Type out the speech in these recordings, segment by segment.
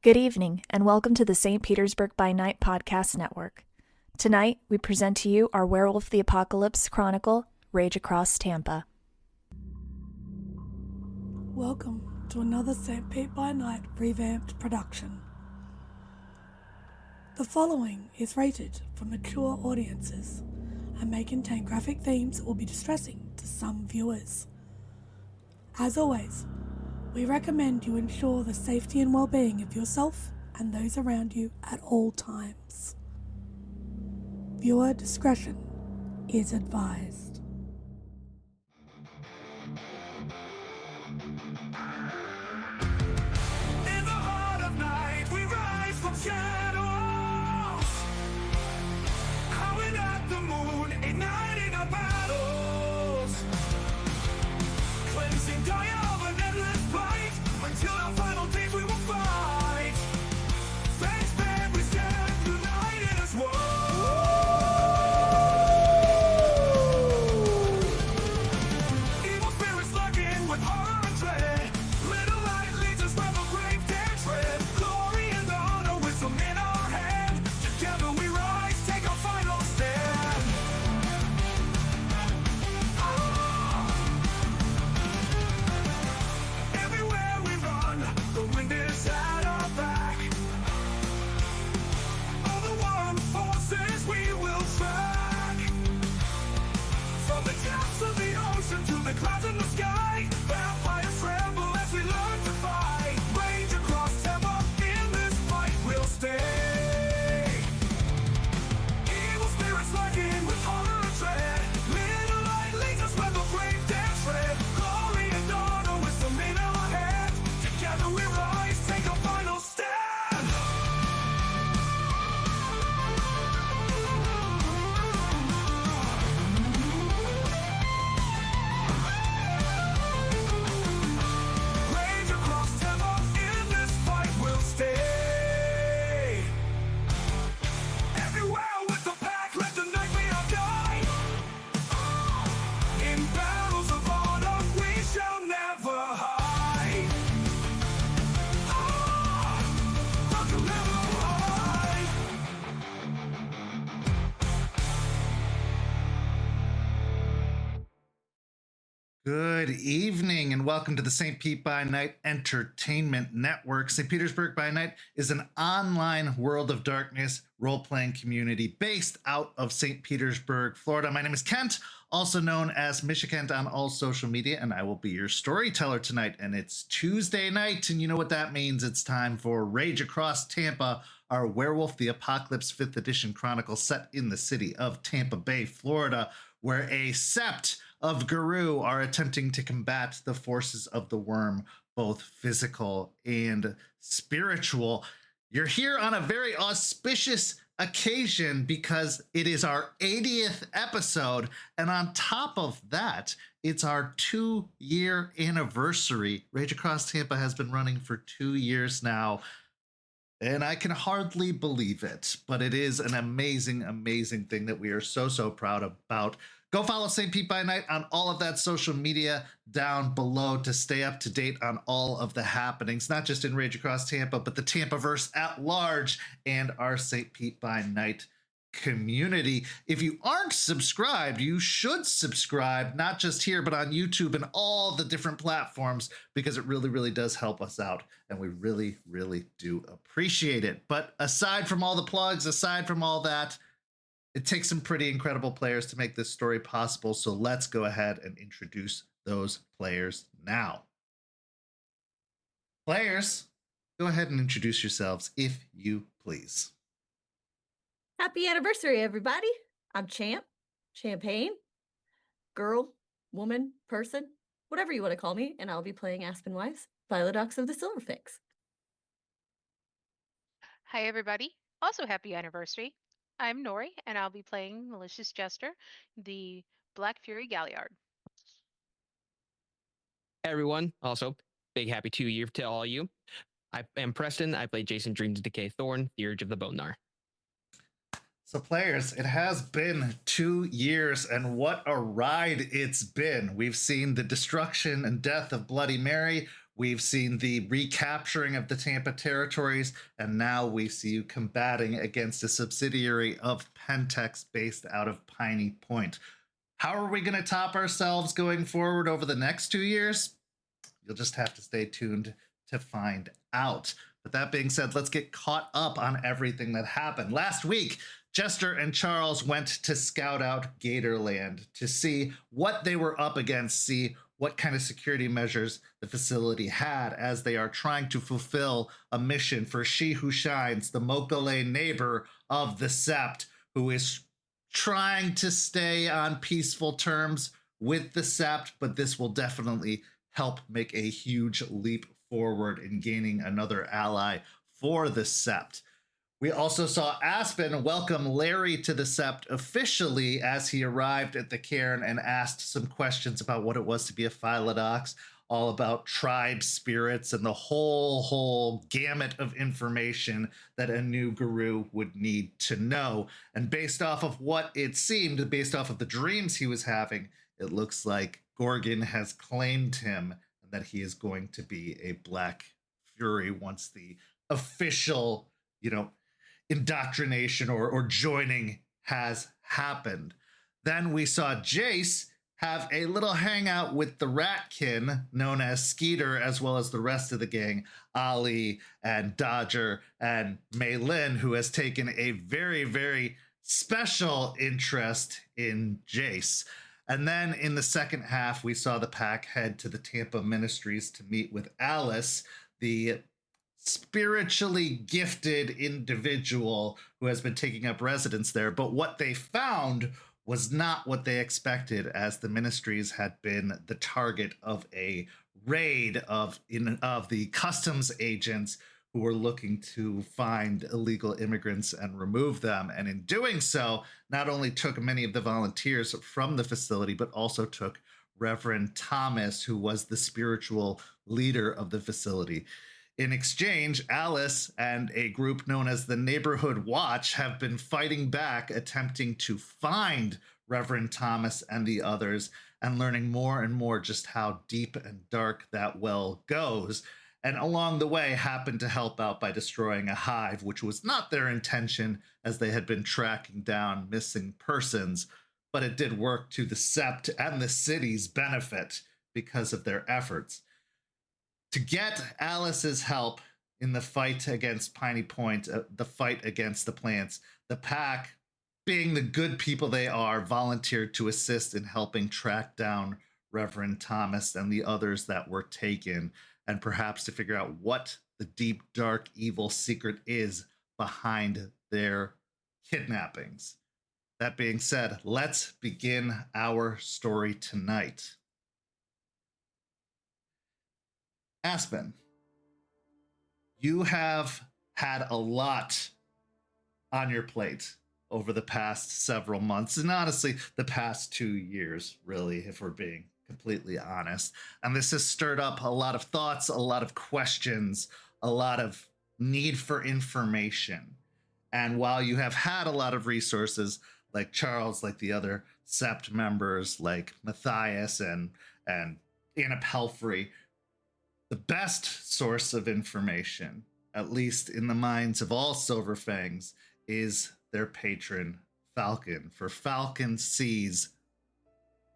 Good evening, and welcome to the St. Petersburg by Night podcast network. Tonight, we present to you our Werewolf the Apocalypse chronicle, Rage Across Tampa. Welcome to another St. Pete by Night revamped production. The following is rated for mature audiences and may contain graphic themes that will be distressing to some viewers. As always, we recommend you ensure the safety and well-being of yourself and those around you at all times. Viewer discretion is advised. In the heart of night, we rise from shadows, howling at the moon, igniting our battles, cleansing dire of an endless fight, until our final days we will fight. Face band, we stand united as one. Evil spirits lurking with horror and dread. Little light leads us from a grave dead tread. Glory and honor, wisdom in our hand. Together we rise, take our final stand. Everywhere we run, the wind is at our back. All the warring forces we will track. From the depths of the ocean to the clouds in the sky, vampires tremble as we learn to fight. Rage across Tampa, in this fight we'll stay. Evil spirits lurking with horror and dread. Little light leads us where the brave dare tread. Glory and honor, wisdom in our hand. Together we rise, take our final stand. Rage across Tampa, in this fight we'll stay. Everywhere with the pack, let the night be our guide. In battles of honor, we shall never hide. Falcon never hide. Good evening and welcome to the St. Pete by Night Entertainment Network. St. Petersburg by Night is an online World of Darkness role-playing community based out of St. Petersburg, Florida. My name is Kent, also known as Kent on all social media, and I will be your storyteller tonight. And it's Tuesday night, and you know what that means. It's time for Rage Across Tampa, our Werewolf the Apocalypse 5th edition chronicle set in the city of Tampa Bay, Florida, where a sept of Guru are attempting to combat the forces of the worm, both physical and spiritual. You're here on a very auspicious occasion because it is our 80th episode, and on top of that, it's our 2-year anniversary. Rage Across Tampa has been running for 2 years now, and I can hardly believe it, but it is an amazing, amazing thing that we are so proud about. Go follow St. Pete by Night on all of that social media down below to stay up to date on all of the happenings, not just in Rage Across Tampa, but the Tampaverse at large and our St. Pete by Night community. If you aren't subscribed, you should subscribe, not just here, but on YouTube and all the different platforms, because it really does help us out, and we really do appreciate it. But aside from all the plugs, aside from all that, it takes some pretty incredible players to make this story possible, so let's go ahead and introduce those players now. Players, go ahead and introduce yourselves, if you please. Happy anniversary, everybody. I'm Champagne, girl, woman, person, whatever you want to call me, and I'll be playing Aspen, Weiss, Violadox of the Silverfix. Hi, everybody. Also, happy anniversary. I'm Noree, and I'll be playing Malicious Jester, the Black Fury Galliard. Hey everyone, also big happy 2-year to all you. I am Preston. I play Jace and Dreams-In-Decay Thorne, the Urge of the Bone Gnar. So players, it has been 2 years, and what a ride it's been. We've seen the destruction and death of Bloody Mary. We've seen the recapturing of the Tampa territories, and now we see you combating against a subsidiary of Pentex based out of Piney Point. How are we going to top ourselves going forward over the next 2 years? You'll just have to stay tuned to find out. But that being said, let's get caught up on everything that happened. Last week, Jester and Charles went to scout out Gatorland to see what they were up against, see what kind of security measures the facility had as they are trying to fulfill a mission for She Who Shines, the Mokale neighbor of the Sept, who is trying to stay on peaceful terms with the Sept, but this will definitely help make a huge leap forward in gaining another ally for the Sept. We also saw Aspen welcome Larry to the Sept officially as he arrived at the cairn and asked some questions about what it was to be a Phylodox, all about tribe spirits and the whole gamut of information that a new guru would need to know. And based off of what it seemed, based off of the dreams he was having, it looks like Gorgon has claimed him and that he is going to be a Black Fury once the official, indoctrination or joining has happened. Then we saw Jace have a little hangout with the Ratkin known as Skeeter, as well as the rest of the gang, Ali and Dodger and Maylin, who has taken a very, very special interest in Jace. And then in the second half, we saw the pack head to the Tampa Ministries to meet with Alice, the spiritually gifted individual who has been taking up residence there. But what they found was not what they expected, as the Ministries had been the target of a raid of the customs agents who were looking to find illegal immigrants and remove them. And in doing so, not only took many of the volunteers from the facility, but also took Reverend Thomas, who was the spiritual leader of the facility. In exchange, Alice and a group known as the Neighborhood Watch have been fighting back, attempting to find Reverend Thomas and the others, and learning more and more just how deep and dark that well goes. And along the way, happened to help out by destroying a hive, which was not their intention, as they had been tracking down missing persons, but it did work to the Sept and the city's benefit because of their efforts. To get Alice's help in the fight against Piney Point, the fight against the plants, the pack, being the good people they are, volunteered to assist in helping track down Reverend Thomas and the others that were taken, and perhaps to figure out what the deep, dark, evil secret is behind their kidnappings. That being said, let's begin our story tonight. Aspen, you have had a lot on your plate over the past several months, and honestly, the past 2 years, really, if we're being completely honest. And this has stirred up a lot of thoughts, a lot of questions, a lot of need for information. And while you have had a lot of resources, like Charles, like the other Sept members, like Matthias and Anna Pelfrey, the best source of information, at least in the minds of all Silverfangs, is their patron, Falcon. For Falcon sees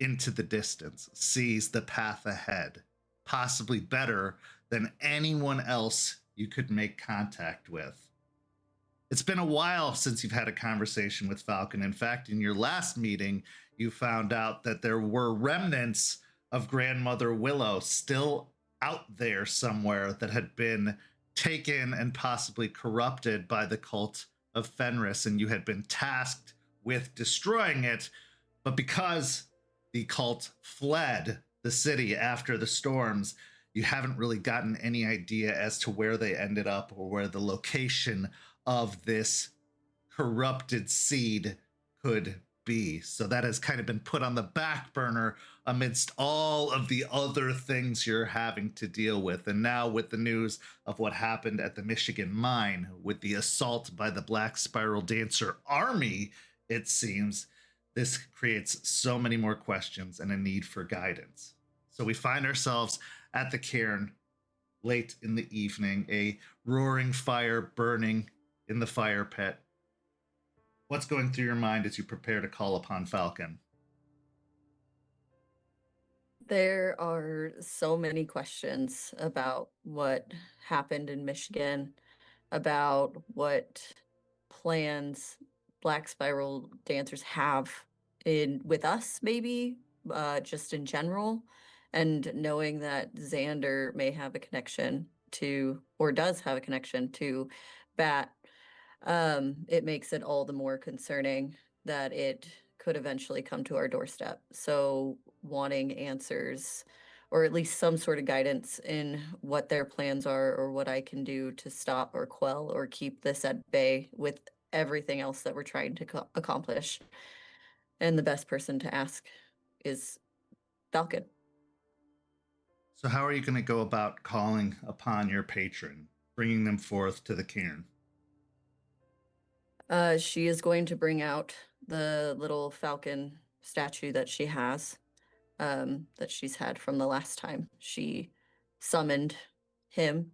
into the distance, sees the path ahead, possibly better than anyone else you could make contact with. It's been a while since you've had a conversation with Falcon. In fact, in your last meeting, you found out that there were remnants of Grandmother Willow still out there somewhere that had been taken and possibly corrupted by the cult of Fenris, and you had been tasked with destroying it. But because the cult fled the city after the storms, you haven't really gotten any idea as to where they ended up or where the location of this corrupted seed could be. So that has kind of been put on the back burner amidst all of the other things you're having to deal with. And now with the news of what happened at the Michigan mine, with the assault by the Black Spiral Dancer army, it seems this creates so many more questions and a need for guidance. So we find ourselves at the cairn late in the evening, a roaring fire burning in the fire pit. What's going through your mind as you prepare to call upon Falcon? There are so many questions about what happened in Michigan, about what plans Black Spiral dancers have with us, maybe, just in general, and knowing that Xander may have a connection to, or does have a connection to, Bat, it makes it all the more concerning that it could eventually come to our doorstep. So wanting answers, or at least some sort of guidance in what their plans are, or what I can do to stop or quell or keep this at bay with everything else that we're trying to accomplish. And the best person to ask is Falcon. So, how are you going to go about calling upon your patron, bringing them forth to the cairn? She is going to bring out the little falcon statue that she has, that she's had from the last time she summoned him,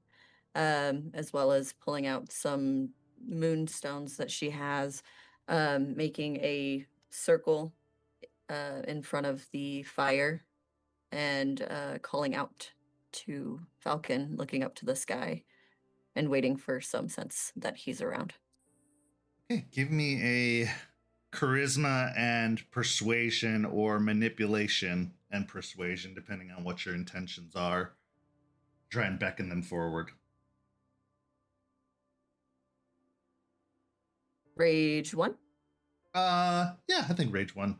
as well as pulling out some moonstones that she has, making a circle in front of the fire, and calling out to Falcon, looking up to the sky and waiting for some sense that he's around. Okay, give me a charisma and persuasion, or manipulation and persuasion, depending on what your intentions are. Try and beckon them forward. Rage 1. Yeah, I think rage 1.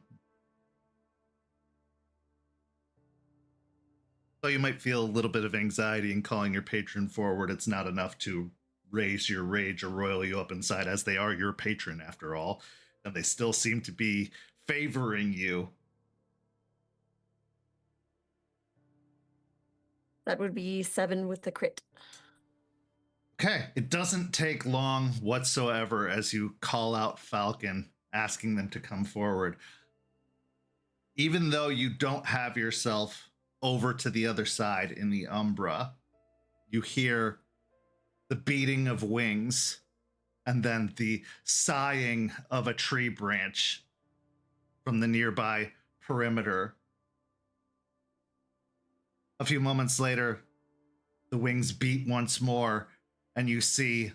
So you might feel a little bit of anxiety in calling your patron forward. It's not enough to raise your rage or roil you up inside, as they are your patron after all, and they still seem to be favoring you. That would be 7 with the crit. Okay, it doesn't take long whatsoever as you call out Falcon, asking them to come forward. Even though you don't have yourself over to the other side in the Umbra, you hear the beating of wings and then the sighing of a tree branch from the nearby perimeter. A few moments later, the wings beat once more, and you see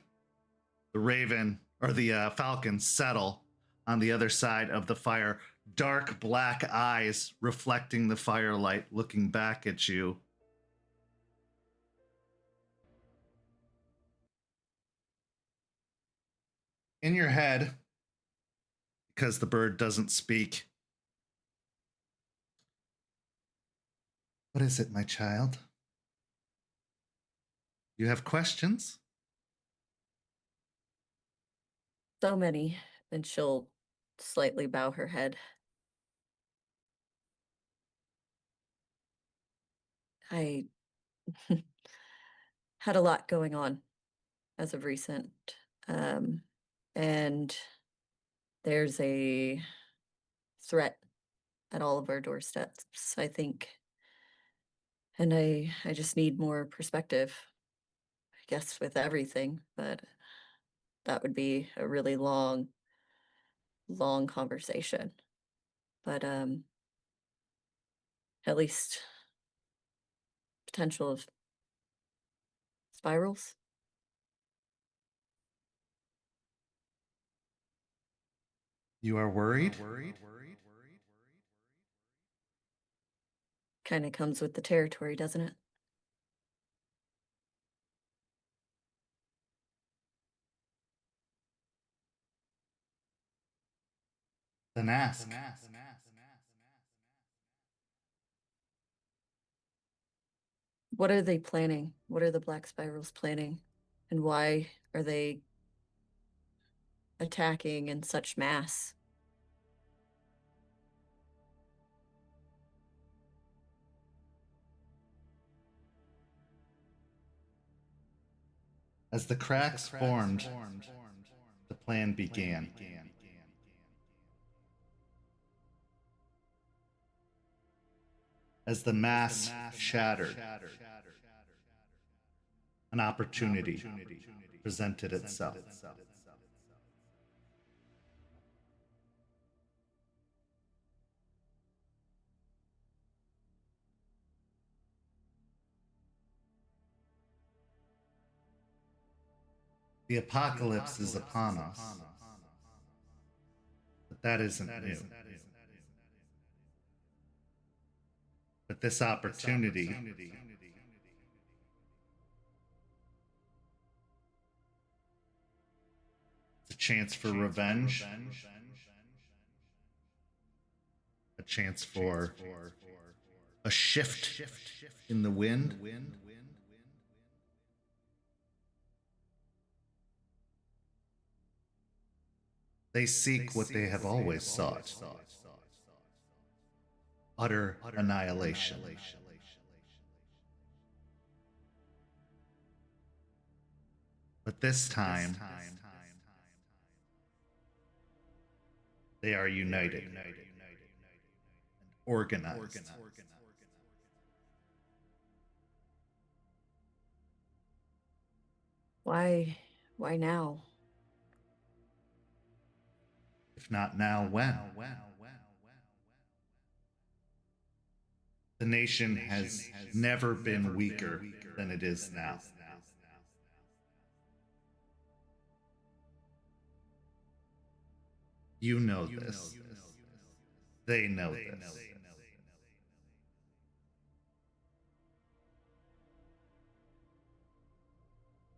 the raven, or the falcon, settle on the other side of the fire. Dark black eyes reflecting the firelight, looking back at you. In your head, because the bird doesn't speak, what is it, my child? You have questions? So many. And she'll slightly bow her head. I had a lot going on as of recent. And there's a threat at all of our doorsteps, I think. And I just need more perspective, I guess, with everything, but that would be a really long conversation. But at least potential of spirals. You are worried? Kind of comes with the territory, doesn't it? Then ask. What are they planning? What are the Black Spirals planning? And why are they attacking in such mass? As the cracks formed, the plan began. As the mass shattered, An opportunity presented itself. The apocalypse is upon us, but that isn't new. But this opportunity is a chance for revenge, a chance for a shift in the wind. They seek what they have always sought: utter annihilation. But this time, they are united and organized. Why now? If not now, when? The nation has never been weaker than it is now. You know this. They know this.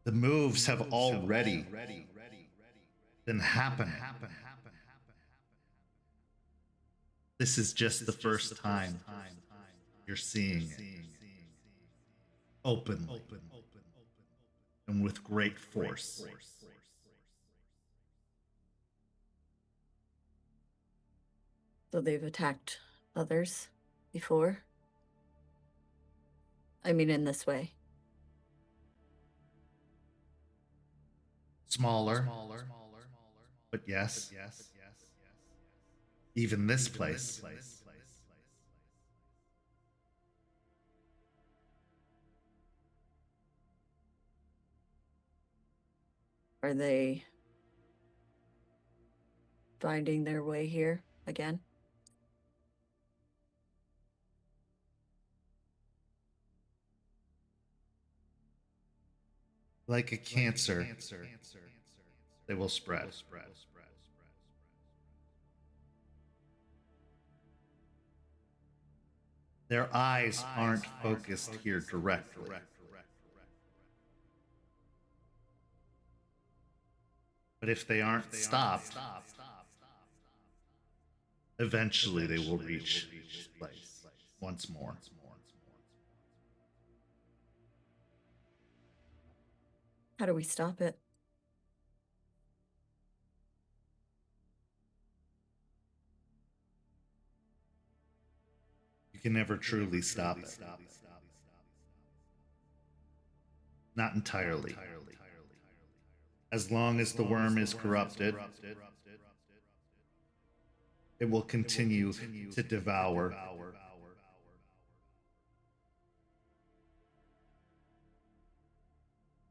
The moves have already been happening. This is just the first time you're seeing it openly and with great force. So they've attacked others before? I mean, in this way. Smaller, but yes. Even this place. Are they finding their way here again? Like a cancer, they will spread. Their eyes aren't focused here directly. But if they aren't stopped, eventually they will reach this place once more. How do we stop it? You can never truly stop it. Not entirely. As long as the worm is corrupted, it will continue to devour.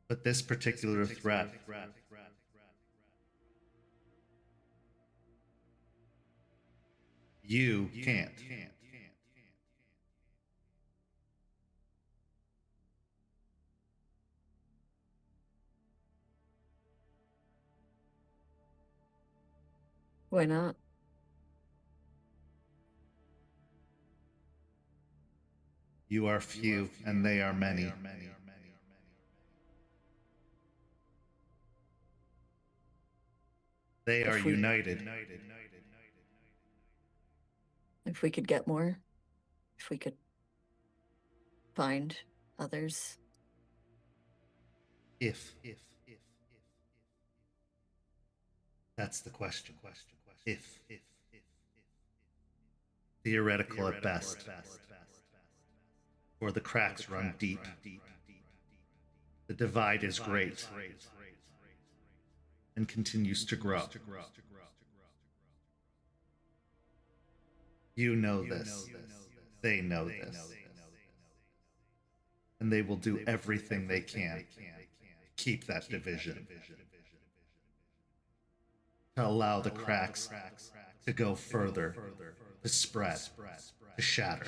But this particular threat you can't. Why not? You are few and they are many. They are united. If we could get more, if we could find others. If. That's the question. If. Theoretical at best. For the cracks run deep. The divide is great and continues to grow. You know this. They know this. and they will do everything they can to keep that division, to allow the cracks to go further, to spread, to shatter.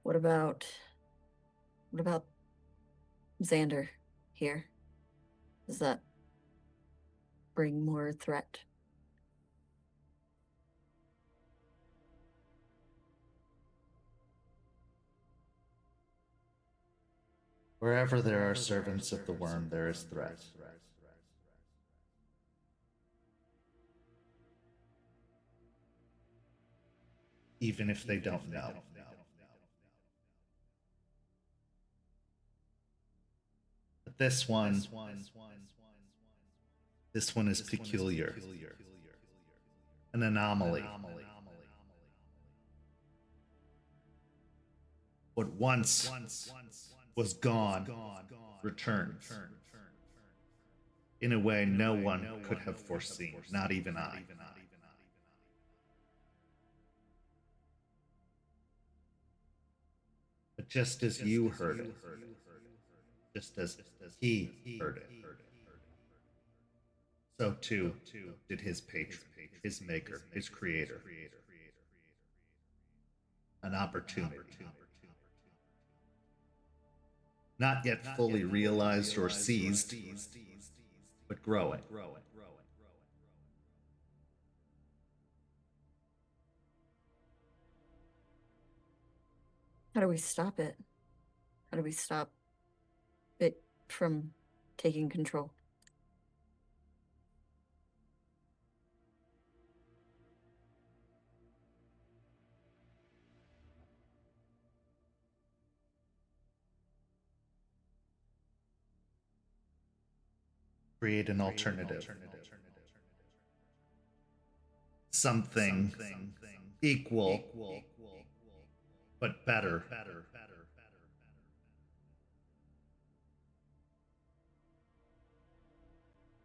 What about Xander here? Does that bring more threat? Wherever there are servants of the worm, there is threat. Even if they don't know. But this one is peculiar. An anomaly. What once was gone returns in a way no one could have foreseen, not even I. But just as you heard it, just as he heard it, so too did his patron, his maker, his creator. An opportunity. Not yet fully realized or seized, but growing. How do we stop it? How do we stop it from taking control? Create an alternative. Something equal, but better.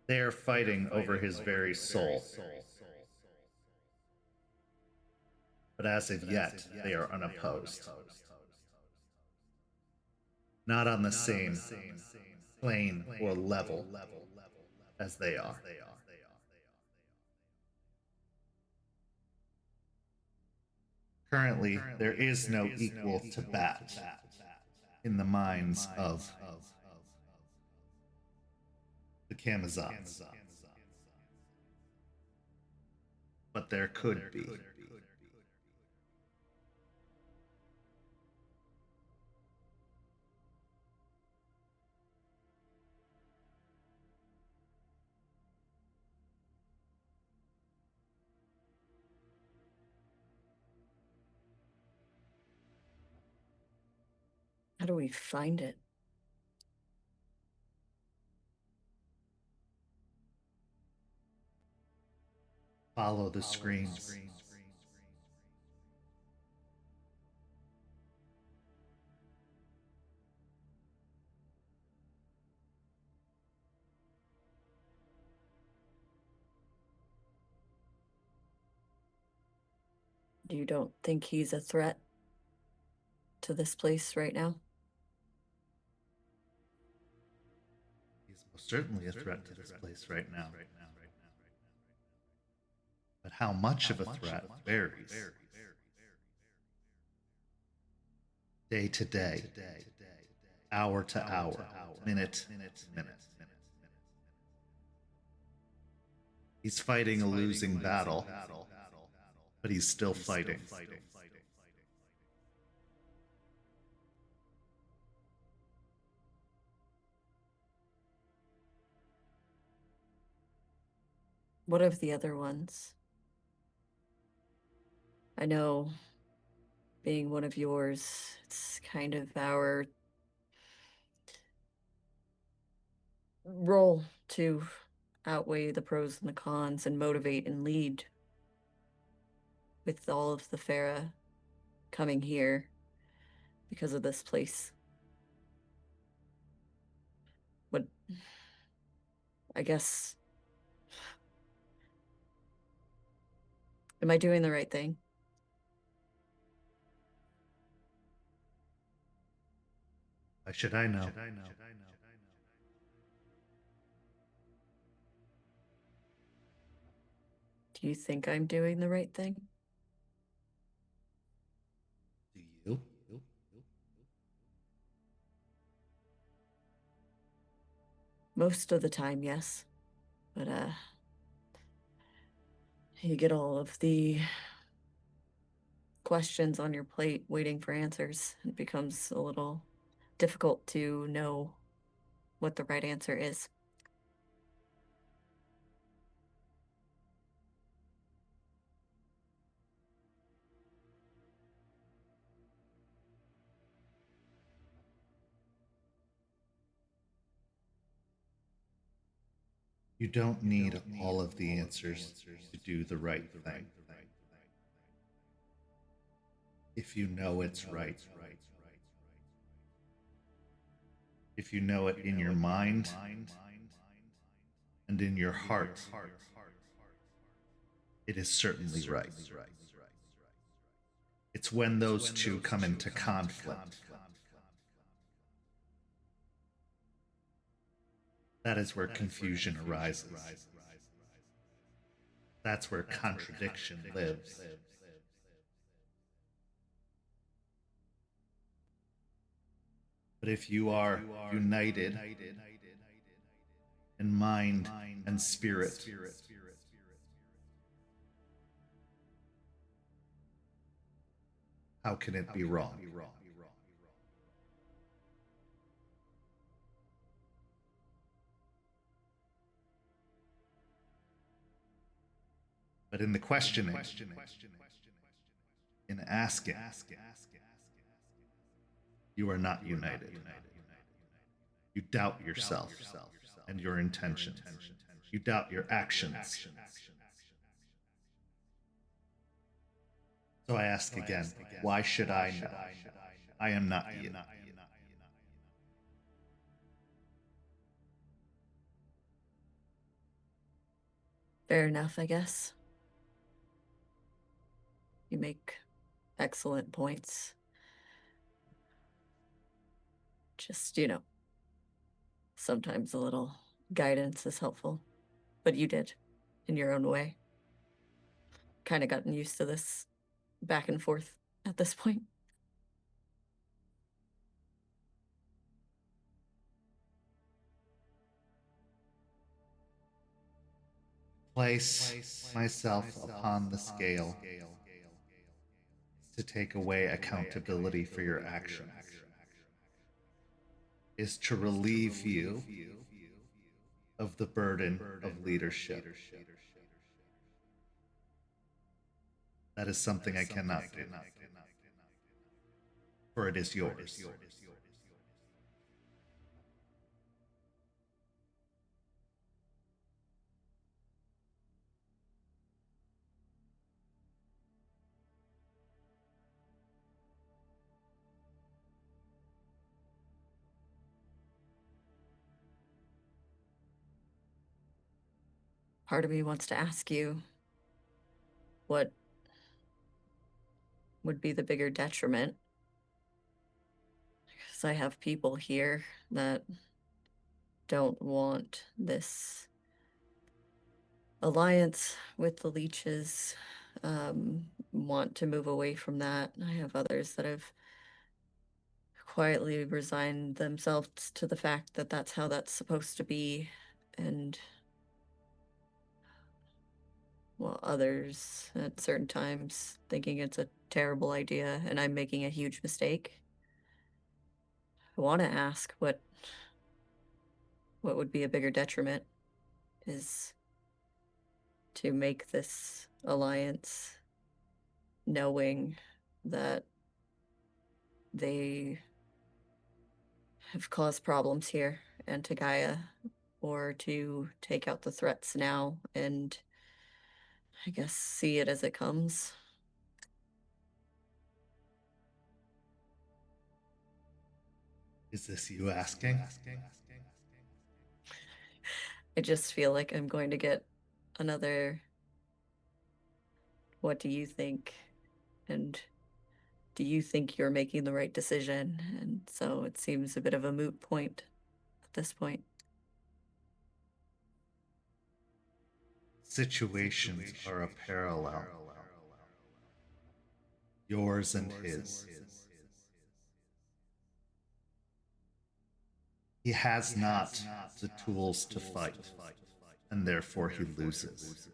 They are fighting over his very soul. But as of yet, they are unopposed. Not on the same plane or level as they are. Currently, there is no equal to bat in the minds of the Camazons. But there could be. How do we find it? Follow the screens. You don't think he's a threat to this place right now? He's most certainly a threat to this place right now. But how much of a threat varies. Day to day, hour to hour, minute to minute. He's fighting a losing battle, but he's still fighting. What of the other ones? I know, being one of yours, it's kind of our role to outweigh the pros and the cons and motivate and lead. With all of the Farah coming here because of this place. What, I guess, Am I doing the right thing? Why should I know? Do you think I'm doing the right thing? Do you? Most of the time, yes. But, you get all of the questions on your plate waiting for answers. It becomes a little difficult to know what the right answer is. You don't need all of the answers to do the right thing. If you know it's right. If you know it in your mind and in your heart, it is certainly right. It's when those two come into conflict that is where confusion arises. That's where contradiction lives. But if you are united in mind and spirit, how can it be wrong? But in the questioning, in asking, you are not united. You doubt yourself and your intentions. You doubt your actions. So I ask again, why should I know? I am not you. Fair enough, I guess. You make excellent points. Just, sometimes a little guidance is helpful. But you did, in your own way. Kind of gotten used to this back and forth at this point. Place myself upon the scale to take away accountability for your actions, is to relieve you of the burden of leadership. That is something I cannot do, for it is yours. Part of me wants to ask you, what would be the bigger detriment? Because I have people here that don't want this alliance with the leeches, want to move away from that. I have others that have quietly resigned themselves to the fact that that's how that's supposed to be, and others at certain times thinking it's a terrible idea and I'm making a huge mistake. I want to ask what would be a bigger detriment is to make this alliance knowing that they have caused problems here and to Gaia, or to take out the threats now and I guess see it as it comes. Is this you asking? I just feel like I'm going to get another what do you think? And do you think you're making the right decision? And so it seems a bit of a moot point at this point. Situations are a parallel. Yours and his. He has not the tools to fight, and therefore he loses.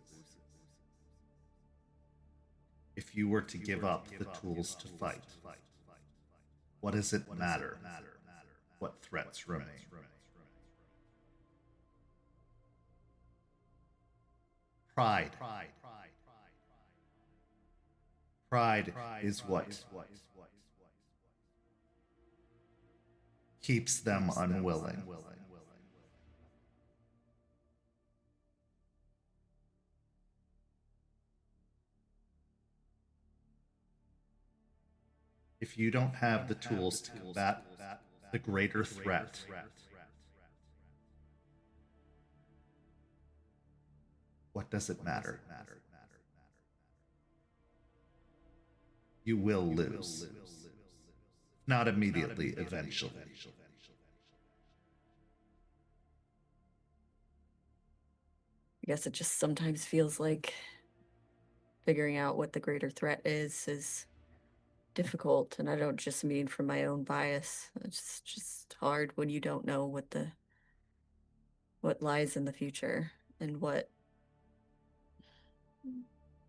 If you were to give up the tools to fight, what does it matter what threats remain? Pride. Pride is what keeps them unwilling. If you don't have the tools to combat the greater threat, what does it matter? You will lose. Not immediately, eventually. I guess it just sometimes feels like figuring out what the greater threat is difficult, and I don't just mean from my own bias. It's just hard when you don't know what lies in the future and what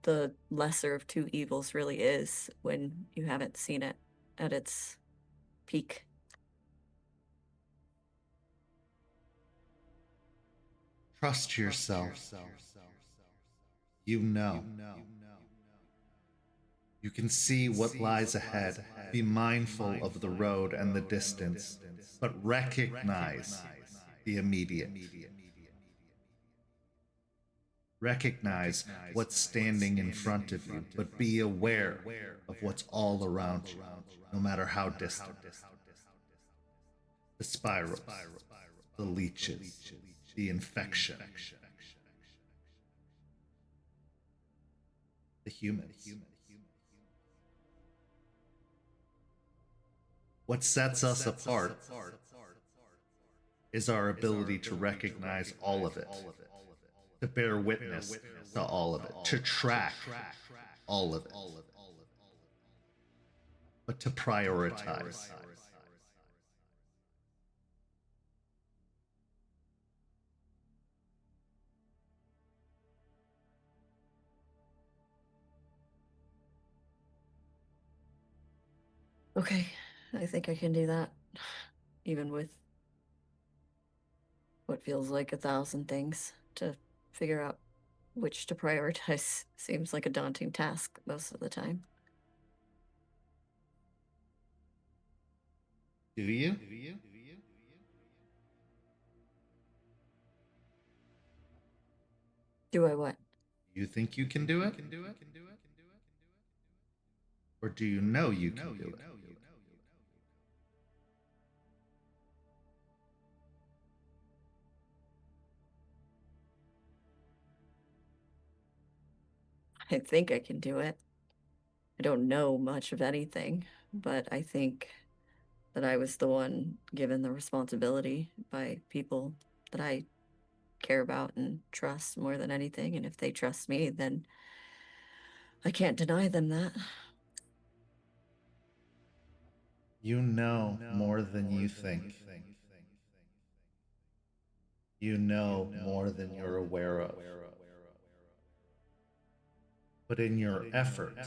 the lesser of two evils really is when you haven't seen it at its peak. Trust yourself. You know. You can see what lies ahead. Be mindful of the road and the distance, but recognize the immediate. Recognize what's standing in front of you, but be aware of what's all around you, no matter how distant. The spirals, the leeches, the infection, the humans. What sets us apart is our ability to recognize all of it, to bear witness to all of it, to track all of it, but to prioritize. Okay, I think I can do that, even with what feels like 1,000 things to figure out which to prioritize. Seems like a daunting task most of the time. Do you? Do I what? You think you can do it? Or do you know you can do it? I think I can do it. I don't know much of anything, but I think that I was the one given the responsibility by people that I care about and trust more than anything. And if they trust me, then I can't deny them that. You know more than you think. You know more than you're aware of. But in your effort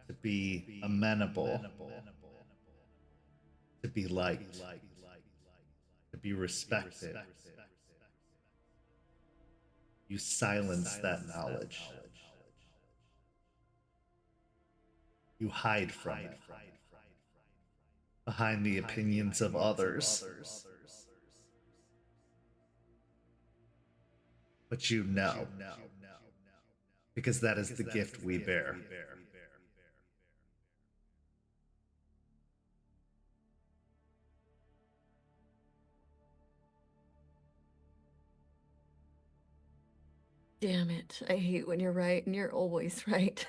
to be amenable, to be liked, to be respected, you silence that knowledge. You hide from it behind the opinions of others. But you know, because that is the gift we bear. Damn it. I hate when you're right and you're always right.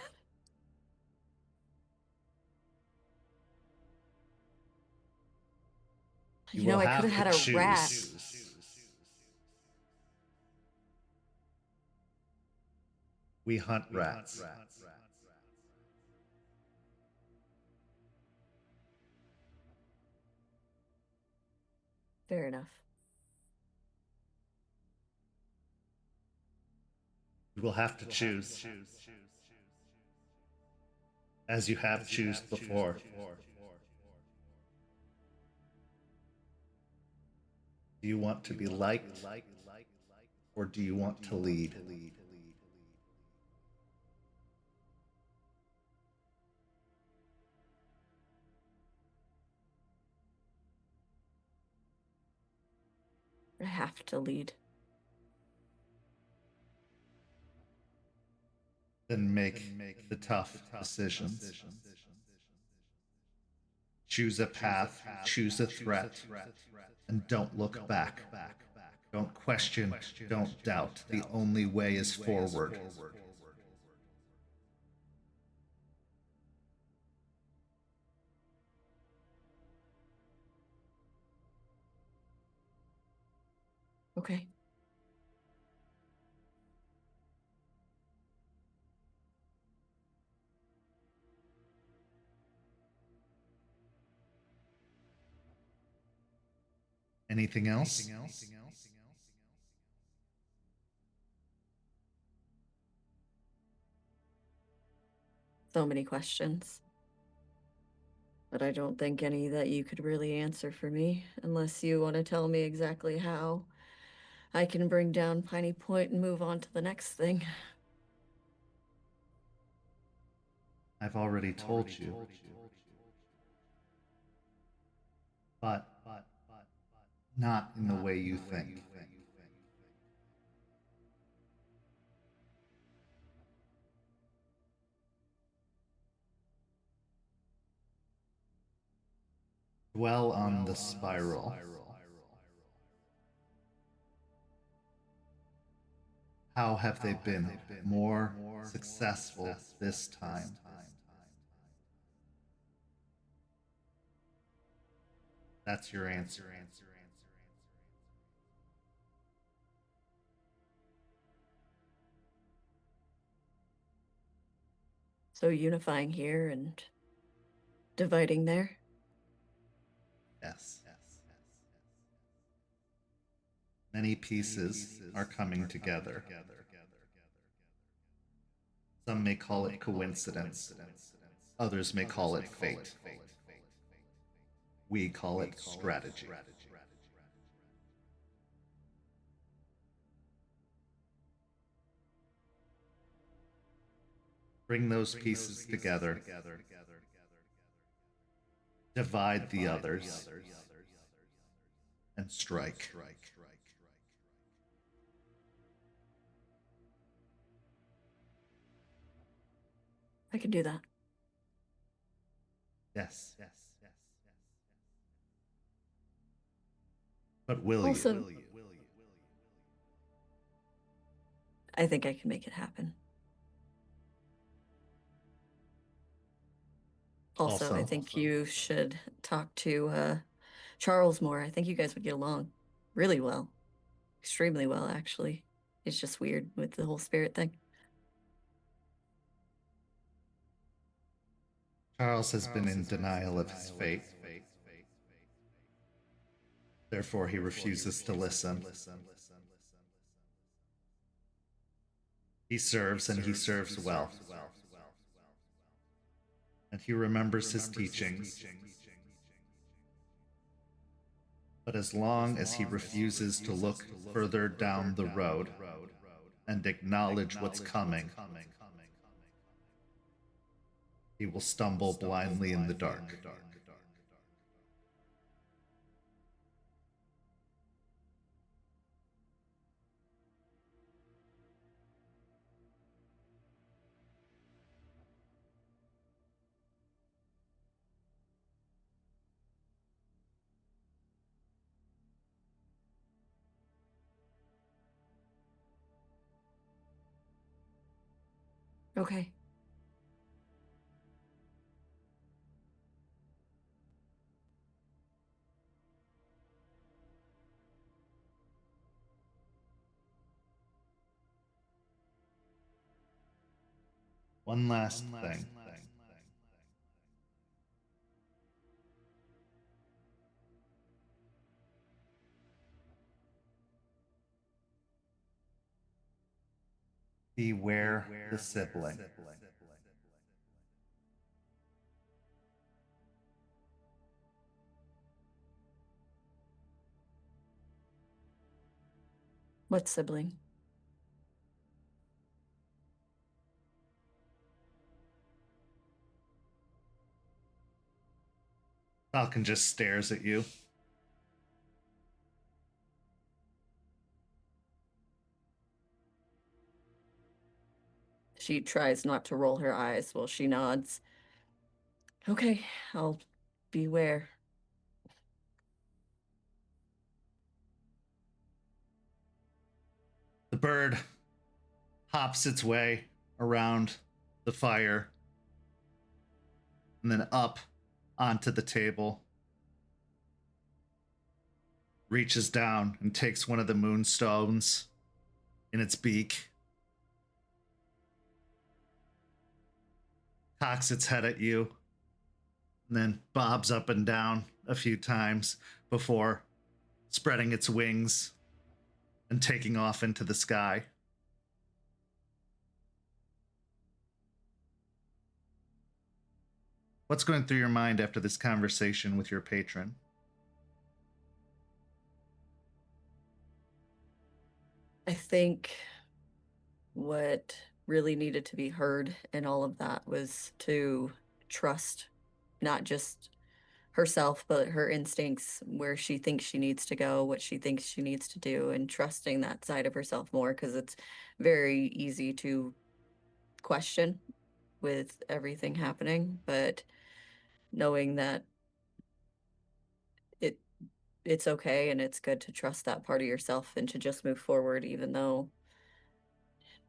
You know, will I could have have had to a rat. choose. We hunt rats. Fair enough. You will have to choose. As you have chosen before. Do you want to be liked, or do you want to lead? I have to lead. Then make the tough decisions. Choose a path, choose a threat, and don't look back. Don't question, don't doubt. The only way is forward. Okay. Anything else? So many questions. But I don't think any that you could really answer for me, unless you want to tell me exactly how I can bring down Piney Point and move on to the next thing. I've already told you. But not in the way you think. Dwell on the spiral. How have they been more successful this time? That's your answer. So unifying here and dividing there? Yes. Many pieces are coming together. Some may call it coincidence. Others may call it fate. We call it strategy. Bring those pieces together. Divide the others. And strike. I can do that. Yes. But will Also, you? I think I can make it happen. Also, I think you should talk to Charles more. I think you guys would get along really well. Extremely well, actually. It's just weird with the whole spirit thing. Charles has been in denial of his fate. Therefore, he refuses to listen. He serves, and he serves well. And he remembers his teachings. But as long as he refuses to look further down the road and acknowledge what's coming, he will stumble blindly in the dark. Okay. One last thing. Beware the sibling. What sibling? Falcon just stares at you. She tries not to roll her eyes while she nods. Okay, I'll beware. The bird hops its way around the fire and then up onto the table, reaches down and takes one of the moonstones in its beak, cocks its head at you, and then bobs up and down a few times before spreading its wings and taking off into the sky. What's going through your mind after this conversation with your patron? I think what really needed to be heard in all of that was to trust not just herself, but her instincts, where she thinks she needs to go, what she thinks she needs to do, and trusting that side of herself more, because it's very easy to question with everything happening, but knowing that it's okay and it's good to trust that part of yourself and to just move forward, even though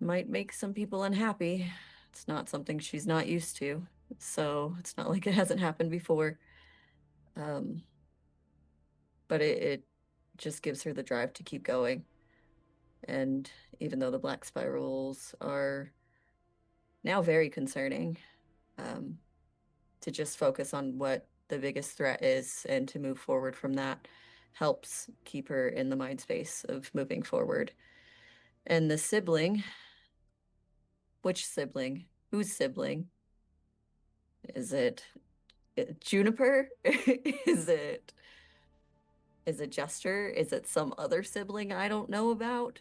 it might make some people unhappy. It's not something she's not used to, so it's not like it hasn't happened before. But it just gives her the drive to keep going. And even though the black spirals are now very concerning, to just focus on what the biggest threat is and to move forward from that helps keep her in the mind space of moving forward. And the sibling, which sibling? Whose sibling? Is it Juniper? Is it Jester? Is it some other sibling I don't know about?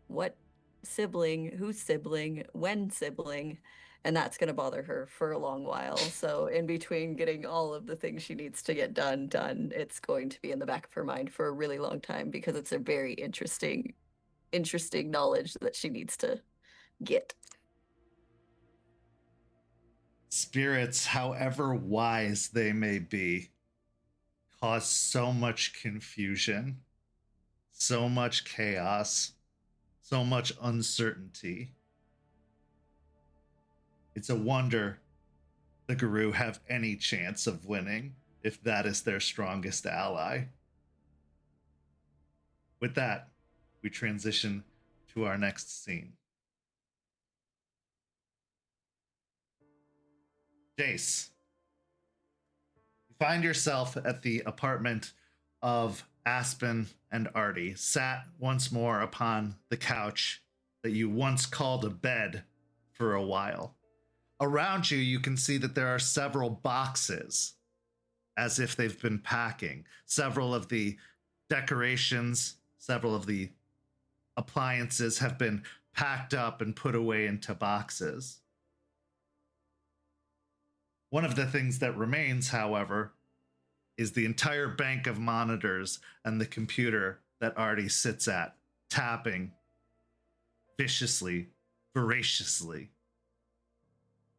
What sibling? Whose sibling? When sibling? And that's going to bother her for a long while. So in between getting all of the things she needs to get done, it's going to be in the back of her mind for a really long time, because it's a very interesting knowledge that she needs to get. Spirits, however wise they may be, cause so much confusion, so much chaos, so much uncertainty. It's a wonder the Guru have any chance of winning if that is their strongest ally. With that, we transition to our next scene. Jace, you find yourself at the apartment of Aspen and Artie, sat once more upon the couch that you once called a bed for a while. Around you, you can see that there are several boxes, as if they've been packing. Several of the decorations, several of the appliances have been packed up and put away into boxes. One of the things that remains, however, is the entire bank of monitors and the computer that Artie sits at, tapping viciously, voraciously.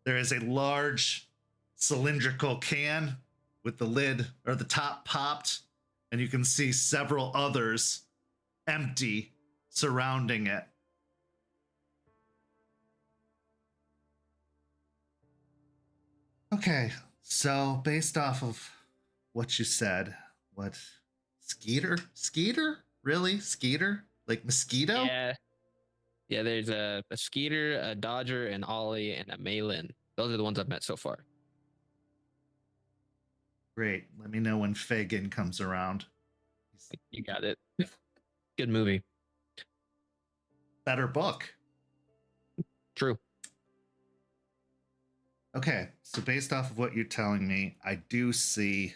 There is a large cylindrical can with the lid or the top popped, and you can see several others empty surrounding it. Okay, so based off of what you said, what Skeeter? Really? Skeeter? Like mosquito? Yeah. Yeah, there's a Skeeter, a Dodger, an Ollie, and a Malin. Those are the ones I've met so far. Great. Let me know when Fagin comes around. You got it. Good movie. Better book. True. Okay, so based off of what you're telling me, I do see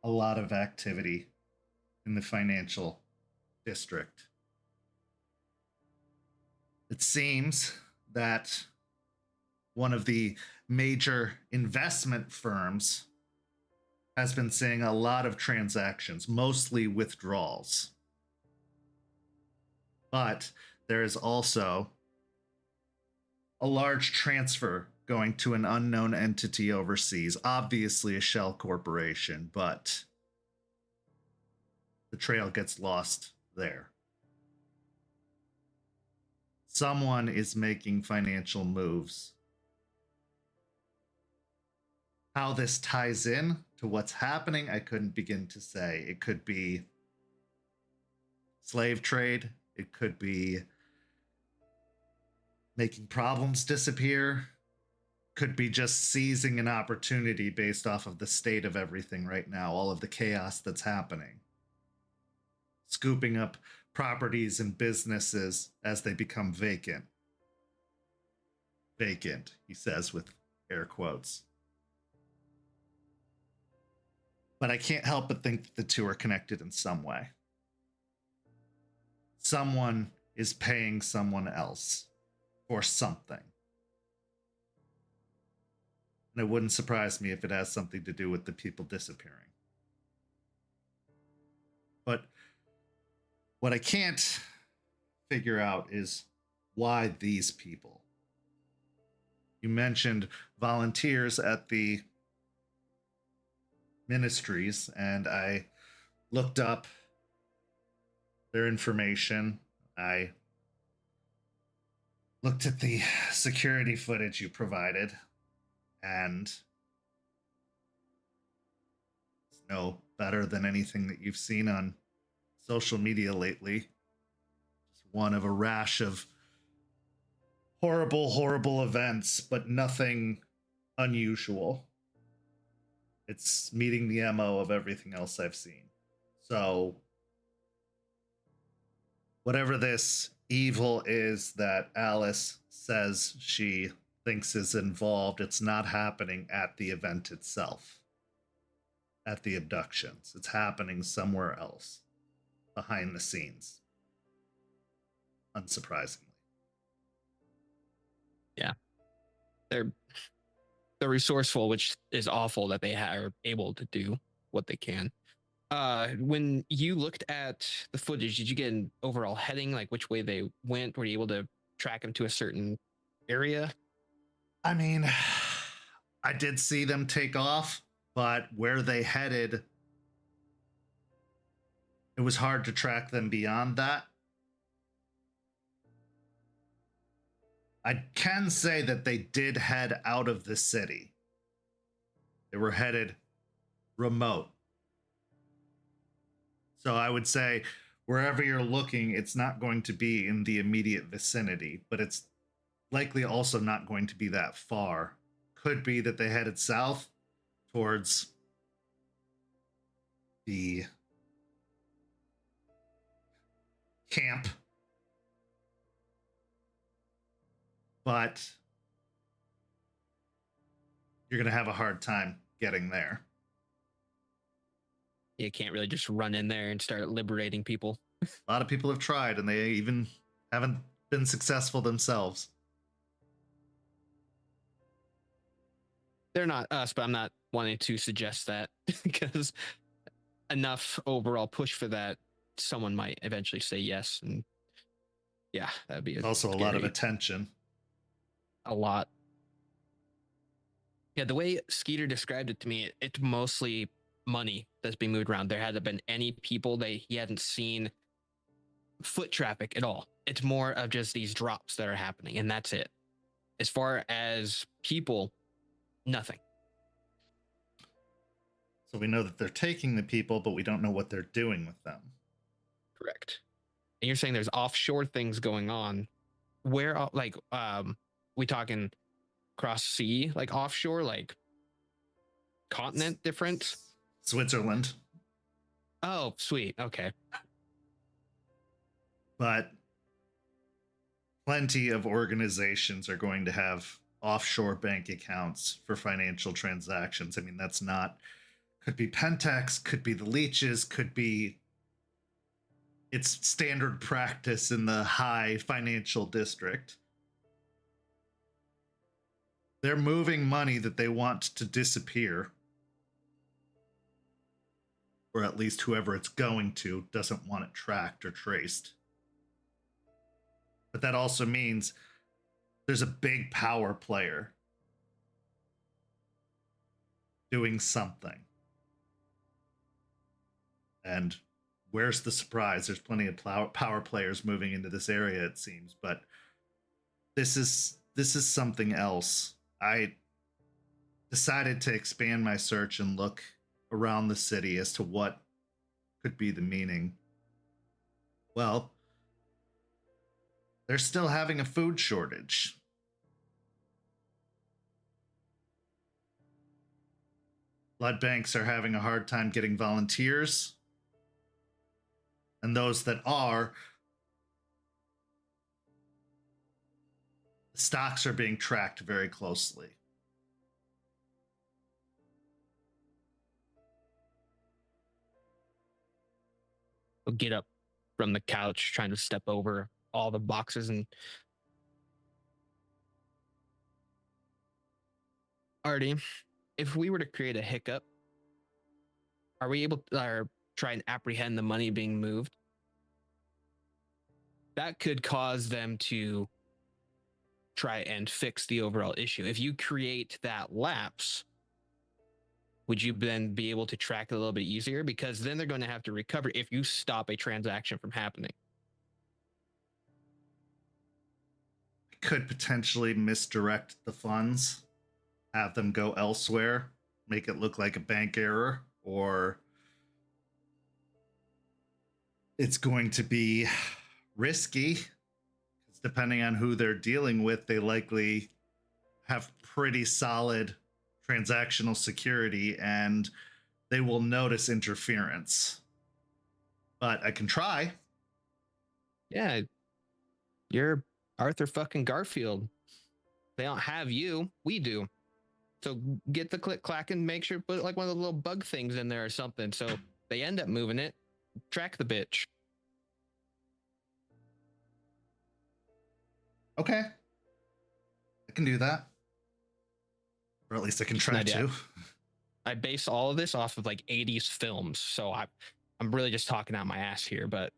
a lot of activity in the financial district. It seems that one of the major investment firms has been seeing a lot of transactions, mostly withdrawals. But there is also a large transfer going to an unknown entity overseas, obviously a shell corporation, but the trail gets lost there. Someone is making financial moves. How this ties in to what's happening, I couldn't begin to say. It could be slave trade. It could be making problems disappear. Could be just seizing an opportunity based off of the state of everything right now, all of the chaos that's happening. Scooping up properties and businesses as they become vacant. Vacant, he says with air quotes. But I can't help but think that the two are connected in some way. Someone is paying someone else for something. And it wouldn't surprise me if it has something to do with the people disappearing. But what I can't figure out is why these people. You mentioned volunteers at the Ministries, and I looked up their information. I looked at the security footage you provided, and it's no better than anything that you've seen on social media lately. Just one of a rash of horrible events, but nothing unusual. It's meeting the MO of everything else I've seen. So, whatever this evil is that Alice says she thinks is involved, it's not happening at the event itself, at the abductions. It's happening somewhere else, behind the scenes. Unsurprisingly. Yeah. They're resourceful, which is awful that they are able to do what they can. When you looked at the footage, did you get an overall heading, like which way they went? Were you able to track them to a certain area? I mean, I did see them take off, but where they headed, it was hard to track them beyond that. I can say that they did head out of the city. They were headed remote. So I would say wherever you're looking, it's not going to be in the immediate vicinity, but it's likely also not going to be that far. Could be that they headed south towards the camp. But you're going to have a hard time getting there. You can't really just run in there and start liberating people. A lot of people have tried, and they even haven't been successful themselves. They're not us, but I'm not wanting to suggest that because enough overall push for that, someone might eventually say yes. And yeah, that'd be Also a lot of attention. A lot. Yeah, the way Skeeter described it to me, it's mostly money that's being moved around. There hasn't been any people he hadn't seen foot traffic at all. It's more of just these drops that are happening, and that's it. As far as people, nothing. So we know that they're taking the people, but we don't know what they're doing with them. Correct. and you're saying there's offshore things going on. Where, like, we talking cross sea, like offshore, like continent different? Switzerland. Oh, sweet. Okay. But plenty of organizations are going to have offshore bank accounts for financial transactions. I mean, that's not, could be Pentex, could be the leeches, could be, it's standard practice in the high financial district. They're moving money that they want to disappear, or at least whoever it's going to doesn't want it tracked or traced. But that also means there's a big power player doing something. And where's the surprise? There's plenty of power players moving into this area, it seems, but this is something else. I decided to expand my search and look around the city as to what could be the meaning. Well, they're still having a food shortage. Blood banks are having a hard time getting volunteers. And those that are, the stocks are being tracked very closely. I'll get up from the couch, trying to step over all the boxes. And Artie, if we were to create a hiccup, are we able to try and apprehend the money being moved? That could cause them to try and fix the overall issue. If you create that lapse, would you then be able to track it a little bit easier? Because then they're going to have to recover if you stop a transaction from happening. Could potentially misdirect the funds, have them go elsewhere, make it look like a bank error, or it's going to be risky, because depending on who they're dealing with, they likely have pretty solid transactional security and they will notice interference. But I can try. Yeah, you're Arthur fucking Garfield. They don't have you, we do. So get the click clack and make sure put like one of the little bug things in there or something, so they end up moving it. Track the bitch. Okay, I can do that, or at least I can try to. I base all of this off of like 80s films, so I'm really just talking out my ass here, but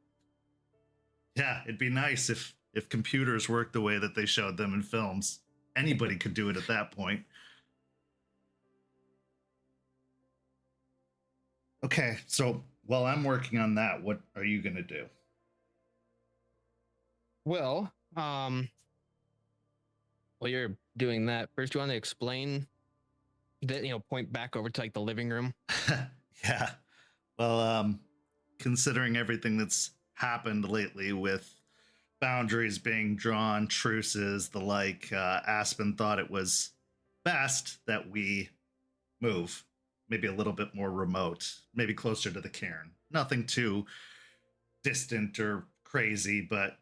yeah, it'd be nice if computers worked the way that they showed them in films. Anybody could do it at that point. Okay, so while I'm working on that, what are you gonna do? Well, while you're doing that, first you want to explain that, point back over to like the living room. Yeah. Well, considering everything that's happened lately with boundaries being drawn, truces, the like, Aspen thought it was best that we move maybe a little bit more remote, maybe closer to the cairn. Nothing too distant or crazy, but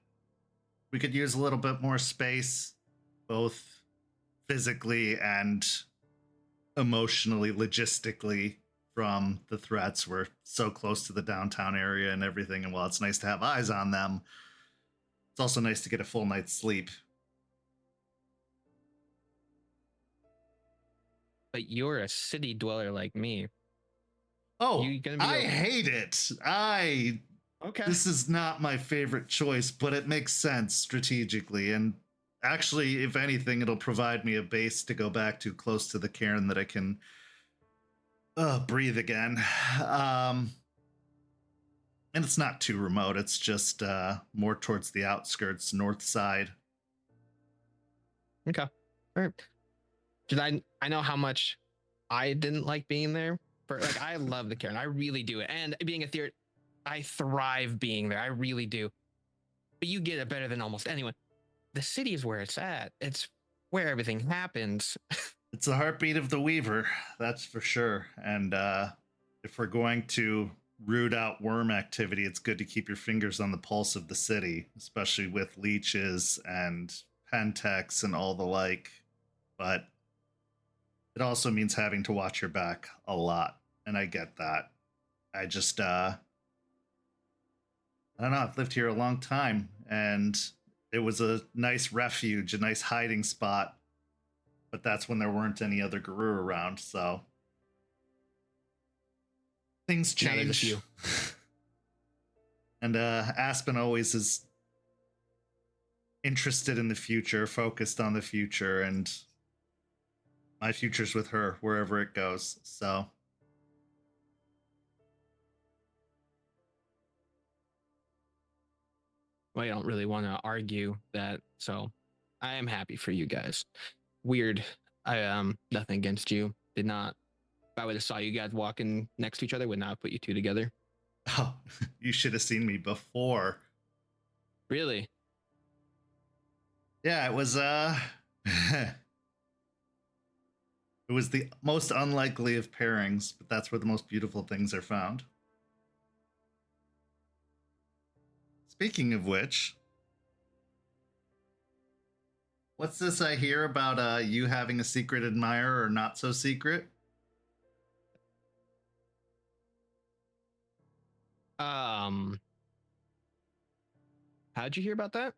we could use a little bit more space, both physically and emotionally, logistically, from the threats. We're so close to the downtown area and everything, and while it's nice to have eyes on them, it's also nice to get a full night's sleep. But you're a city dweller like me. Oh, You gonna be I hate it. Okay. This is not my favorite choice, but it makes sense strategically. And actually, if anything, it'll provide me a base to go back to close to the cairn that I can breathe again. And it's not too remote. It's just more towards the outskirts, north side. Okay. All right. Because I know how much I didn't like being there. Like, I love the cairn. I really do. And being a theater, I thrive being there. I really do. but you get it better than almost anyone. The city is where it's at. It's where everything happens. It's the heartbeat of the Weaver, that's for sure. And if we're going to root out worm activity, it's good to keep your fingers on the pulse of the city, especially with leeches and pentex and all the like. But it also means having to watch your back a lot, and I get that. I just I don't know, I've lived here a long time, and it was a nice refuge, a nice hiding spot, but that's when there weren't any other guru around, so things Now there's a change. few. And Aspen always is interested in the future, focused on the future, and my future's with her wherever it goes. So Well, I don't really want to argue that, so I am happy for you guys. Weird. I nothing against you. Did not. If I would have saw you guys walking next to each other, would not put you two together. oh, you should have seen me before. Really? Yeah, it was it was the most unlikely of pairings, but that's where the most beautiful things are found. Speaking of which, what's this I hear about you having a secret admirer or not so secret? How'd you hear about that?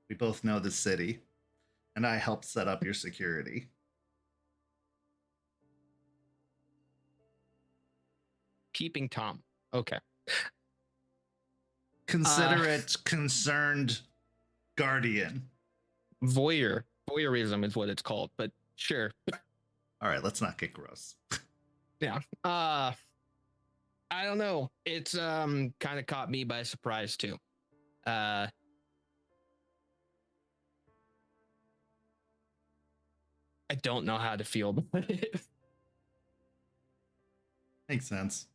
We both know the city, and I helped set up your security. Keeping Tom. Okay. Consider it concerned guardian. Voyeurism is what it's called, but sure. All right, let's not get gross. Yeah. I don't know. It's kind of caught me by surprise too. I don't know how to feel about it. Makes sense.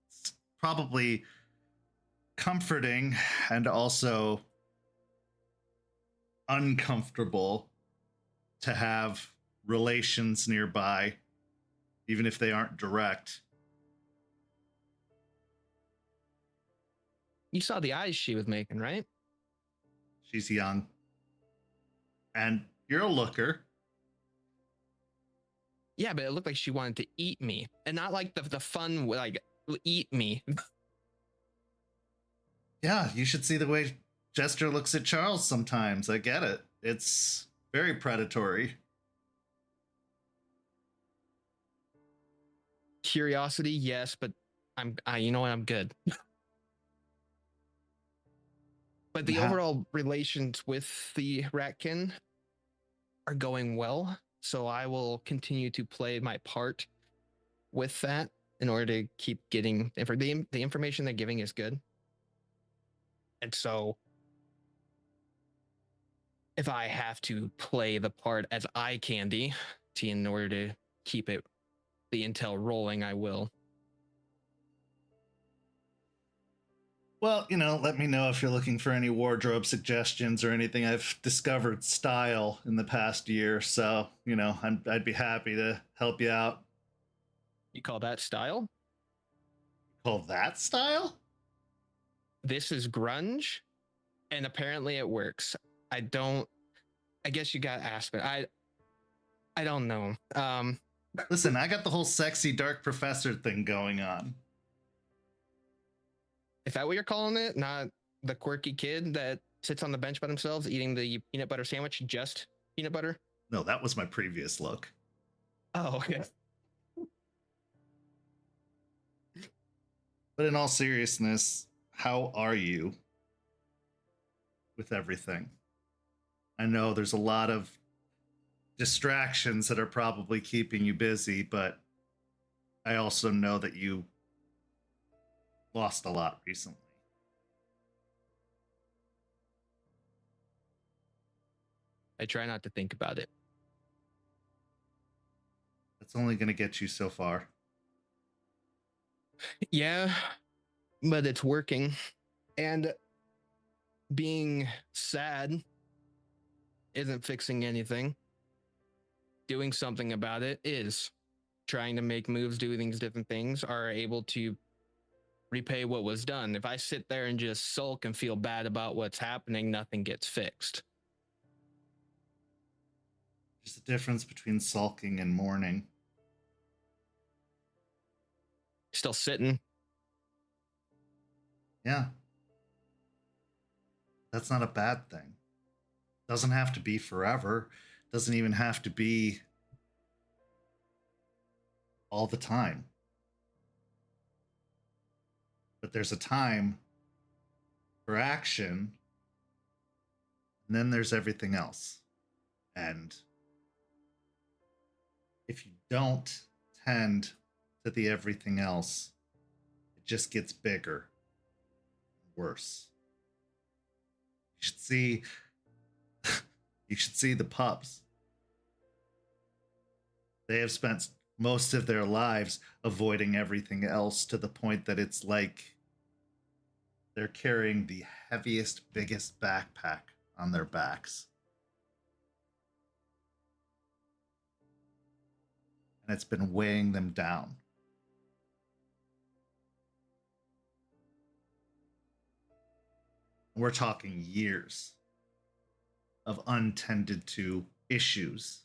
It's probably comforting and also uncomfortable to have relations nearby, even if they aren't direct. You saw the eyes she was making, right? She's young. And you're a looker. Yeah, but it looked like she wanted to eat me, and not like the fun like eat me. Yeah, you should see the way Jester looks at Charles sometimes. I get it. It's very predatory. Curiosity, yes, but you know what? I'm good. But the overall relations with the Ratkin are going well, so I will continue to play my part with that in order to keep getting the information they're giving is good. And so if I have to play the part as eye candy in order to keep the intel rolling, I will. Well, let me know if you're looking for any wardrobe suggestions or anything. I've discovered style in the past year, so, I'd be happy to help you out. You call that style? Call that style? This is grunge, and apparently it works. I guess you got Aspen. I don't know. Listen, I got the whole sexy dark professor thing going on. Is that what you're calling it? Not the quirky kid that sits on the bench by themselves eating the peanut butter sandwich, just peanut butter? No, that was my previous look. Oh, okay. But in all seriousness, how are you with everything? I know there's a lot of distractions that are probably keeping you busy, but I also know that you lost a lot recently. I try not to think about it. That's only going to get you so far. Yeah, but it's working. And being sad isn't fixing anything. Doing something about it is. Trying to make moves, do different things, are able to repay what was done. If I sit there and just sulk and feel bad about what's happening, nothing gets fixed. There's a difference between sulking and mourning. Still sitting. Yeah. That's not a bad thing. Doesn't have to be forever. Doesn't even have to be all the time. But there's a time for action, and then there's everything else. And if you don't tend to the everything else, it just gets bigger and worse. You should see the pups. They have spent most of their lives avoiding everything else to the point that it's like they're carrying the heaviest, biggest backpack on their backs. And it's been weighing them down. We're talking years of untended to issues.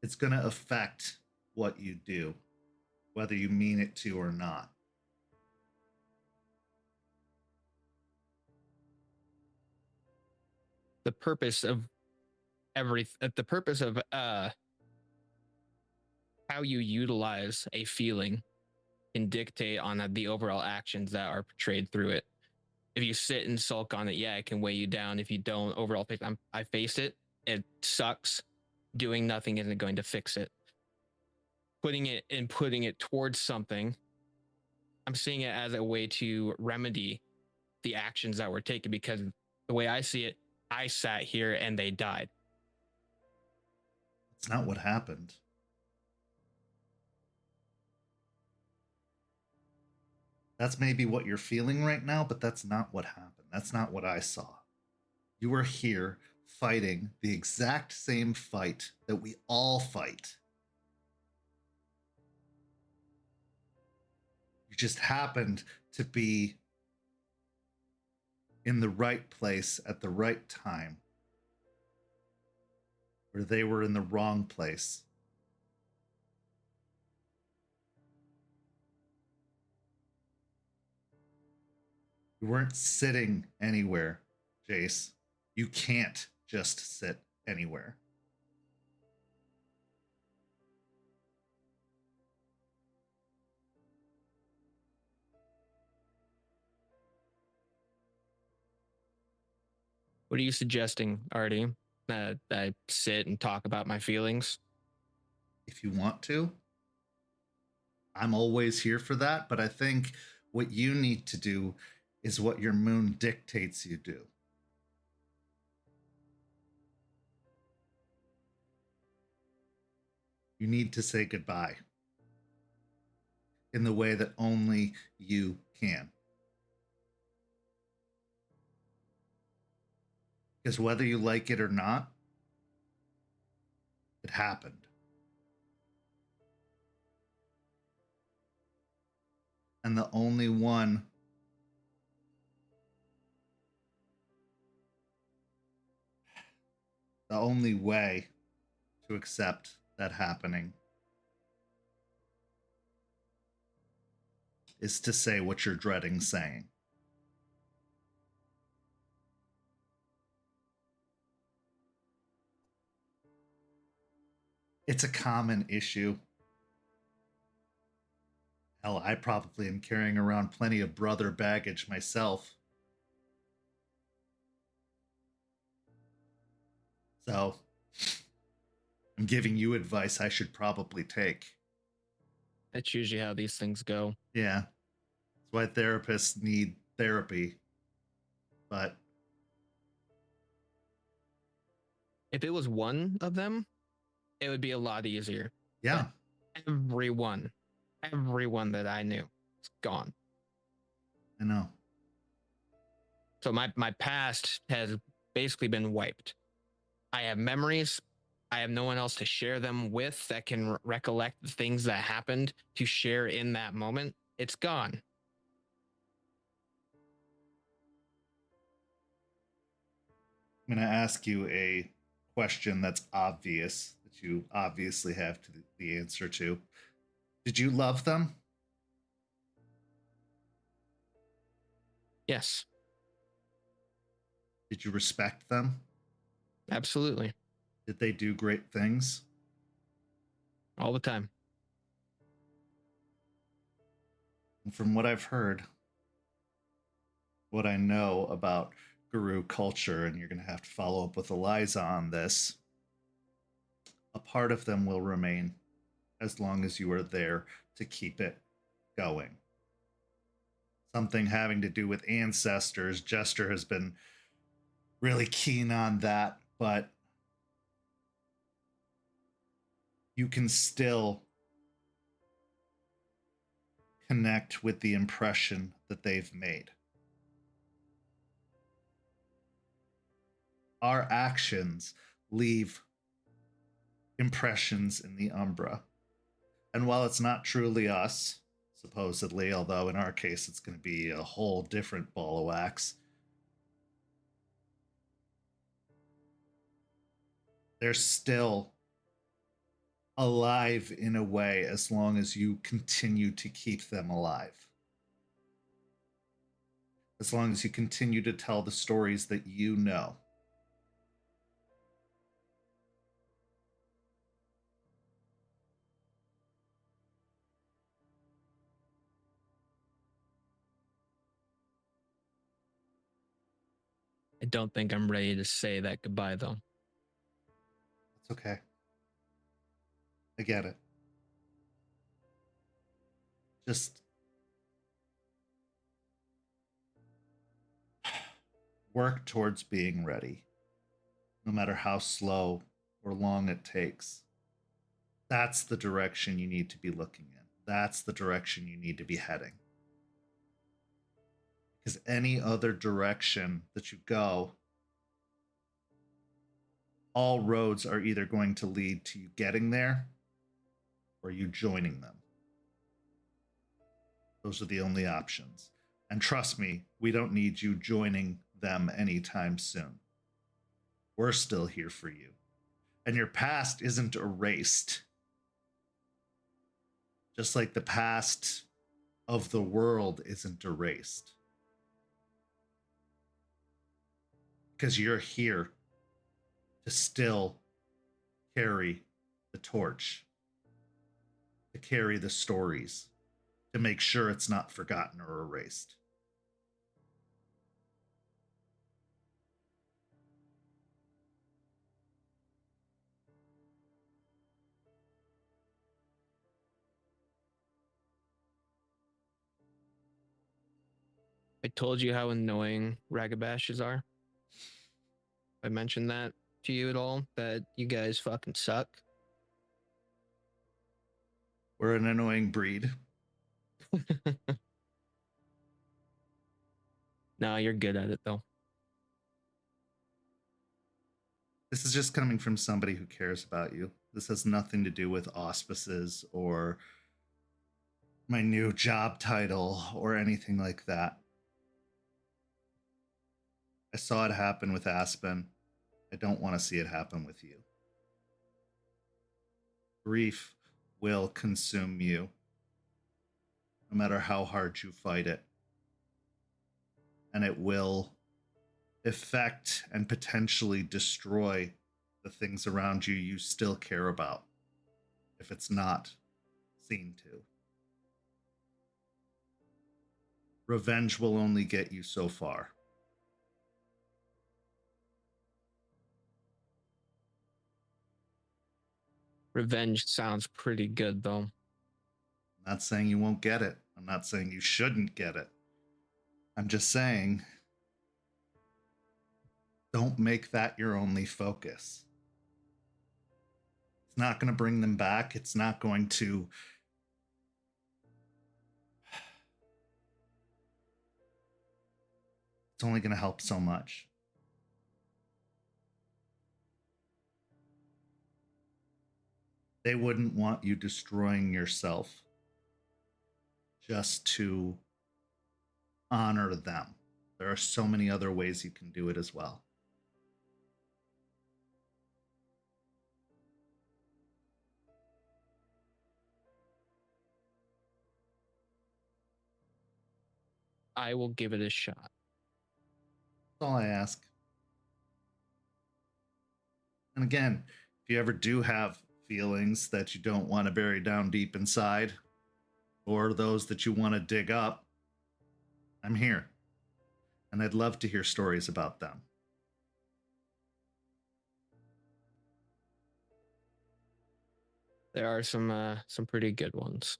It's going to affect what you do, whether you mean it to or not. The purpose of how you utilize a feeling can dictate on the overall actions that are portrayed through it. If you sit and sulk on it, yeah, it can weigh you down. If you don't, overall, I faced it. It sucks. Doing nothing isn't going to fix it. Putting it towards something, I'm seeing it as a way to remedy the actions that were taken, because the way I see it, I sat here and they died. It's not what happened. That's maybe what you're feeling right now, but that's not what happened. That's not what I saw. You were here fighting the exact same fight that we all fight. You just happened to be in the right place at the right time, where they were in the wrong place. You weren't sitting anywhere, Jace. You can't just sit anywhere. What are you suggesting, Artie? That I sit and talk about my feelings? If you want to, I'm always here for that, but I think what you need to do is what your moon dictates you do. You need to say goodbye in the way that only you can. Because whether you like it or not, it happened. And the only way to accept that happening is to say what you're dreading saying. It's a common issue. Hell, I probably am carrying around plenty of brother baggage myself. So, I'm giving you advice I should probably take. That's usually how these things go. Yeah. That's why therapists need therapy. But if it was one of them, it would be a lot easier. yeah. But everyone everyone that I knew is gone. I know. So my past has basically been wiped. I have memories. I have no one else to share them with that can recollect the things that happened to share in that moment. It's gone. I'm going to ask you a question that's obvious, that you obviously have the answer to. Did you love them? Yes, Did you respect them? absolutely. Did they do great things? All the time. And from what I've heard, what I know about Guru culture, and you're going to have to follow up with Eliza on this, a part of them will remain as long as you are there to keep it going. Something having to do with ancestors. Jester has been really keen on that, but you can still connect with the impression that they've made. Our actions leave impressions in the Umbra. And while it's not truly us, supposedly, although in our case it's going to be a whole different ball of wax, they're still alive in a way as long as you continue to keep them alive. As long as you continue to tell the stories that you know. I don't think I'm ready to say that goodbye, though. It's okay. I get it. Just work towards being ready, no matter how slow or long it takes. That's the direction you need to be looking in. That's the direction you need to be heading. Because any other direction that you go, all roads are either going to lead to you getting there or you joining them. Those are the only options. And trust me, we don't need you joining them anytime soon. We're still here for you. And your past isn't erased. Just like the past of the world isn't erased. Because you're here to still carry the torch, to carry the stories, to make sure it's not forgotten or erased. I told you how annoying Ragabashes are. I mentioned that to you at all, that you guys fucking suck. We're an annoying breed. No, you're good at it, though. This is just coming from somebody who cares about you. This has nothing to do with auspices or my new job title or anything like that. I saw it happen with Aspen. I don't want to see it happen with you. Grief will consume you, no matter how hard you fight it. And it will affect and potentially destroy the things around you you still care about, if it's not seen to. Revenge will only get you so far. Revenge sounds pretty good, though. I'm not saying you won't get it. I'm not saying you shouldn't get it. I'm just saying, don't make that your only focus. It's not going to bring them back. It's not going to It's only going to help so much. They wouldn't want you destroying yourself just to honor them. There are so many other ways you can do it as well. I will give it a shot. That's all I ask. And again, if you ever do have feelings that you don't want to bury down deep inside, or those that you want to dig up, I'm here. And I'd love to hear stories about them. There are some pretty good ones.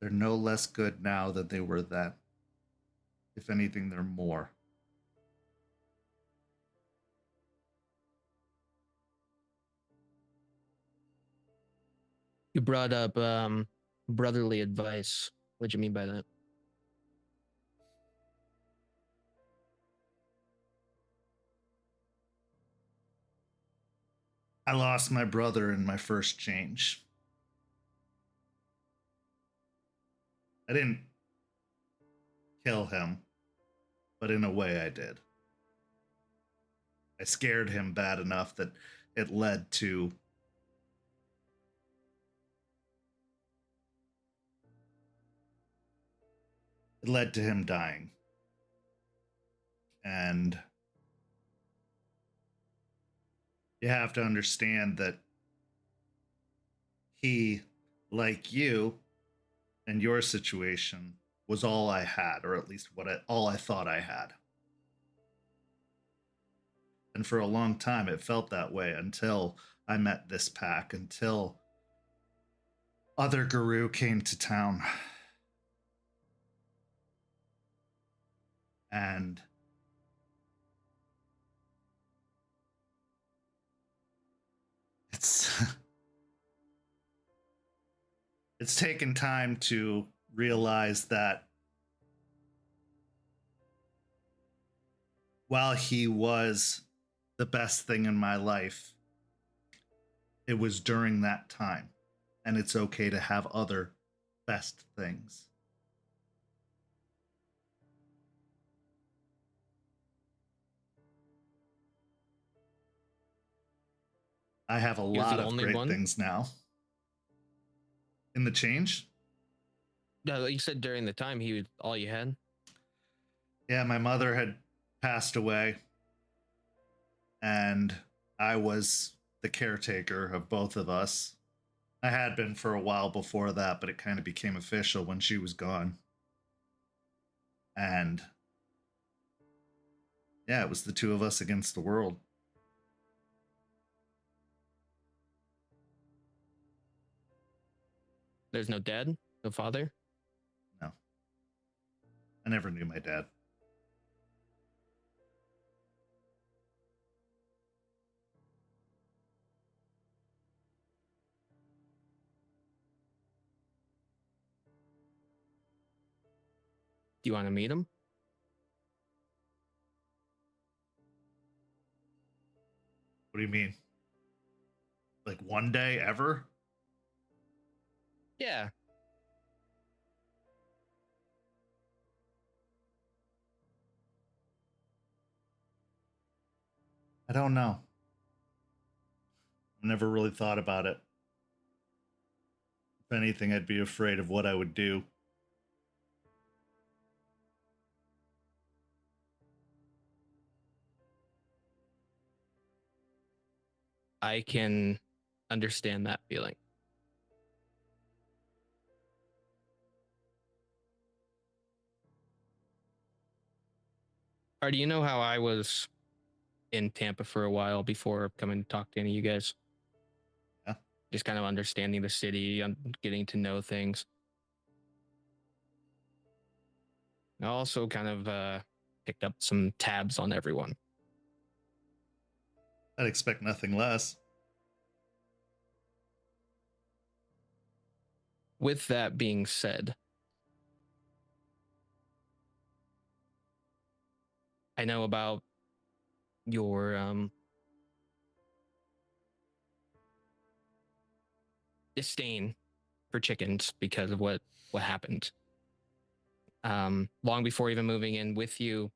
They're no less good now than they were then. If anything, they're more. You brought up brotherly advice. What do you mean by that? I lost my brother in my first change. I didn't kill him, but in a way I did. I scared him bad enough that it led to him dying. And you have to understand that he, like you, and your situation, was all I had, or at least all I thought I had. And for a long time, it felt that way until I met this pack, until other guru came to town. And it's taken time to realize that while he was the best thing in my life, it was during that time, and it's okay to have other best things. I have a lot of great things now. In the change? No, you said during the time he was all you had? Yeah, my mother had passed away, and I was the caretaker of both of us. I had been for a while before that, but it kind of became official when she was gone. And yeah, it was the two of us against the world. There's no dad? No father? No. I never knew my dad. Do you want to meet him? What do you mean? Like one day ever? Yeah. I don't know. I never really thought about it. If anything, I'd be afraid of what I would do. I can understand that feeling. Artie, you know how I was in Tampa for a while before coming to talk to any of you guys? Yeah. Just kind of understanding the city, getting to know things. I also kind of picked up some tabs on everyone. I'd expect nothing less. With that being said, I know about your disdain for chickens because of what happened. Long before even moving in with you,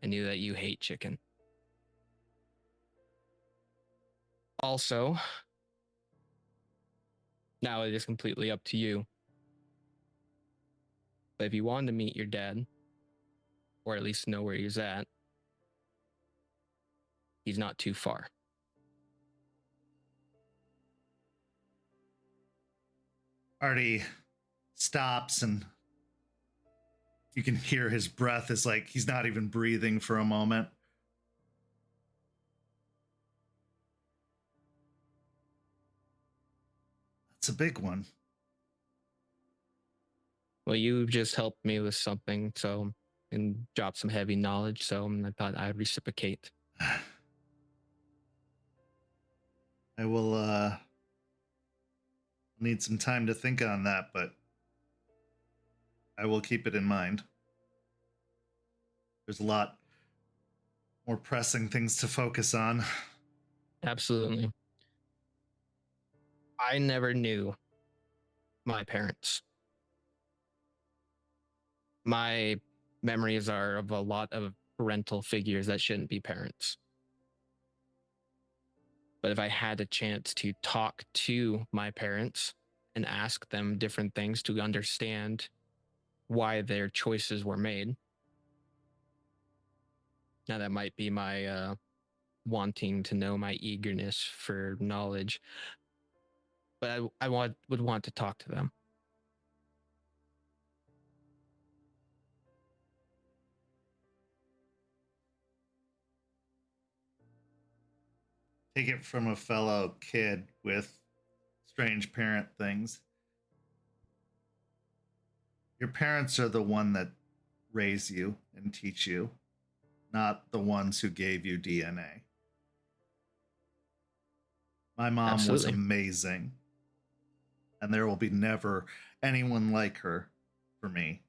I knew that you hate chicken. Also, now it is completely up to you. But if you wanted to meet your dad, or at least know where he's at, he's not too far. Artie stops, and you can hear his breath is like he's not even breathing for a moment. That's a big one. Well, you just helped me with something, so, and dropped some heavy knowledge, so I thought I'd reciprocate. I will need some time to think on that, but I will keep it in mind. There's a lot more pressing things to focus on. Absolutely. I never knew my parents. My memories are of a lot of parental figures that shouldn't be parents. But if I had a chance to talk to my parents and ask them different things to understand why their choices were made, now that might be my wanting to know, my eagerness for knowledge. But I would want to talk to them. Take it from a fellow kid with strange parent things. Your parents are the one that raise you and teach you, not the ones who gave you DNA. My mom was Absolutely. amazing, and there will be never anyone like her for me.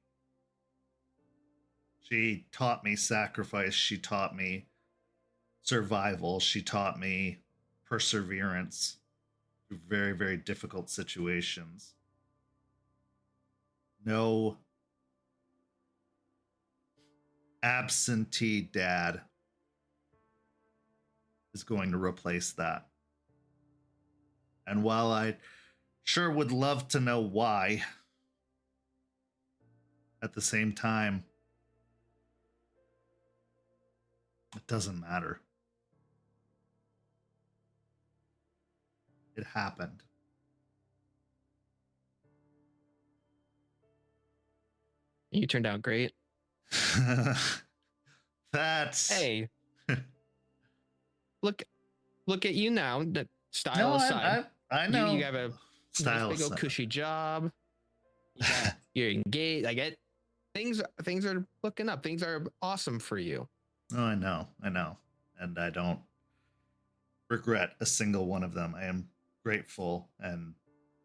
She taught me sacrifice. She taught me survival. She taught me perseverance through very, very difficult situations. No absentee dad is going to replace that. And while I sure would love to know why, at the same time, it doesn't matter. It happened. You turned out great. That's Hey, look at you now. That style no, aside, I know. you have a Style nice big old aside. cushy job. You're engaged. I get things are looking up. Things are awesome for you. Oh, I know, and I don't regret a single one of them. I am grateful and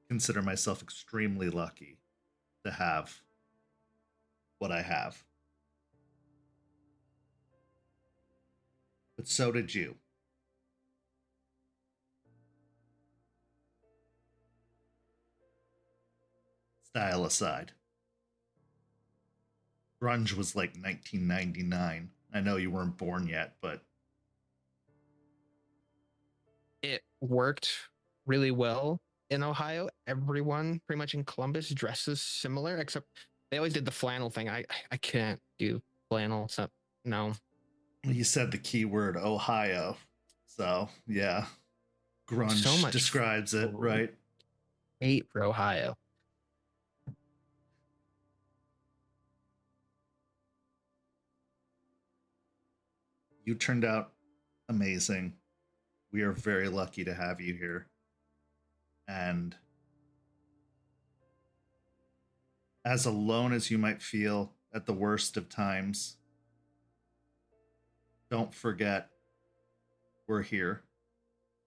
consider myself extremely lucky to have what I have. But so did you. Style aside. Grunge was like 1999. I know you weren't born yet, but It worked really well in Ohio. Everyone pretty much in Columbus dresses similar, except they always did the flannel thing. I can't do flannel, so no. you said the keyword Ohio. So, yeah. Grunge So much describes it, right? Hate for Ohio. You turned out amazing. We are very lucky to have you here. And as alone as you might feel at the worst of times, don't forget we're here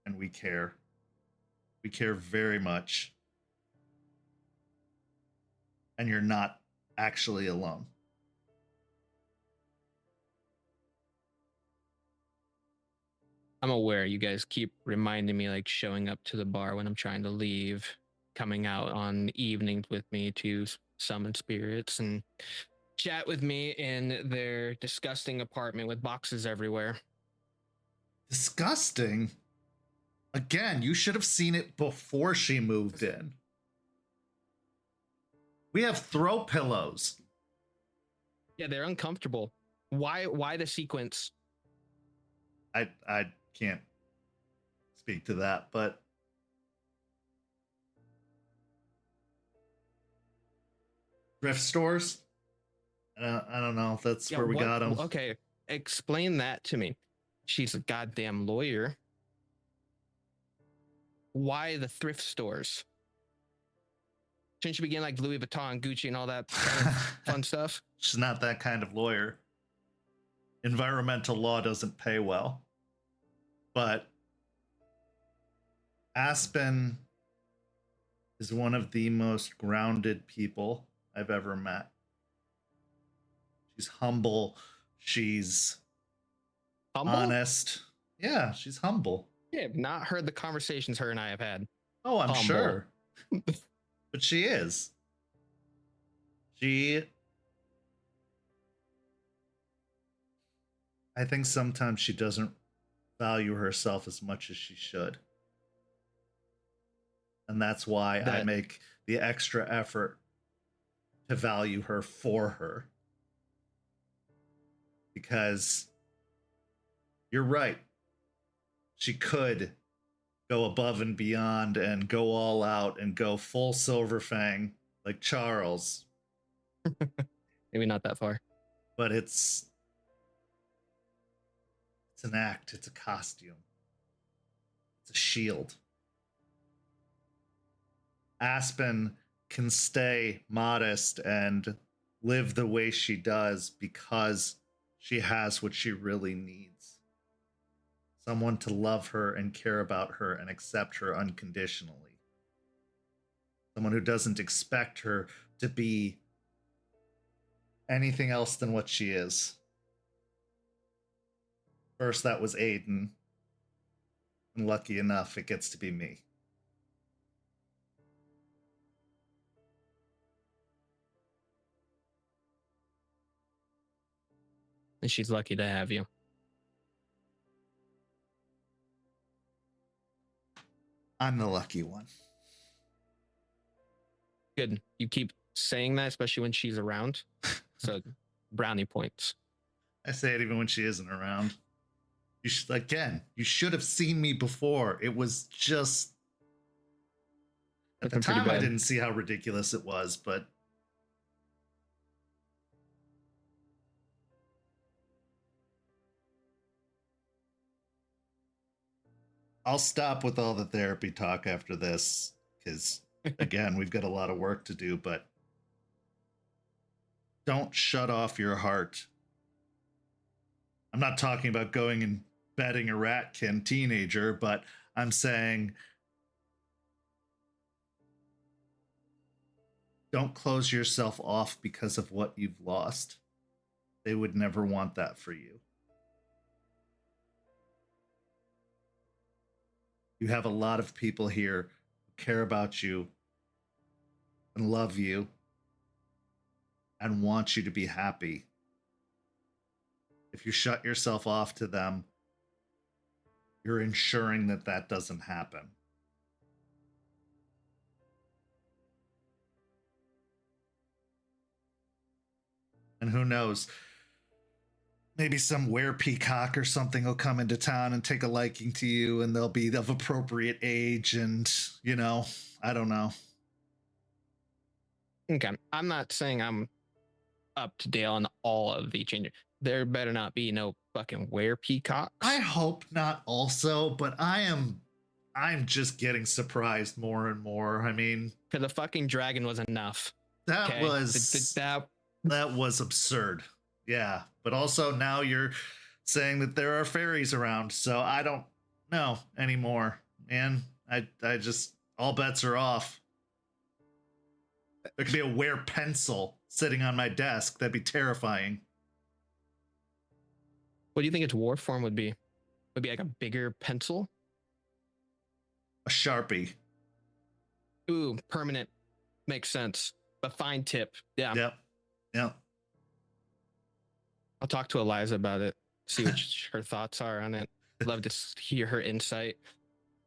and we care. We care very much. And you're not actually alone. I'm aware you guys keep reminding me, like showing up to the bar when I'm trying to leave, coming out on evenings with me to summon spirits and chat with me in their disgusting apartment with boxes everywhere. Disgusting. Again, you should have seen it before she moved in. We have throw pillows. Yeah, they're uncomfortable. Why the sequence? I can't speak to that, but thrift stores. I don't know if that's where we got them. Okay, explain that to me. She's a goddamn lawyer. Why the thrift stores? Shouldn't you begin like Louis Vuitton, Gucci, and all that kind of fun stuff? She's not that kind of lawyer. Environmental law doesn't pay well. But Aspen is one of the most grounded people I've ever met. She's humble. She's honest. Yeah, she's humble. Yeah, I've not heard the conversations her and I have had. Oh, I'm Humble. sure. But she is. I think sometimes she doesn't value herself as much as she should. And that's why I make the extra effort to value her for her. Because you're right. She could go above and beyond and go all out and go full Silver Fang like Charles. Maybe not that far. But it's an act. It's a costume. It's a shield. Aspen can stay modest and live the way she does because she has what she really needs. Someone to love her and care about her and accept her unconditionally. Someone who doesn't expect her to be anything else than what she is. First, that was Aiden. And lucky enough, it gets to be me. And she's lucky to have you. I'm the lucky one. Good. You keep saying that, especially when she's around. So, brownie points. I say it even when she isn't around. You should have seen me before. It was just... At the time, I didn't see how ridiculous it was, but... I'll stop with all the therapy talk after this, because, again, we've got a lot of work to do, but don't shut off your heart. I'm not talking about going and betting a ratkin teenager, but I'm saying don't close yourself off because of what you've lost. They would never want that for you. You have a lot of people here who care about you and love you and want you to be happy. If you shut yourself off to them, you're ensuring that that doesn't happen. And who knows? Maybe some were-peacock or something will come into town and take a liking to you, and they'll be of appropriate age, and, you know, I don't know. Okay. I'm not saying I'm up to date on all of the changes. There better not be no fucking were-peacocks. I hope not also, but I'm just getting surprised more and more. I mean... Because the fucking dragon was enough. That okay? That was absurd. Yeah, but also now you're saying that there are fairies around, so I don't know anymore, man. I just, all bets are off. There could be a were pencil sitting on my desk. That'd be terrifying. What do you think its war form would be? maybe like a bigger pencil. A Sharpie. Ooh, permanent. Makes sense. A fine tip. Yeah. Yep. I'll talk to Eliza about it. See what her thoughts are on it. Love to hear her insight.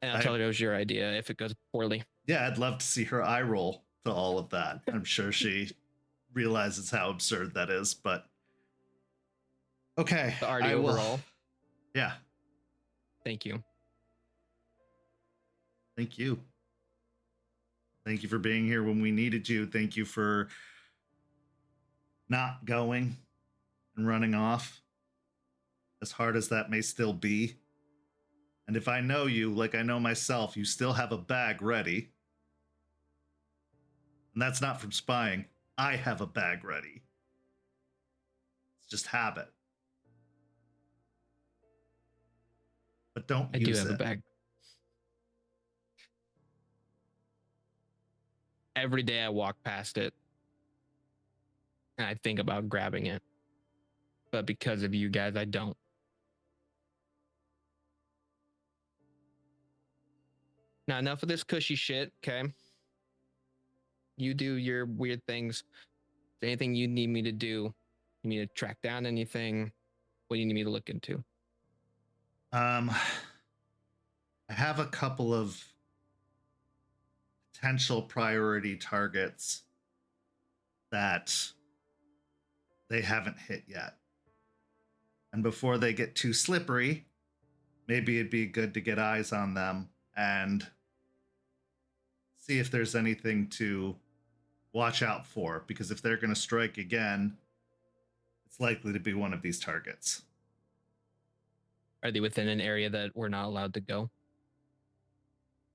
And I'll tell her it was your idea if it goes poorly. Yeah, I'd love to see her eye roll to all of that. I'm sure she realizes how absurd that is, but okay. The Artie overall. Yeah. Thank you. Thank you. Thank you for being here when we needed you. Thank you for not going and running off, as hard as that may still be. And if I know you, like I know myself, you still have a bag ready. And that's not from spying. I have a bag ready. It's just habit. But don't use it. I do have a bag. Every day I walk past it and I think about grabbing it. But because of you guys, I don't. Now, enough of this cushy shit, okay? You do your weird things. Is there anything you need me to do? You need to track down anything? What do you need me to look into? I have a couple of potential priority targets that they haven't hit yet. And before they get too slippery, maybe it'd be good to get eyes on them and see if there's anything to watch out for, because if they're going to strike again, it's likely to be one of these targets. Are they within an area that we're not allowed to go?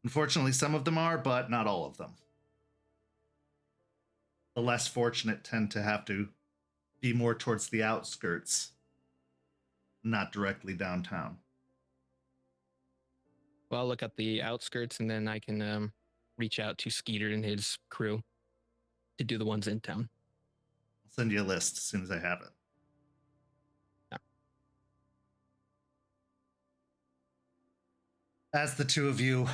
Unfortunately, some of them are, but not all of them. The less fortunate tend to have to be more towards the outskirts, not directly downtown. Well, I'll look at the outskirts and then I can reach out to Skeeter and his crew to do the ones in town. I'll send you a list as soon as I have it. Yeah. As the two of you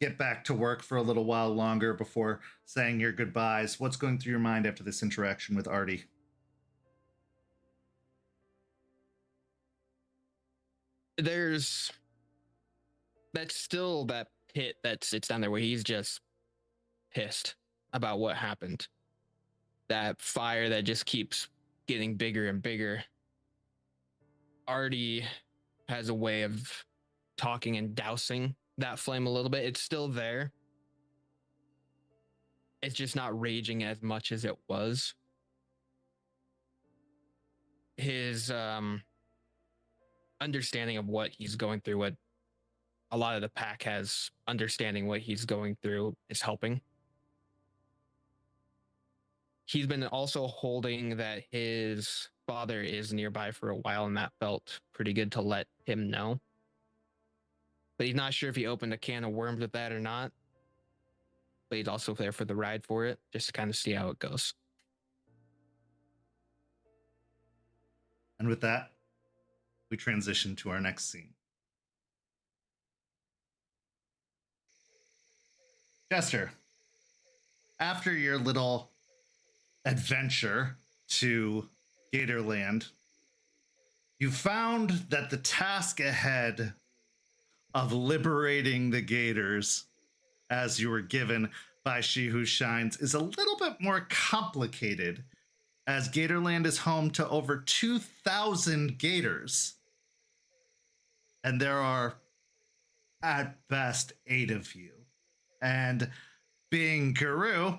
get back to work for a little while longer before saying your goodbyes, what's going through your mind after this interaction with Artie? That's still that pit that sits down there where he's just pissed about what happened. That fire that just keeps getting bigger and bigger. Artie has a way of talking and dousing that flame a little bit. It's still there. It's just not raging as much as it was. His understanding of what he's going through, what a lot of the pack has, understanding what he's going through is helping. He's been also holding that his father is nearby for a while, and that felt pretty good to let him know. But he's not sure if he opened a can of worms with that or not. But he's also there for the ride for it, just to kind of see how it goes. And with that, we transition to our next scene. Jester, after your little adventure to Gatorland, you found that the task ahead of liberating the gators, as you were given by She Who Shines, is a little bit more complicated, as Gatorland is home to over 2,000 gators. And there are, at best, 8 of you. And being Guru,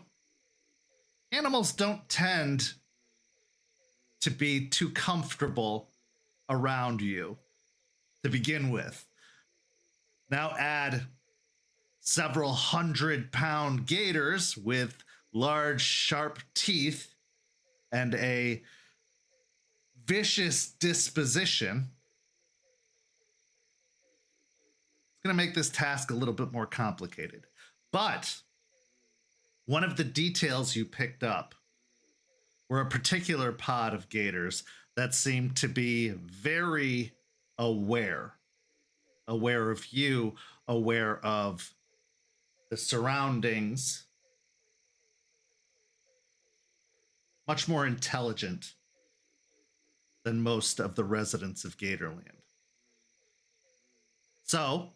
animals don't tend to be too comfortable around you to begin with. Now add several 100-pound gators with large, sharp teeth and a vicious disposition. It's going to make this task a little bit more complicated. But one of the details you picked up were a particular pod of gators that seemed to be very aware aware of you, aware of the surroundings, much more intelligent than most of the residents of Gatorland. So,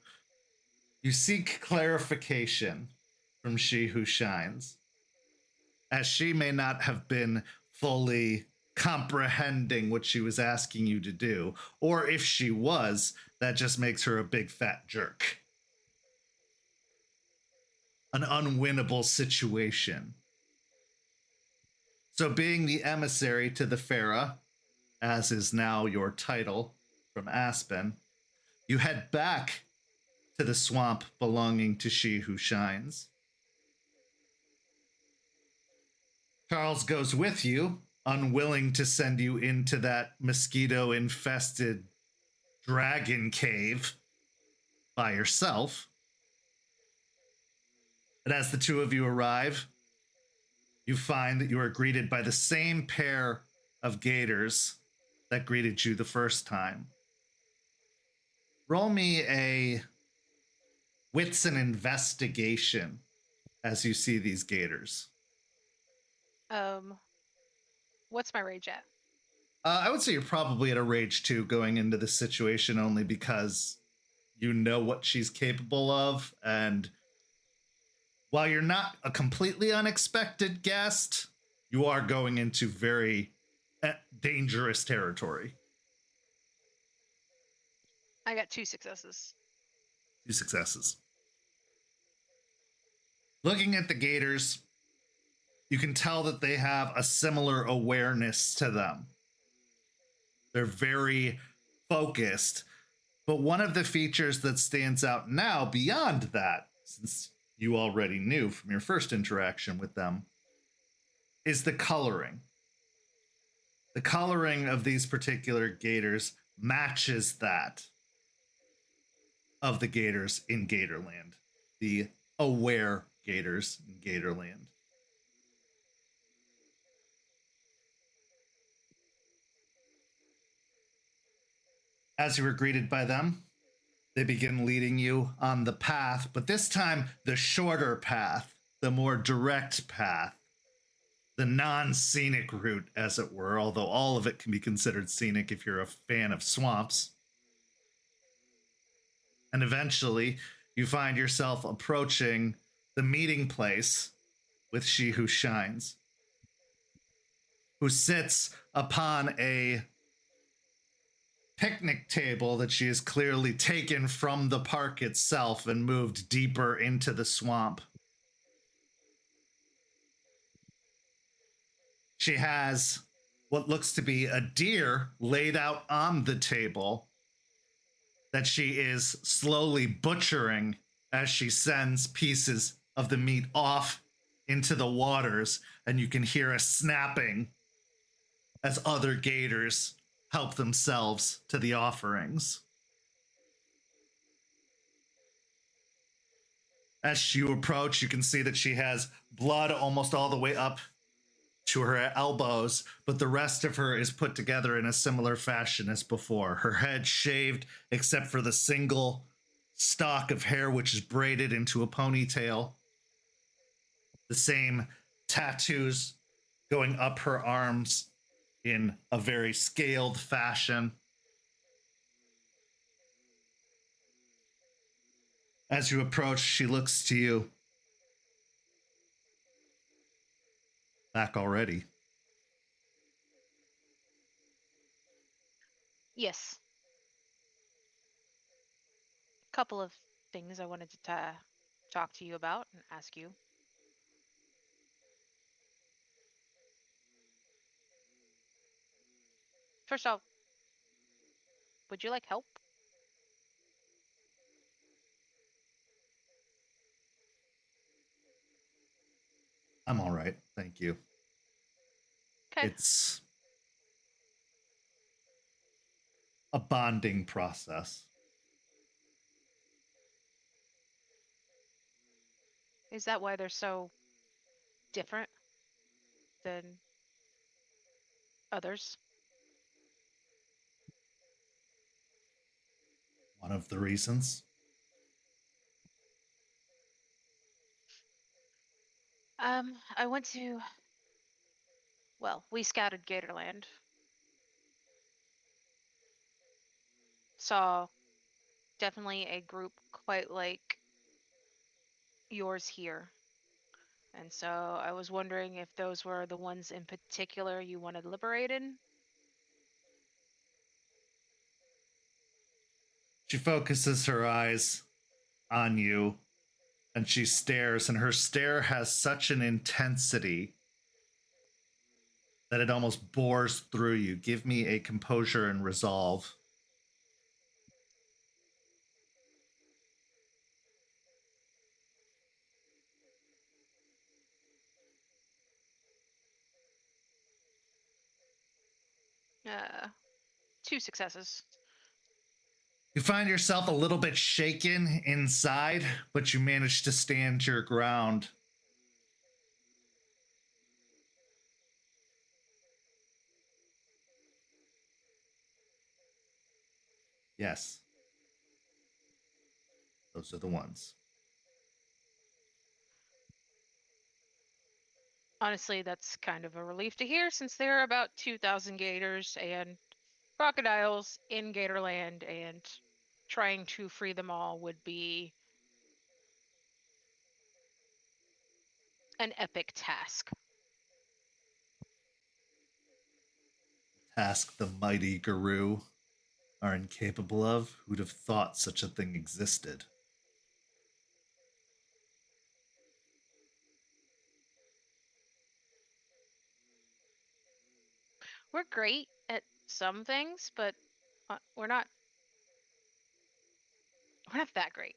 you seek clarification from She Who Shines, as she may not have been fully comprehending what she was asking you to do, or if she was, that just makes her a big fat jerk. An unwinnable situation. So, being the emissary to the Farah, as is now your title from Aspen, you head back to the swamp belonging to She Who Shines. Charles goes with you, unwilling to send you into that mosquito-infested dragon cave by yourself. But as the two of you arrive, you find that you are greeted by the same pair of gators that greeted you the first time. Roll me a wits and investigation as you see these gators. What's my rage at? I would say you're probably at a rage 2 going into this situation, only because you know what she's capable of, and while you're not a completely unexpected guest, you are going into very dangerous territory. I got 2 successes. 2 successes. Looking at the gators, you can tell that they have a similar awareness to them. They're very focused. But one of the features that stands out now beyond that, since you already knew from your first interaction with them, is the coloring. The coloring of these particular gators matches that of the gators in Gatorland, the aware gators in Gatorland. As you were greeted by them, they begin leading you on the path, but this time the shorter path, the more direct path, the non-scenic route, as it were, although all of it can be considered scenic if you're a fan of swamps. And eventually, you find yourself approaching the meeting place with She Who Shines, who sits upon a picnic table that she has clearly taken from the park itself and moved deeper into the swamp. She has what looks to be a deer laid out on the table that she is slowly butchering as she sends pieces of the meat off into the waters, and you can hear a snapping as other gators help themselves to the offerings. As you approach, you can see that she has blood almost all the way up to her elbows, but the rest of her is put together in a similar fashion as before. Her head shaved, except for the single stalk of hair, which is braided into a ponytail. The same tattoos going up her arms in a very scaled fashion. As you approach, she looks to you. Back already? Yes. A couple of things I wanted to talk to you about and ask you. First off, would you like help? I'm all right, thank you. Okay. It's a bonding process. Is that why they're so different than others? One of the reasons. I went to, well, we scouted Gatorland. Saw definitely a group quite like yours here. And so I was wondering if those were the ones in particular you wanted liberated. She focuses her eyes on you and she stares, and her stare has such an intensity that it almost bores through you. Give me a composure and resolve. Uh, 2 successes. You find yourself a little bit shaken inside, but you manage to stand your ground. Yes. Those are the ones. Honestly, that's kind of a relief to hear since there are about 2,000 gators and crocodiles in Gatorland, and trying to free them all would be an epic task. Task the mighty Guru are incapable of. Who'd have thought such a thing existed? We're great at some things, but we're not that great.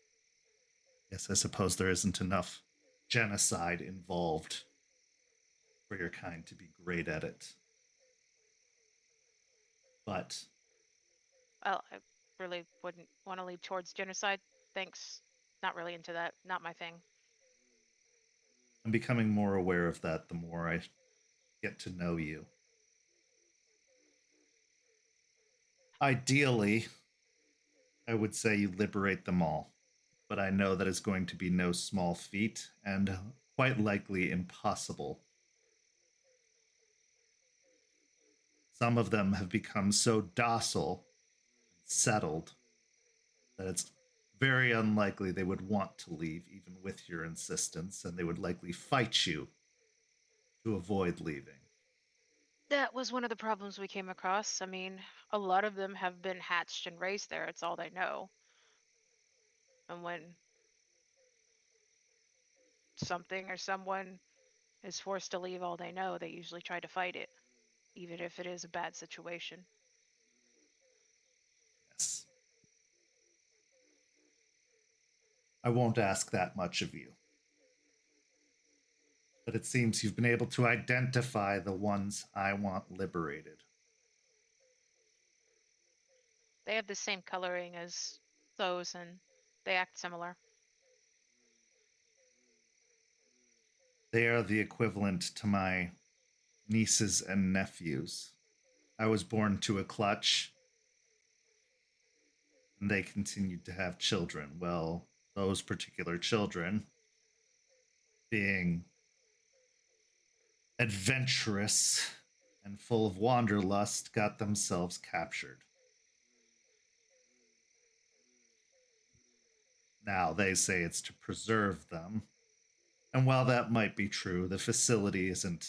Yes, I suppose there isn't enough genocide involved for your kind to be great at it. But Well, I really wouldn't want to lead towards genocide. Thanks. Not really into that. Not my thing. I'm becoming more aware of that the more I get to know you. Ideally, I would say you liberate them all, but I know that is going to be no small feat and quite likely impossible. Some of them have become so docile and settled that it's very unlikely they would want to leave even with your insistence, and they would likely fight you to avoid leaving. That was one of the problems we came across. I mean, a lot of them have been hatched and raised there. It's all they know. And when something or someone is forced to leave all they know, they usually try to fight it, even if it is a bad situation. Yes. I won't ask that much of you. But it seems you've been able to identify the ones I want liberated. They have the same coloring as those, and they act similar. They are the equivalent to my nieces and nephews. I was born to a clutch, and they continued to have children. Well, those particular children, being adventurous and full of wanderlust, got themselves captured. Now they say it's to preserve them. And while that might be true, the facility isn't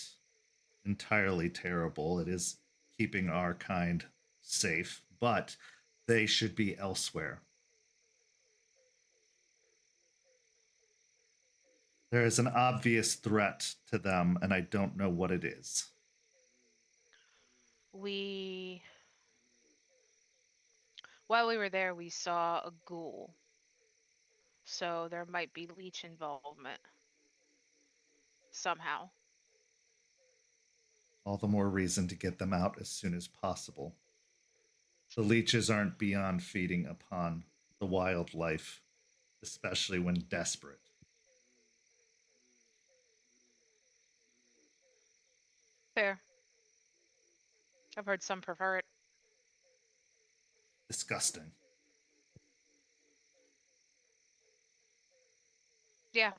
entirely terrible. It is keeping our kind safe, but they should be elsewhere. There is an obvious threat to them, and I don't know what it is. While we were there, we saw a ghoul. So there might be leech involvement. Somehow. All the more reason to get them out as soon as possible. The leeches aren't beyond feeding upon the wildlife, especially when desperate. Fair. I've heard some prefer it. Disgusting. Yeah.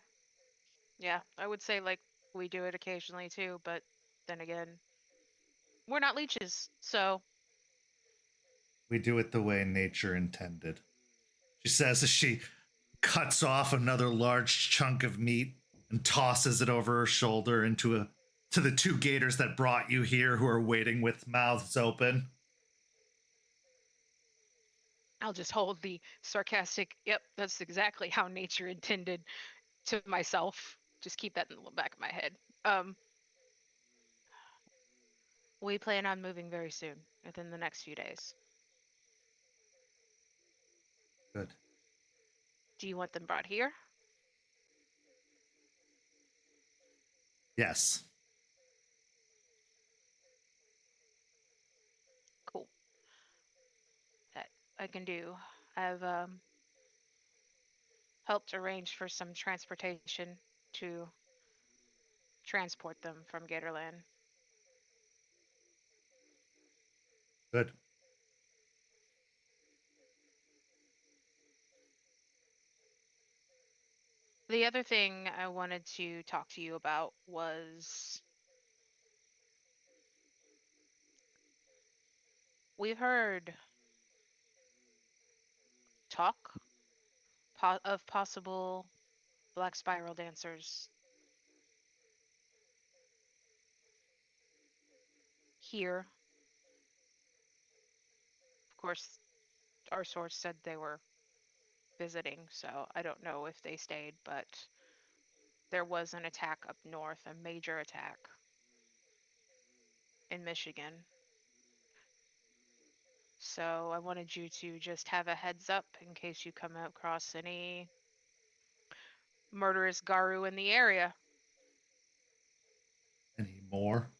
Yeah. I would say like we do it occasionally too, but then again, we're not leeches, so We do it the way nature intended. She says as she cuts off another large chunk of meat and tosses it over her shoulder to the two gators that brought you here who are waiting with mouths open. I'll just hold the sarcastic, yep, that's exactly how nature intended to myself. Just keep that in the back of my head. We plan on moving very soon, within the next few days. Good. Do you want them brought here? Yes. Cool. That I can do. I've helped arrange for some transportation to transport them from Gatorland. Good. The other thing I wanted to talk to you about was we've heard talk of possible black spiral dancers here. Of course, our source said they were visiting, so I don't know if they stayed, but there was an attack up north, a major attack in Michigan. So I wanted you to just have a heads up in case you come across any murderous Garu in the area. Any more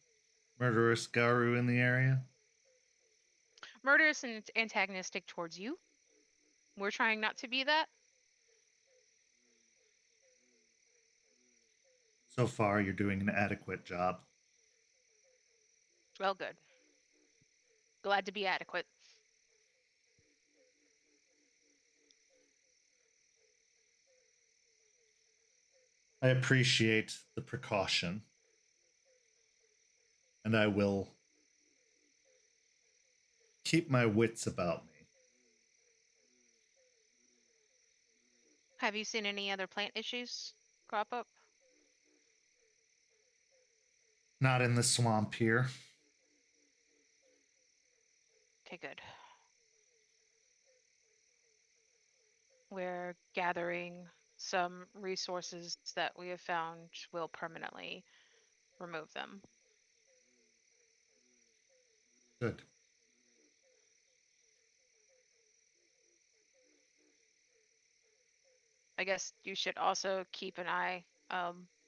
murderous Garu in the area? Murderous and antagonistic towards you. We're trying not to be that. So far, you're doing an adequate job. Well, good. Glad to be adequate. I appreciate the precaution, and I will keep my wits about me. Have you seen any other plant issues crop up? Not in the swamp here. Okay, good. We're gathering some resources that we have found will permanently remove them. Good. I guess you should also keep an eye.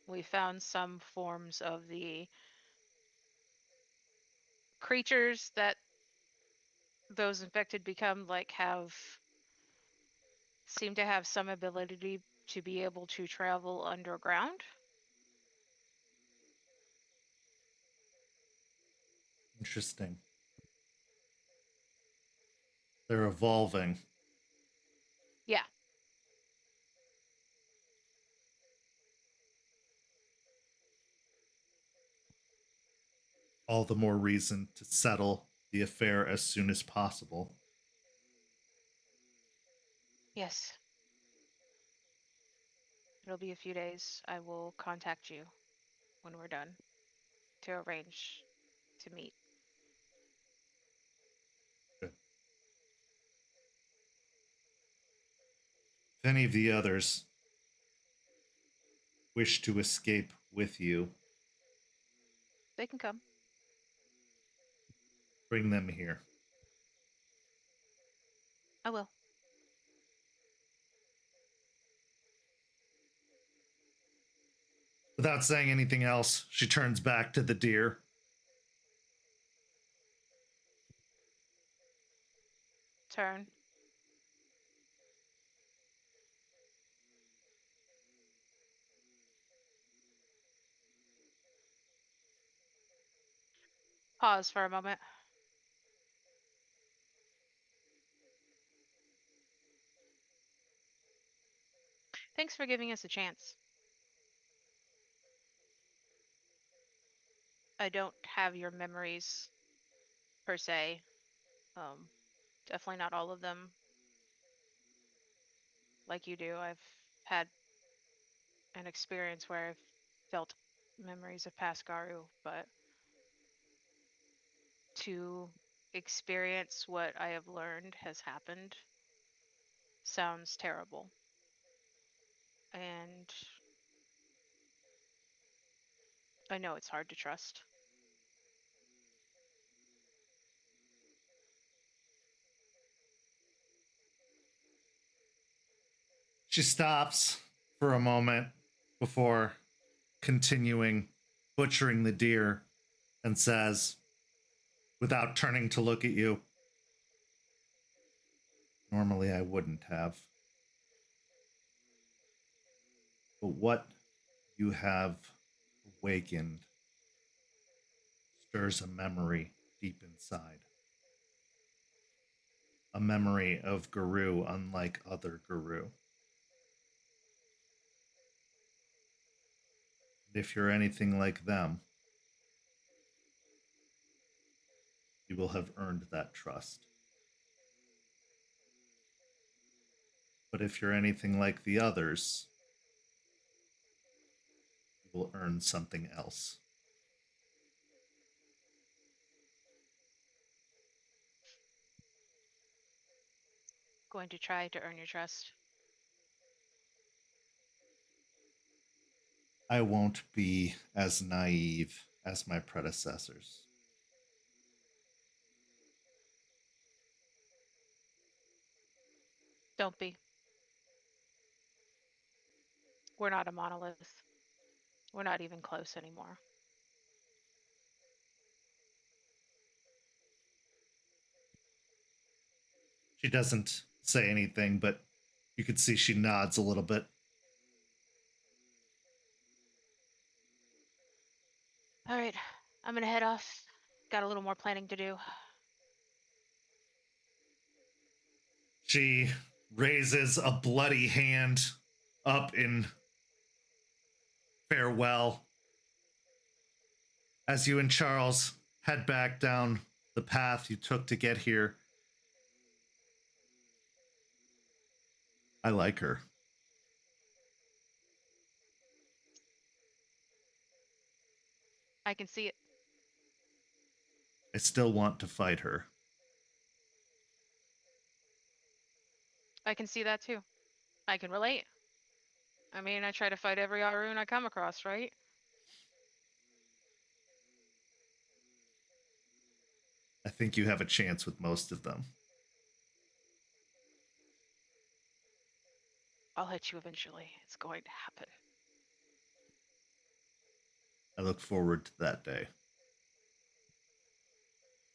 We found some forms of the creatures that those infected become seem to have some ability to be able to travel underground. Interesting. They're evolving. Yeah. All the more reason to settle the affair as soon as possible. Yes. It'll be a few days. I will contact you when we're done to arrange to meet. Good. If any of the others wish to escape with you, They can come. bring them here. I will. Without saying anything else, she turns back to the deer. Turn. Pause for a moment. Thanks for giving us a chance. I don't have your memories per se. Definitely not all of them like you do. I've had an experience where I've felt memories of past Garu, but to experience what I have learned has happened sounds terrible. And I know it's hard to trust. She stops for a moment before continuing butchering the deer and says, without turning to look at you, normally I wouldn't have. But what you have awakened stirs a memory deep inside. A memory of Guru unlike other Guru. If you're anything like them, you will have earned that trust. But if you're anything like the others, you will earn something else. Going to try to earn your trust. I won't be as naive as my predecessors. Don't be. We're not a monolith. We're not even close anymore. She doesn't say anything, but you could see she nods a little bit. All right, I'm gonna head off. Got a little more planning to do. She raises a bloody hand up in farewell as you and Charles head back down the path you took to get here. I like her. I can see it. I still want to fight her. I can see that too. I can relate. I mean, I try to fight every Arun I come across, right? I think you have a chance with most of them. I'll hit you eventually. It's going to happen. I look forward to that day.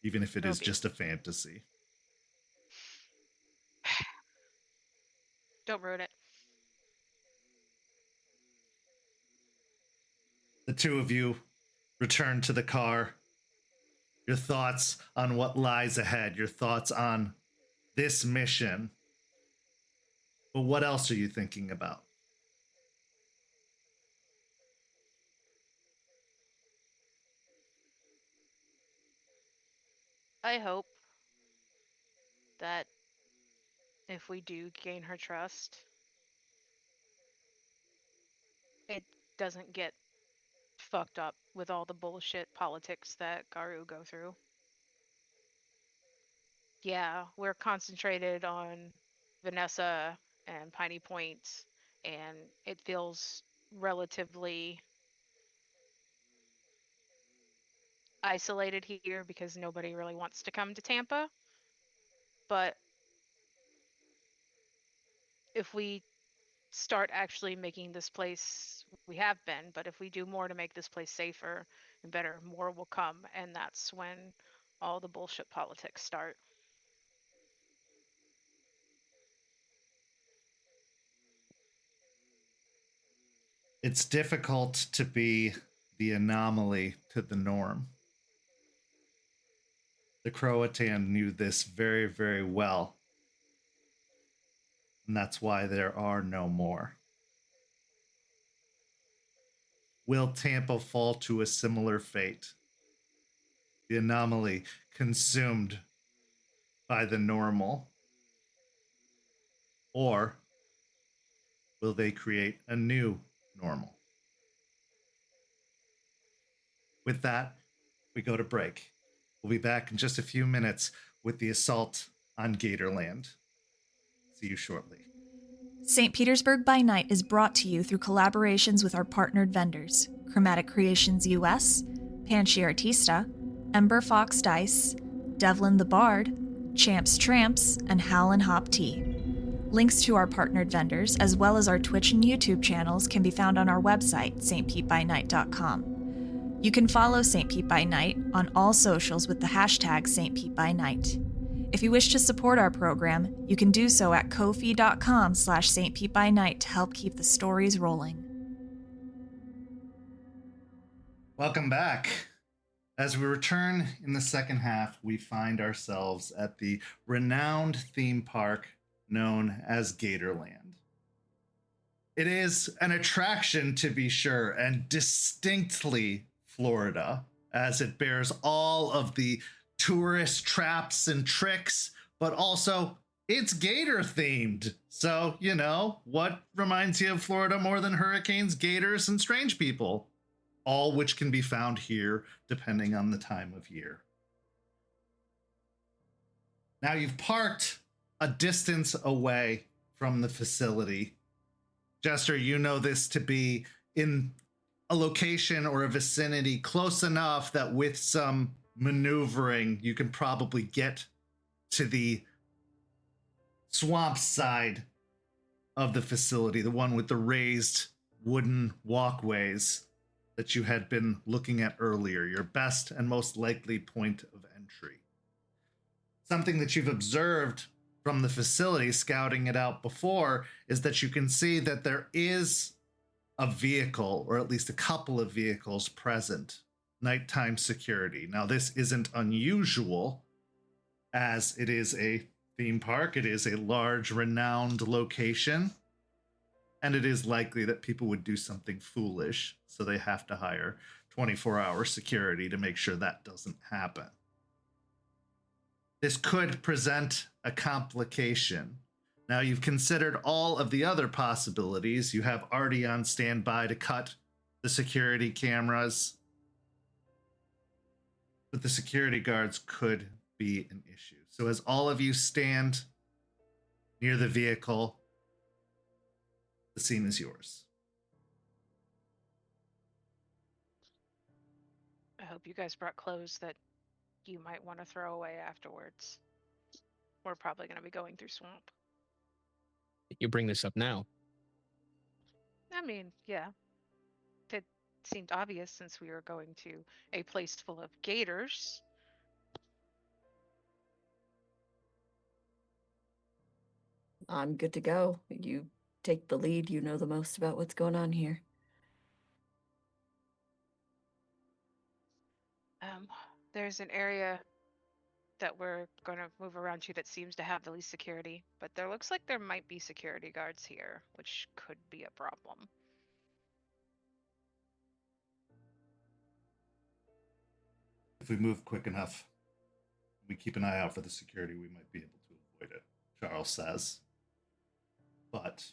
Even if it is just a fantasy. Don't ruin it. The two of you return to the car. Your thoughts on what lies ahead, your thoughts on this mission. But what else are you thinking about? I hope that if we do gain her trust, it doesn't get fucked up with all the bullshit politics that Garu go through. Yeah, we're concentrated on Vanessa and Piney Point, and it feels relatively isolated here because nobody really wants to come to Tampa. But if we start actually making this place, we have been, but if we do more to make this place safer and better, more will come, and that's when all the bullshit politics start. It's difficult to be the anomaly to the norm. The Croatan knew this very, very well. And that's why there are no more. Will Tampa fall to a similar fate? The anomaly consumed by the normal? Or will they create a new normal? With that, we go to break. We'll be back in just a few minutes with the assault on Gatorland. See you shortly. St. Petersburg by Night is brought to you through collaborations with our partnered vendors, Chromatic Creations US, Panchi Artista, Ember Fox Dice, Devlin the Bard, Champs Tramps, and Howlin' Hop Tea. Links to our partnered vendors, as well as our Twitch and YouTube channels, can be found on our website, stpetebynight.com. You can follow St. Pete by Night on all socials with the hashtag St. Pete by Night. If you wish to support our program, you can do so at ko-fi.com/St. Pete by Night to help keep the stories rolling. Welcome back. As we return in the second half, we find ourselves at the renowned theme park known as Gatorland. It is an attraction, to be sure, and distinctly Florida, as it bears all of the tourist traps and tricks, but also it's gator themed. So, you know, what reminds you of Florida more than hurricanes, gators, and strange people? All which can be found here depending on the time of year. Now you've parked a distance away from the facility. Jester, you know this to be in a location or a vicinity close enough that with some maneuvering, you can probably get to the swamp side of the facility, the one with the raised wooden walkways that you had been looking at earlier, your best and most likely point of entry. Something that you've observed from the facility, scouting it out before, is that you can see that there is a vehicle, or at least a couple of vehicles present. Nighttime security. Now, this isn't unusual, as it is a theme park. It is a large, renowned location, and it is likely that people would do something foolish, so they have to hire 24-hour security to make sure that doesn't happen. This could present a complication. Now, you've considered all of the other possibilities. You have Artie on standby to cut the security cameras, but the security guards could be an issue. So as all of you stand near the vehicle, the scene is yours. I hope you guys brought clothes that you might want to throw away afterwards. We're probably going to be going through swamp. You bring this up now. I mean, yeah. It seemed obvious since we were going to a place full of gators. I'm good to go. You take the lead. You know the most about what's going on here. There's an area that we're going to move around to that seems to have the least security, but there looks like there might be security guards here, which could be a problem. If we move quick enough, we keep an eye out for the security, we might be able to avoid it, Charles says. But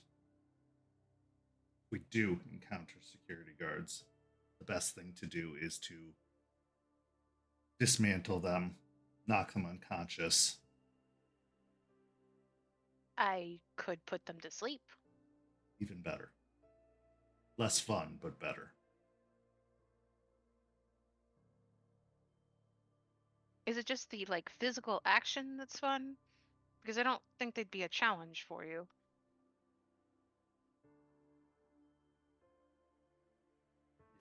if we do encounter security guards, the best thing to do is to dismantle them, knock them unconscious. I could put them to sleep. Even better. Less fun, but better. Is it just the physical action that's fun? Because I don't think they'd be a challenge for you.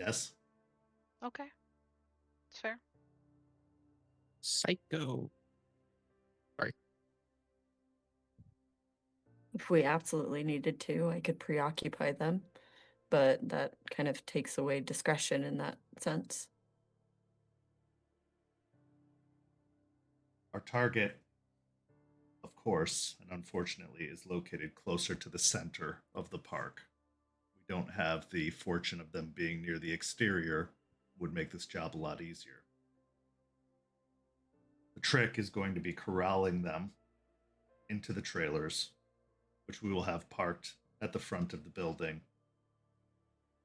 Yes? Okay. It's fair. Psycho. Sorry. If we absolutely needed to, I could preoccupy them, but that kind of takes away discretion in that sense. Our target, of course, and unfortunately, is located closer to the center of the park. We don't have the fortune of them being near the exterior, would make this job a lot easier. The trick is going to be corralling them into the trailers, which we will have parked at the front of the building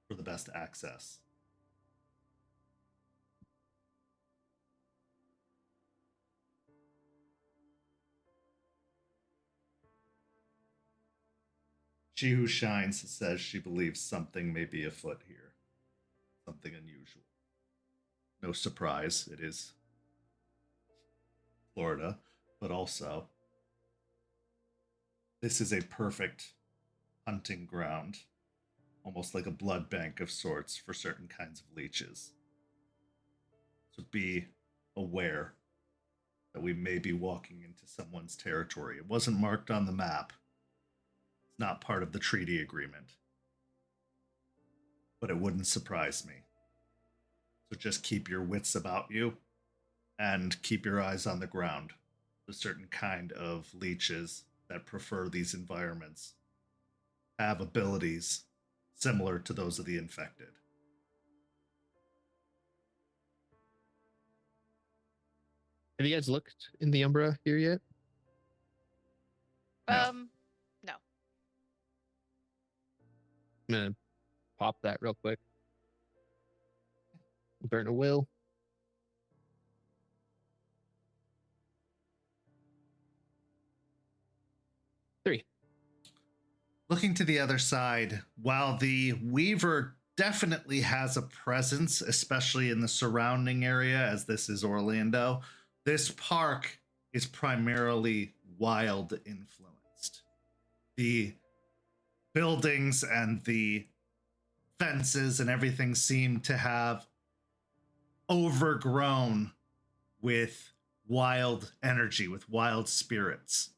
for the best access. She who shines says she believes something may be afoot here. Something unusual. No surprise, it is Florida, but also this is a perfect hunting ground, almost like a blood bank of sorts for certain kinds of leeches. So be aware that we may be walking into someone's territory. It wasn't marked on the map. It's not part of the treaty agreement. But it wouldn't surprise me. So just keep your wits about you and keep your eyes on the ground. A certain kind of leeches that prefer these environments have abilities similar to those of the infected. Have you guys looked in the Umbra here yet? No. No. I'm gonna pop that real quick. Burn a will. Three. Looking to the other side, while the Weaver definitely has a presence, especially in the surrounding area, as this is Orlando, this park is primarily wild influenced. The buildings and the fences and everything seem to have overgrown with wild energy, with wild spirits.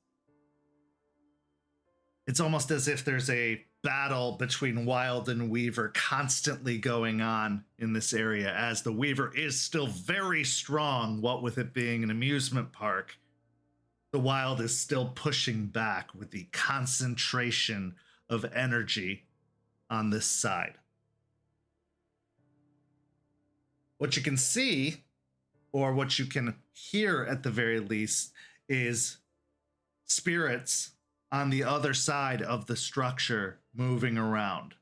It's almost as if there's a battle between Wild and Weaver constantly going on in this area, as the Weaver is still very strong, what with it being an amusement park. The Wild is still pushing back with the concentration of energy on this side. What you can see, or what you can hear at the very least, is spirits on the other side of the structure moving around.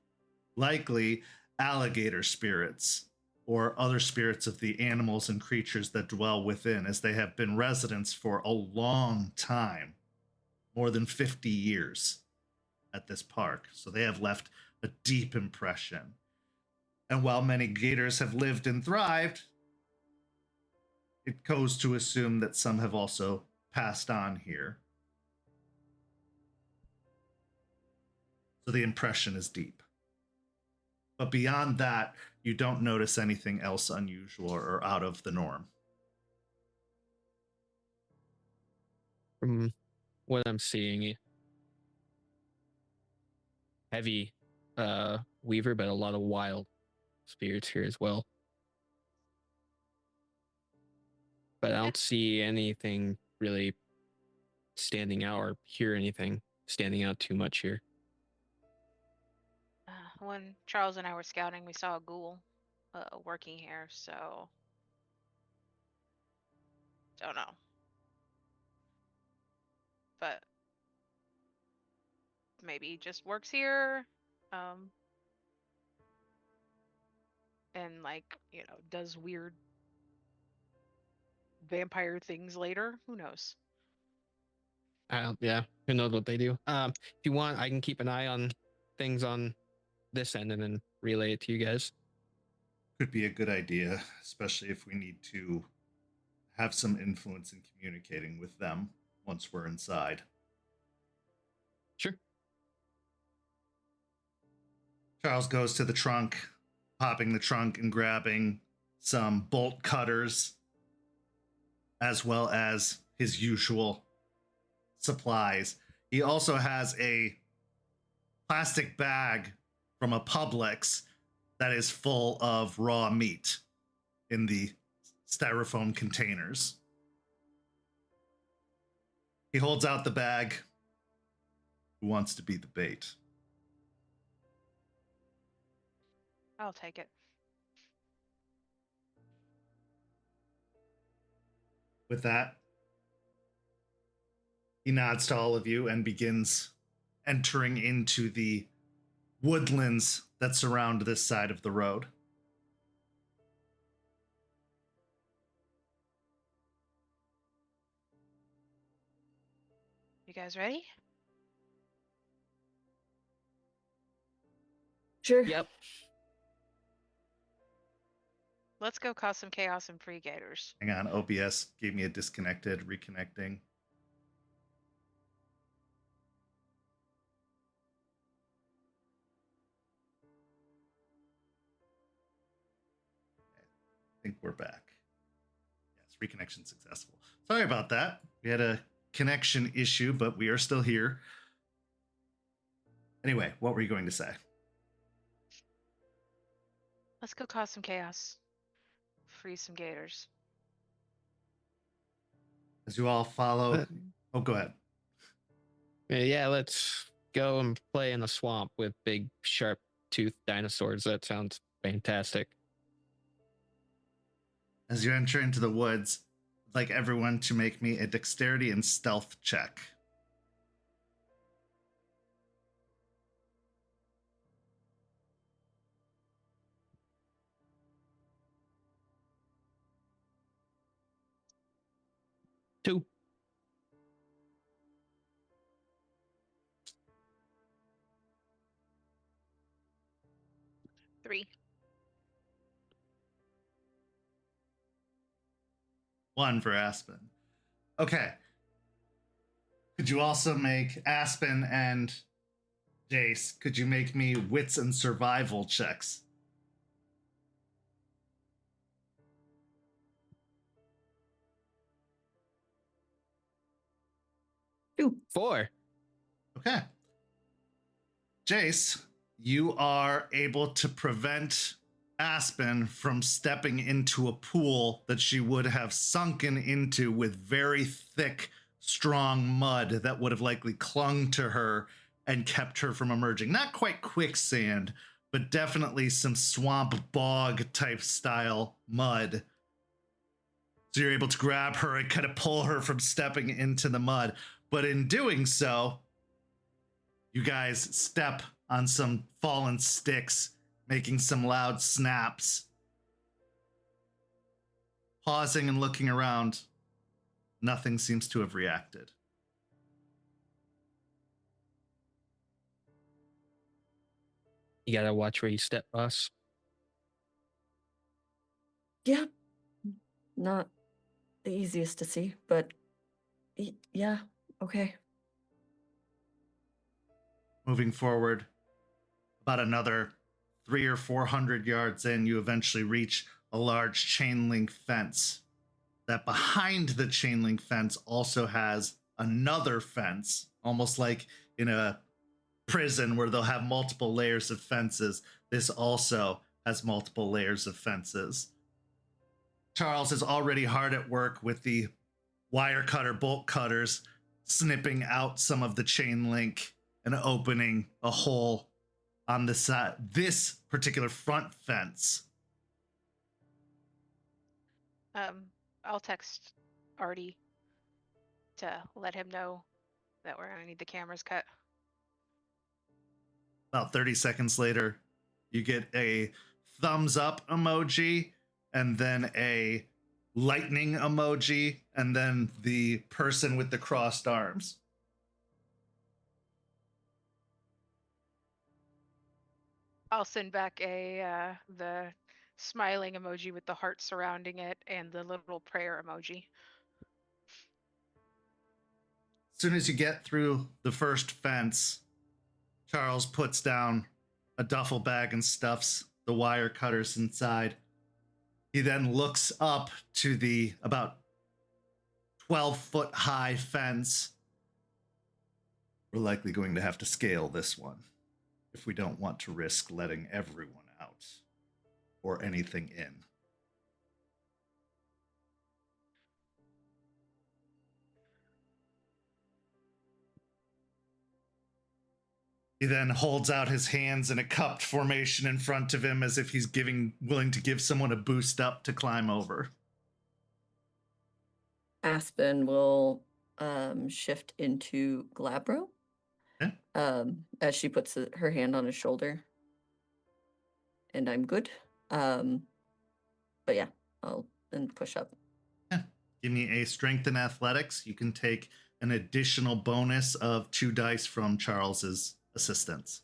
Likely alligator spirits or other spirits of the animals and creatures that dwell within, as they have been residents for a long time, more than 50 years at this park. So they have left a deep impression. And while many gators have lived and thrived, it goes to assume that some have also passed on here. So the impression is deep. But beyond that, you don't notice anything else unusual or out of the norm. From what I'm seeing, heavy Weaver, but a lot of wild spirits here as well. But I don't see anything really standing out or hear anything standing out too much here. When Charles and I were scouting, we saw a ghoul working here, so don't know. But maybe he just works here, and like, does weird vampire things later. Who knows? Yeah, who knows what they do. If you want, I can keep an eye on things on this end and then relay it to you guys. Could be a good idea, especially if we need to have some influence in communicating with them once we're inside. Sure. Charles goes to the trunk, popping the trunk and grabbing some bolt cutters, as well as his usual supplies. He also has a plastic bag from a Publix that is full of raw meat in the styrofoam containers. He holds out the bag. Who wants to be the bait? I'll take it. With that, he nods to all of you and begins entering into the woodlands that surround this side of the road. You guys ready? Sure. Yep. Let's go cause some chaos and free gators. Hang on, OBS gave me a disconnected, reconnecting. I think we're back. Yes, reconnection successful. Sorry about that. We had a connection issue, but we are still here. Anyway, what were you going to say? Let's go cause some chaos. Free some gators. As you all follow... Oh, go ahead. Yeah, let's go and play in the swamp with big, sharp-toothed dinosaurs. That sounds fantastic. As you enter into the woods, I'd like everyone to make me a dexterity and stealth check. Two. Three. 1 for Aspen. Okay. Could you also make Aspen and Jace, could you make me wits and survival checks? Two. 4. Okay. Jace, you are able to prevent Aspen from stepping into a pool that she would have sunken into with very thick, strong mud that would have likely clung to her and kept her from emerging. Not quite quicksand, but definitely some swamp bog type style mud. So you're able to grab her and kind of pull her from stepping into the mud. But in doing so, you guys step on some fallen sticks, making some loud snaps. Pausing and looking around, nothing seems to have reacted. You gotta watch where you step, boss. Yeah. Not the easiest to see, but yeah, okay. Moving forward, about another 300 or 400 yards in, you eventually reach a large chain link fence. That behind the chain link fence also has another fence, almost like in a prison where they'll have multiple layers of fences. This also has multiple layers of fences. Charles is already hard at work with the wire cutter, bolt cutters, snipping out some of the chain link and opening a hole on the side, this particular front fence. I'll text Artie to let him know that we're gonna need the cameras cut. About 30 seconds later, you get a thumbs up emoji and then a lightning emoji and then the person with the crossed arms. I'll send back the smiling emoji with the heart surrounding it and the little prayer emoji. As soon as you get through the first fence, Charles puts down a duffel bag and stuffs the wire cutters inside. He then looks up to the about 12-foot high fence. We're likely going to have to scale this one if we don't want to risk letting everyone out or anything in. He then holds out his hands in a cupped formation in front of him as if he's willing to give someone a boost up to climb over. Aspen will shift into Glabro. Okay. As she puts her hand on his shoulder. And I'm good. But yeah, I'll then push up. Yeah. Give me a strength and athletics. You can take an additional bonus of 2 dice from Charles's assistance.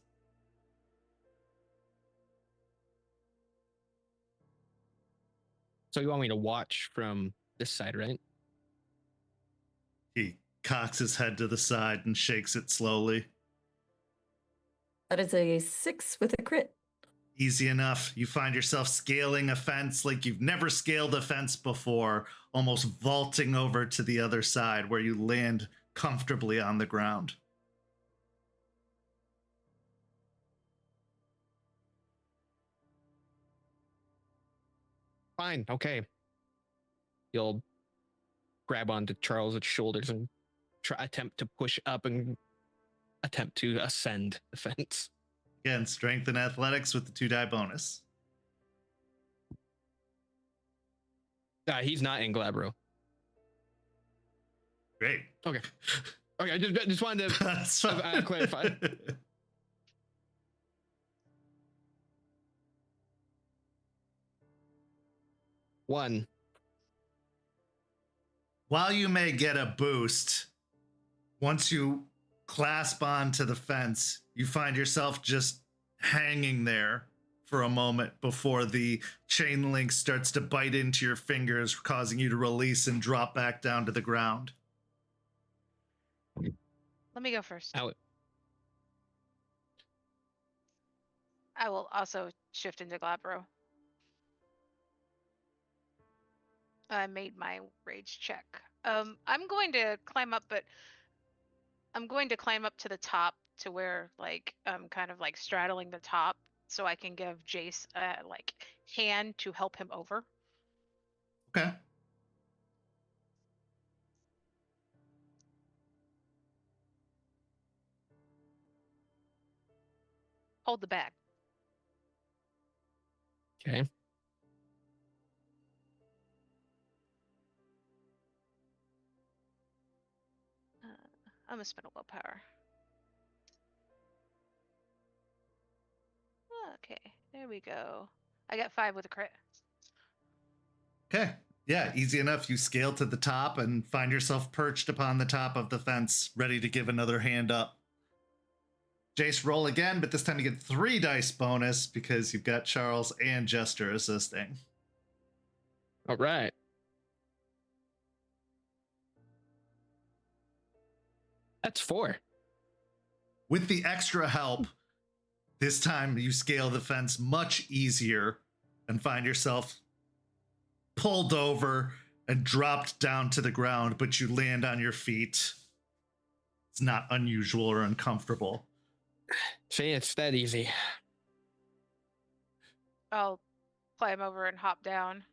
So you want me to watch from this side, right? He cocks his head to the side and shakes it slowly. That is a 6 with a crit. Easy enough. You find yourself scaling a fence like you've never scaled a fence before, almost vaulting over to the other side where you land comfortably on the ground. Fine, okay. You'll grab onto Charles's shoulders and attempt to push up and attempt to ascend the fence. Again, strength and athletics with the 2 die bonus. He's not in Glabro. Great. Okay. Okay, I just wanted to clarify. 1. While you may get a boost, once you clasp onto the fence, you find yourself just hanging there for a moment before the chain link starts to bite into your fingers, causing you to release and drop back down to the ground. Let me go first. Out. I will also shift into Glabro. I made my rage check. I'm going to climb up, but I'm going to climb up to the top to where, like, I'm kind of like straddling the top so I can give Jace a, like, hand to help him over. Okay. Hold the bag. Okay. I'm gonna spend a willpower. Okay, there we go. I got 5 with a crit. Okay. Yeah, easy enough. You scale to the top and find yourself perched upon the top of the fence, ready to give another hand up. Jace, roll again, but this time you get 3 dice bonus because you've got Charles and Jester assisting. All right. That's 4. With the extra help, this time you scale the fence much easier and find yourself pulled over and dropped down to the ground, but you land on your feet. It's not unusual or uncomfortable. See, it's that easy. I'll climb over and hop down.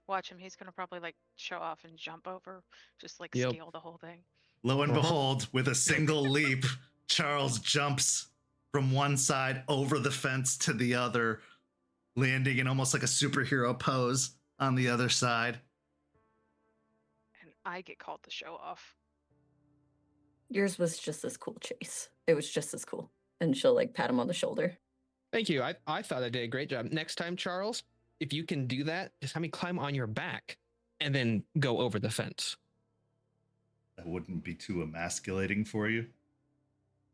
Watch him. He's gonna probably like show off and jump over, just like Yep. scale the whole thing. Lo and behold, with a single leap, Charles jumps from one side over the fence to the other, landing in almost like a superhero pose on the other side. And I get called to show off. Yours was just as cool, Chase. It was just as cool. And she'll like pat him on the shoulder. Thank you. I thought I did a great job. Next time, Charles, if you can do that, just have me climb on your back and then go over the fence. That wouldn't be too emasculating for you.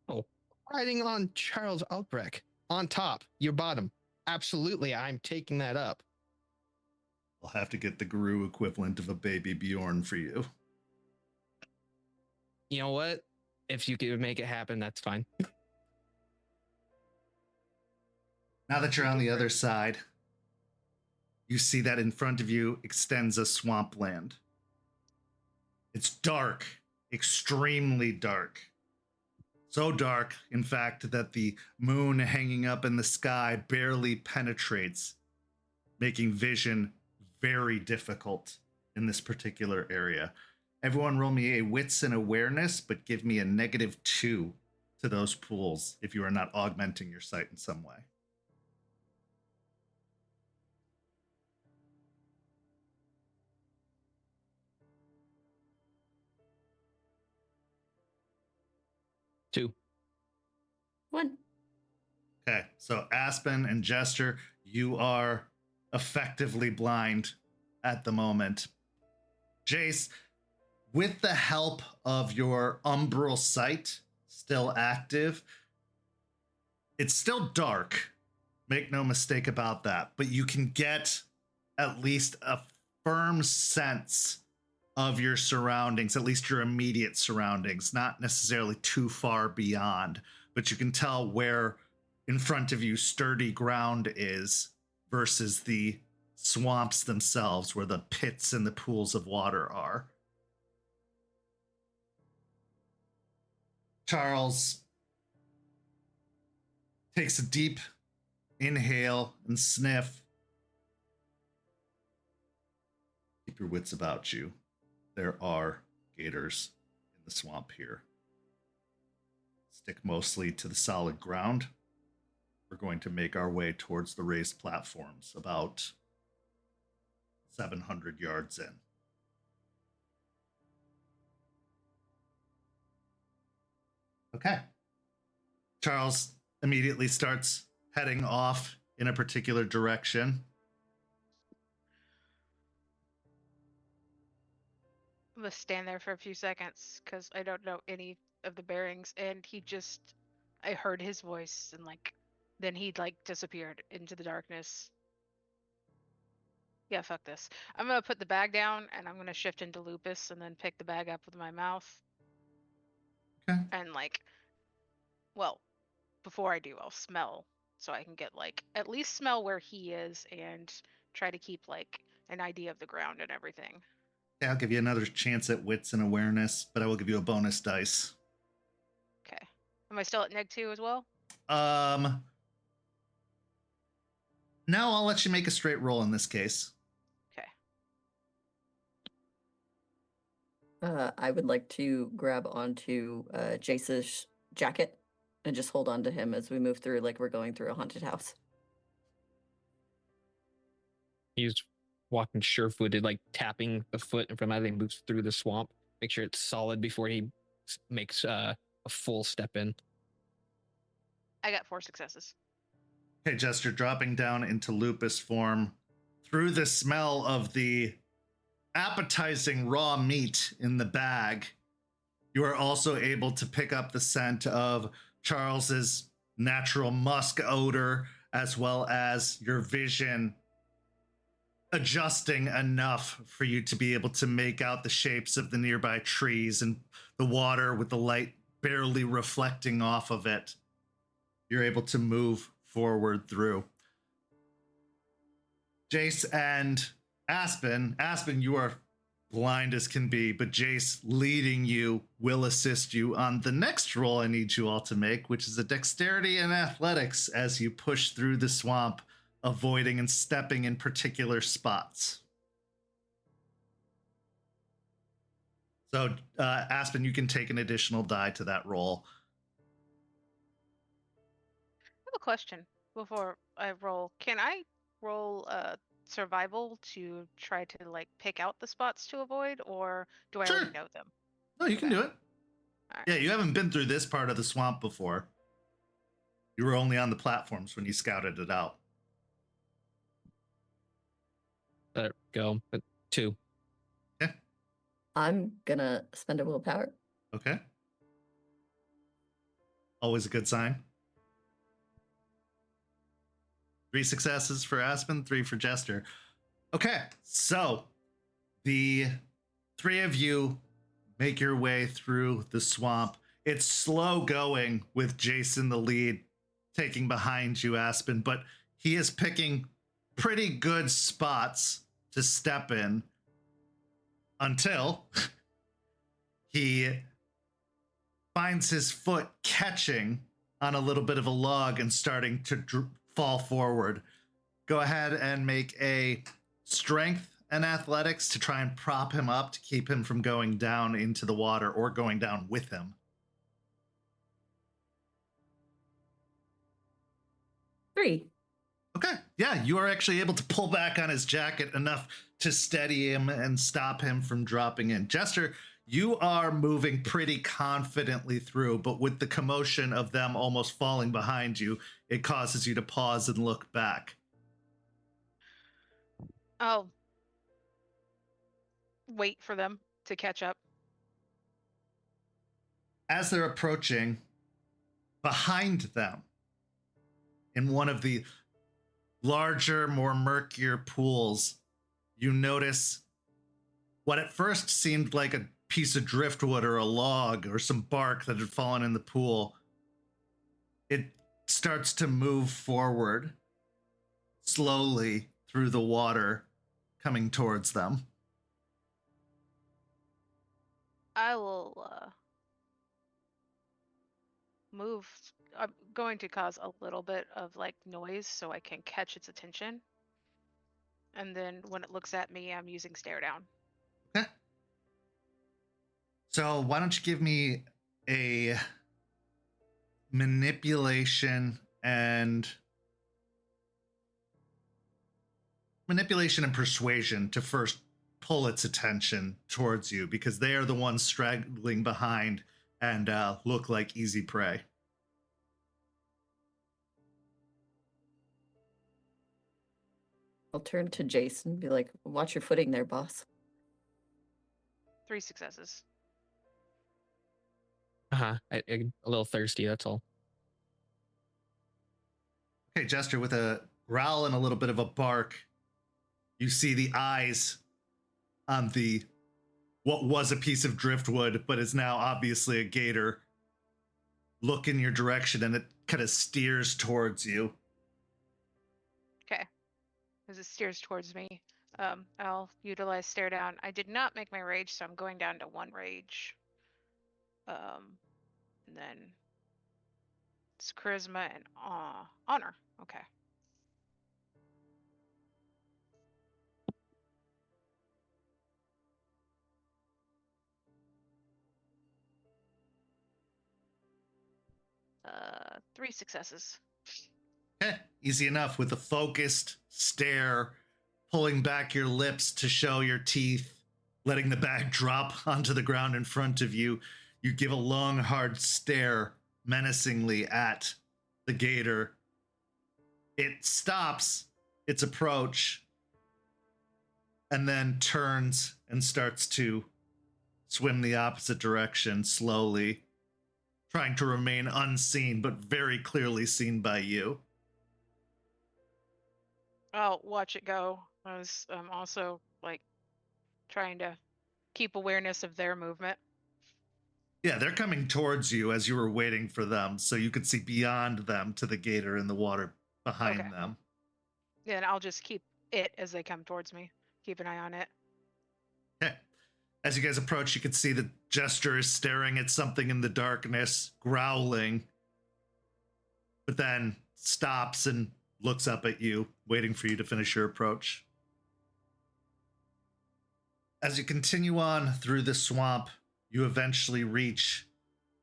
Oh, riding on Charles Albrecht on top, your bottom. Absolutely, I'm taking that up. I'll have to get the Guru equivalent of a baby Bjorn for you. You know what? If you could make it happen, that's fine. Now that you're on the other side, you see that in front of you extends a swampland. It's dark, extremely dark. So dark, in fact, that the moon hanging up in the sky barely penetrates, making vision very difficult in this particular area. Everyone roll me a wits and awareness, but give me a -2 to those pools if you are not augmenting your sight in some way. Two. 1. Okay, so Aspen and Jester, you are effectively blind at the moment. Jace, with the help of your umbral sight still active, it's still dark. Make no mistake about that. But you can get at least a firm sense of your surroundings, at least your immediate surroundings, not necessarily too far beyond. But you can tell where in front of you sturdy ground is versus the swamps themselves, where the pits and the pools of water are. Charles takes a deep inhale and sniff. Keep your wits about you. There are gators in the swamp here. Stick mostly to the solid ground. We're going to make our way towards the raised platforms, about 700 yards in. Okay. Charles immediately starts heading off in a particular direction. I'm gonna stand there for a few seconds because I don't know any of the bearings, and I heard his voice, and then he disappeared into the darkness. Yeah, fuck this. I'm gonna put the bag down and I'm gonna shift into lupus and then pick the bag up with my mouth. Okay. And well, before I do, I'll smell so I can get at least smell where he is and try to keep an idea of the ground and everything. Okay, I'll give you another chance at wits and awareness, but I will give you a bonus dice. Okay. Am I still at -2 as well? No, I'll let you make a straight roll in this case. Okay. I would like to grab onto Jace's jacket and just hold on to him as we move through, like we're going through a haunted house. He's walking sure-footed, tapping the foot from as he moves through the swamp. Make sure it's solid before he makes a full step in. I got 4 successes. Okay, Jester, dropping down into lupus form through the smell of the appetizing raw meat in the bag. You are also able to pick up the scent of Charles's natural musk odor, as well as your vision adjusting enough for you to be able to make out the shapes of the nearby trees and the water with the light barely reflecting off of it. You're able to move forward through. Jace and Aspen, you are blind as can be, but Jace leading you will assist you on the next roll I need you all to make, which is a dexterity and athletics as you push through the swamp, avoiding and stepping in particular spots. So, Aspen, you can take an additional die to that roll. I have a question before I roll. Can I roll survival to try to pick out the spots to avoid, or do I Sure. already know them? No, you can do it. All right. Yeah, you haven't been through this part of the swamp before. You were only on the platforms when you scouted it out. Let it go. 2. Okay. I'm gonna spend a willpower. Okay. Always a good sign. 3 successes for Aspen, 3 for Jester. Okay, so the 3 of you make your way through the swamp. It's slow going with Jason the lead taking behind you, Aspen, but he is picking pretty good spots to step in until he finds his foot catching on a little bit of a log and starting to fall forward. Go ahead and make a strength and athletics to try and prop him up to keep him from going down into the water or going down with him. 3. Okay, yeah, you are actually able to pull back on his jacket enough to steady him and stop him from dropping in. Jester, you are moving pretty confidently through, but with the commotion of them almost falling behind you, it causes you to pause and look back. I'll wait for them to catch up. As they're approaching, behind them, in one of the larger, more murkier pools, you notice what at first seemed like a piece of driftwood or a log or some bark that had fallen in the pool. It starts to move forward slowly through the water, coming towards them. I will move. I'm going to cause a little bit of like noise so I can catch its attention. And then when it looks at me, I'm using stare down. Okay. So why don't you give me a manipulation and persuasion to first pull its attention towards you, because they are the ones straggling behind and look like easy prey. I'll turn to Jace and be like, watch your footing there, boss. 3 successes. A little thirsty, that's all. Okay, Jester, with a growl and a little bit of a bark, you see the eyes on the what was a piece of driftwood but is now obviously a gator look in your direction, and it kind of steers towards you. Okay. As it steers towards me, I'll utilize stare down. I did not make my rage, so I'm going down to 1 rage. And then it's charisma and honor. Okay. Uh, 3 successes. Okay, easy enough. With a focused stare, pulling back your lips to show your teeth, letting the bag drop onto the ground in front of you, you give a long, hard stare menacingly at the gator. It stops its approach and then turns and starts to swim the opposite direction slowly, trying to remain unseen, but very clearly seen by you. I'll watch it go. I was also like trying to keep awareness of their movement. Yeah, they're coming towards you as you were waiting for them, so you could see beyond them to the gator in the water behind them. Yeah, and I'll just keep it as they come towards me. Keep an eye on it. Okay. As you guys approach, you can see the Jester is staring at something in the darkness, growling, but then stops and looks up at you, waiting for you to finish your approach. As you continue on through the swamp, you eventually reach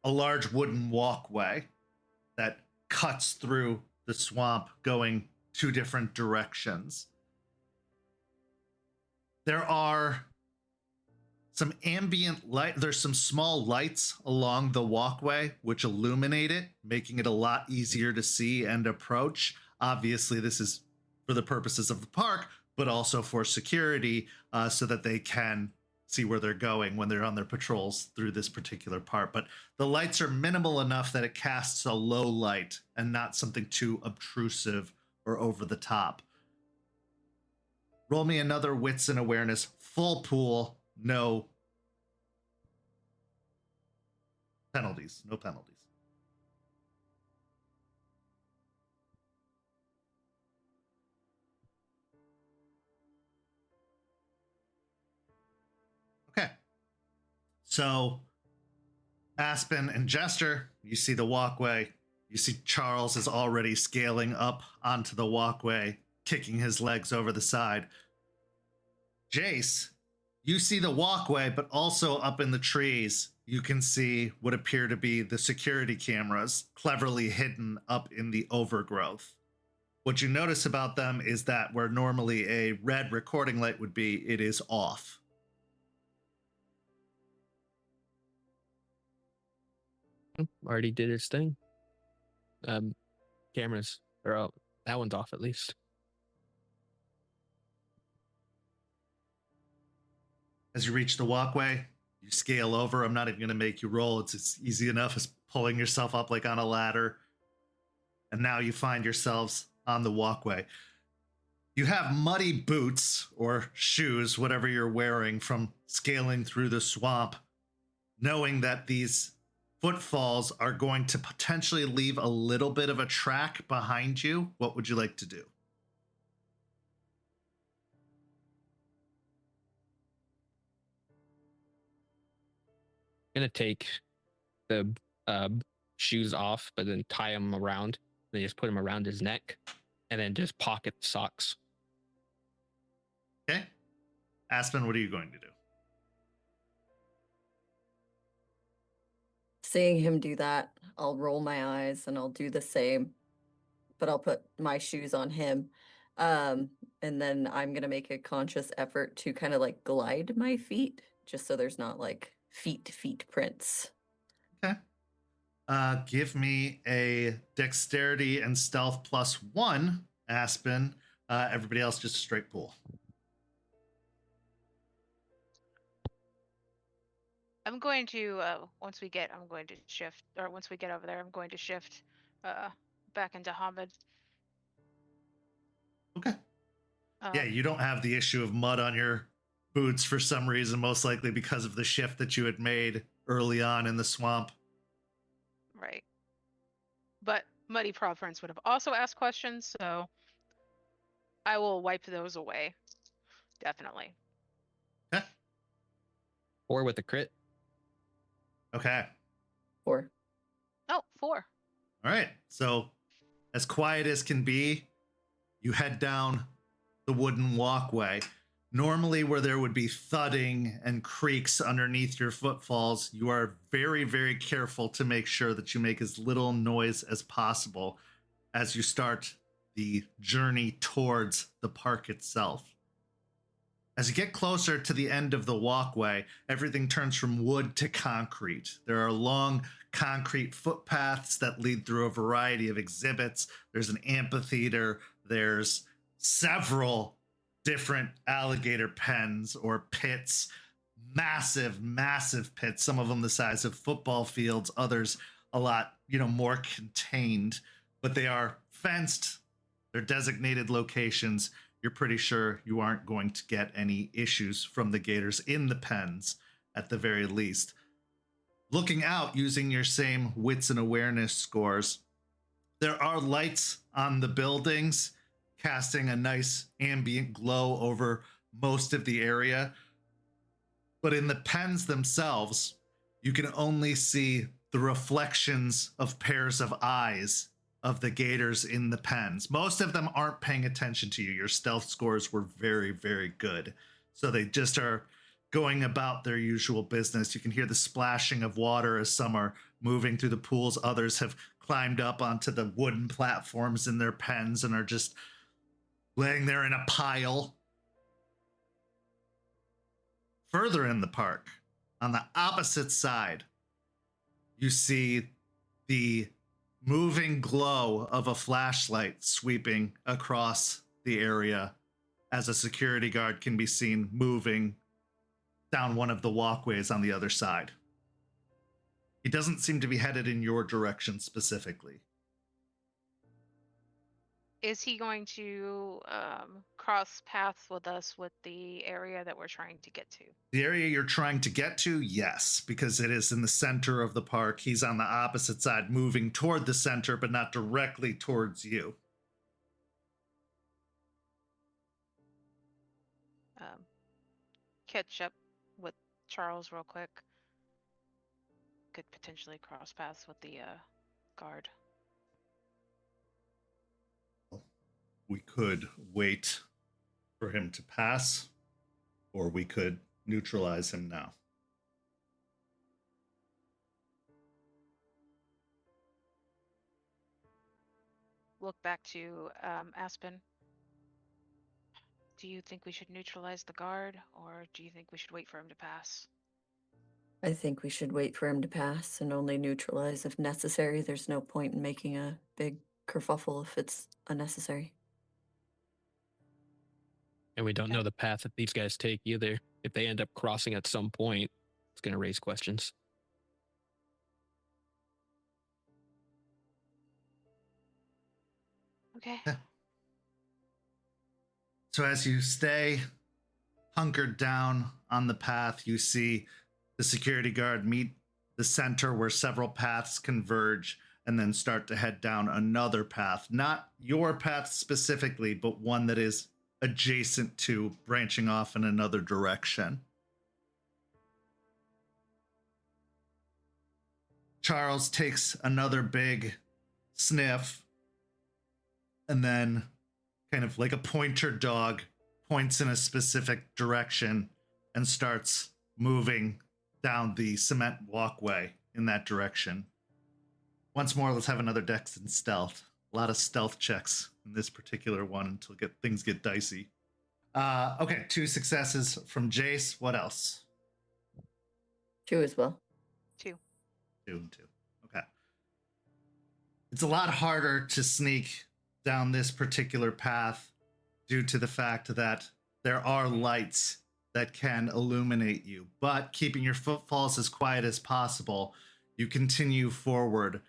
a large wooden walkway that cuts through the swamp, going 2 different directions. There are some ambient light. There's some small lights along the walkway which illuminate it, making it a lot easier to see and approach. Obviously, this is for the purposes of the park, but also for security, so that they can see where they're going when they're on their patrols through this particular part. But the lights are minimal enough that it casts a low light and not something too obtrusive or over the top. Roll me another wits and awareness. Full pool, no penalties. No penalties. Okay. So, Aspen and Jester, you see the walkway. You see Charles is already scaling up onto the walkway, kicking his legs over the side. Jace, you see the walkway, but also up in the trees, you can see what appear to be the security cameras cleverly hidden up in the overgrowth. What you notice about them is that where normally a red recording light would be, it is off. Already did its thing. Cameras are out. That one's off at least. As you reach the walkway, you scale over. I'm not even going to make you roll. It's easy enough as pulling yourself up like on a ladder. And now you find yourselves on the walkway. You have muddy boots or shoes, whatever you're wearing, from scaling through the swamp, knowing that these footfalls are going to potentially leave a little bit of a track behind you. What would you like to do? I'm gonna take the shoes off, but then tie them around. Then just put them around his neck, and then just pocket the socks. Okay. Aspen, what are you going to do? Seeing him do that, I'll roll my eyes and I'll do the same, but I'll put my shoes on him. And then I'm going to make a conscious effort to kind of like glide my feet just so there's not like feet prints. Okay. Give me a dexterity and stealth +1, Aspen. Everybody else just a straight pull. I'm going to once we get shift, or once we get over there, I'm going to shift back into Hamid. Okay. Yeah, you don't have the issue of mud on your boots for some reason, most likely because of the shift that you had made early on in the swamp. Right. But muddy paw prints would have also asked questions, so I will wipe those away. Definitely. Okay. Or with a crit. Okay. 4. Oh, 4. All right. So, as quiet as can be, you head down the wooden walkway. Normally, where there would be thudding and creaks underneath your footfalls, you are very, very careful to make sure that you make as little noise as possible as you start the journey towards the park itself. As you get closer to the end of the walkway, everything turns from wood to concrete. There are long concrete footpaths that lead through a variety of exhibits. There's an amphitheater. There's several different alligator pens or pits, massive, massive pits, some of them the size of football fields, others a lot, more contained, but they are fenced. They're designated locations. You're pretty sure you aren't going to get any issues from the gators in the pens at the very least. Looking out using your same wits and awareness scores, there are lights on the buildings casting a nice ambient glow over most of the area. But in the pens themselves, you can only see the reflections of pairs of eyes of the gators in the pens. Most of them aren't paying attention to you. Your stealth scores were very, very good. So they just are going about their usual business. You can hear the splashing of water as some are moving through the pools. Others have climbed up onto the wooden platforms in their pens and are just laying there in a pile. Further in the park, on the opposite side, you see the moving glow of a flashlight sweeping across the area as a security guard can be seen moving down one of the walkways on the other side. He doesn't seem to be headed in your direction specifically. Is he going to cross paths with us with the area that we're trying to get to? The area you're trying to get to, yes, because it is in the center of the park. He's on the opposite side, moving toward the center, but not directly towards you. Catch up with Charles real quick. Could potentially cross paths with the guard. We could wait for him to pass, or we could neutralize him now. look back to Aspen. Do you think we should neutralize the guard, or do you think we should wait for him to pass? I think we should wait for him to pass and only neutralize if necessary. There's no point in making a big kerfuffle if it's unnecessary. And we don't know the path that these guys take either. If they end up crossing at some point, it's going to raise questions. Okay. So as you stay hunkered down on the path, you see the security guard meet the center where several paths converge and then start to head down another path. Not your path specifically, but one that is adjacent to, branching off in another direction. Charles takes another big sniff and then, kind of like a pointer dog, points in a specific direction and starts moving down the cement walkway in that direction. Once more, let's have another dex and stealth. A lot of stealth checks in this particular one until things get dicey. Okay, 2 successes from Jace. What else? 2 as well. 2. 2 and 2. Okay. It's a lot harder to sneak down this particular path due to the fact that there are lights that can illuminate you, but keeping your footfalls as quiet as possible, you continue forward.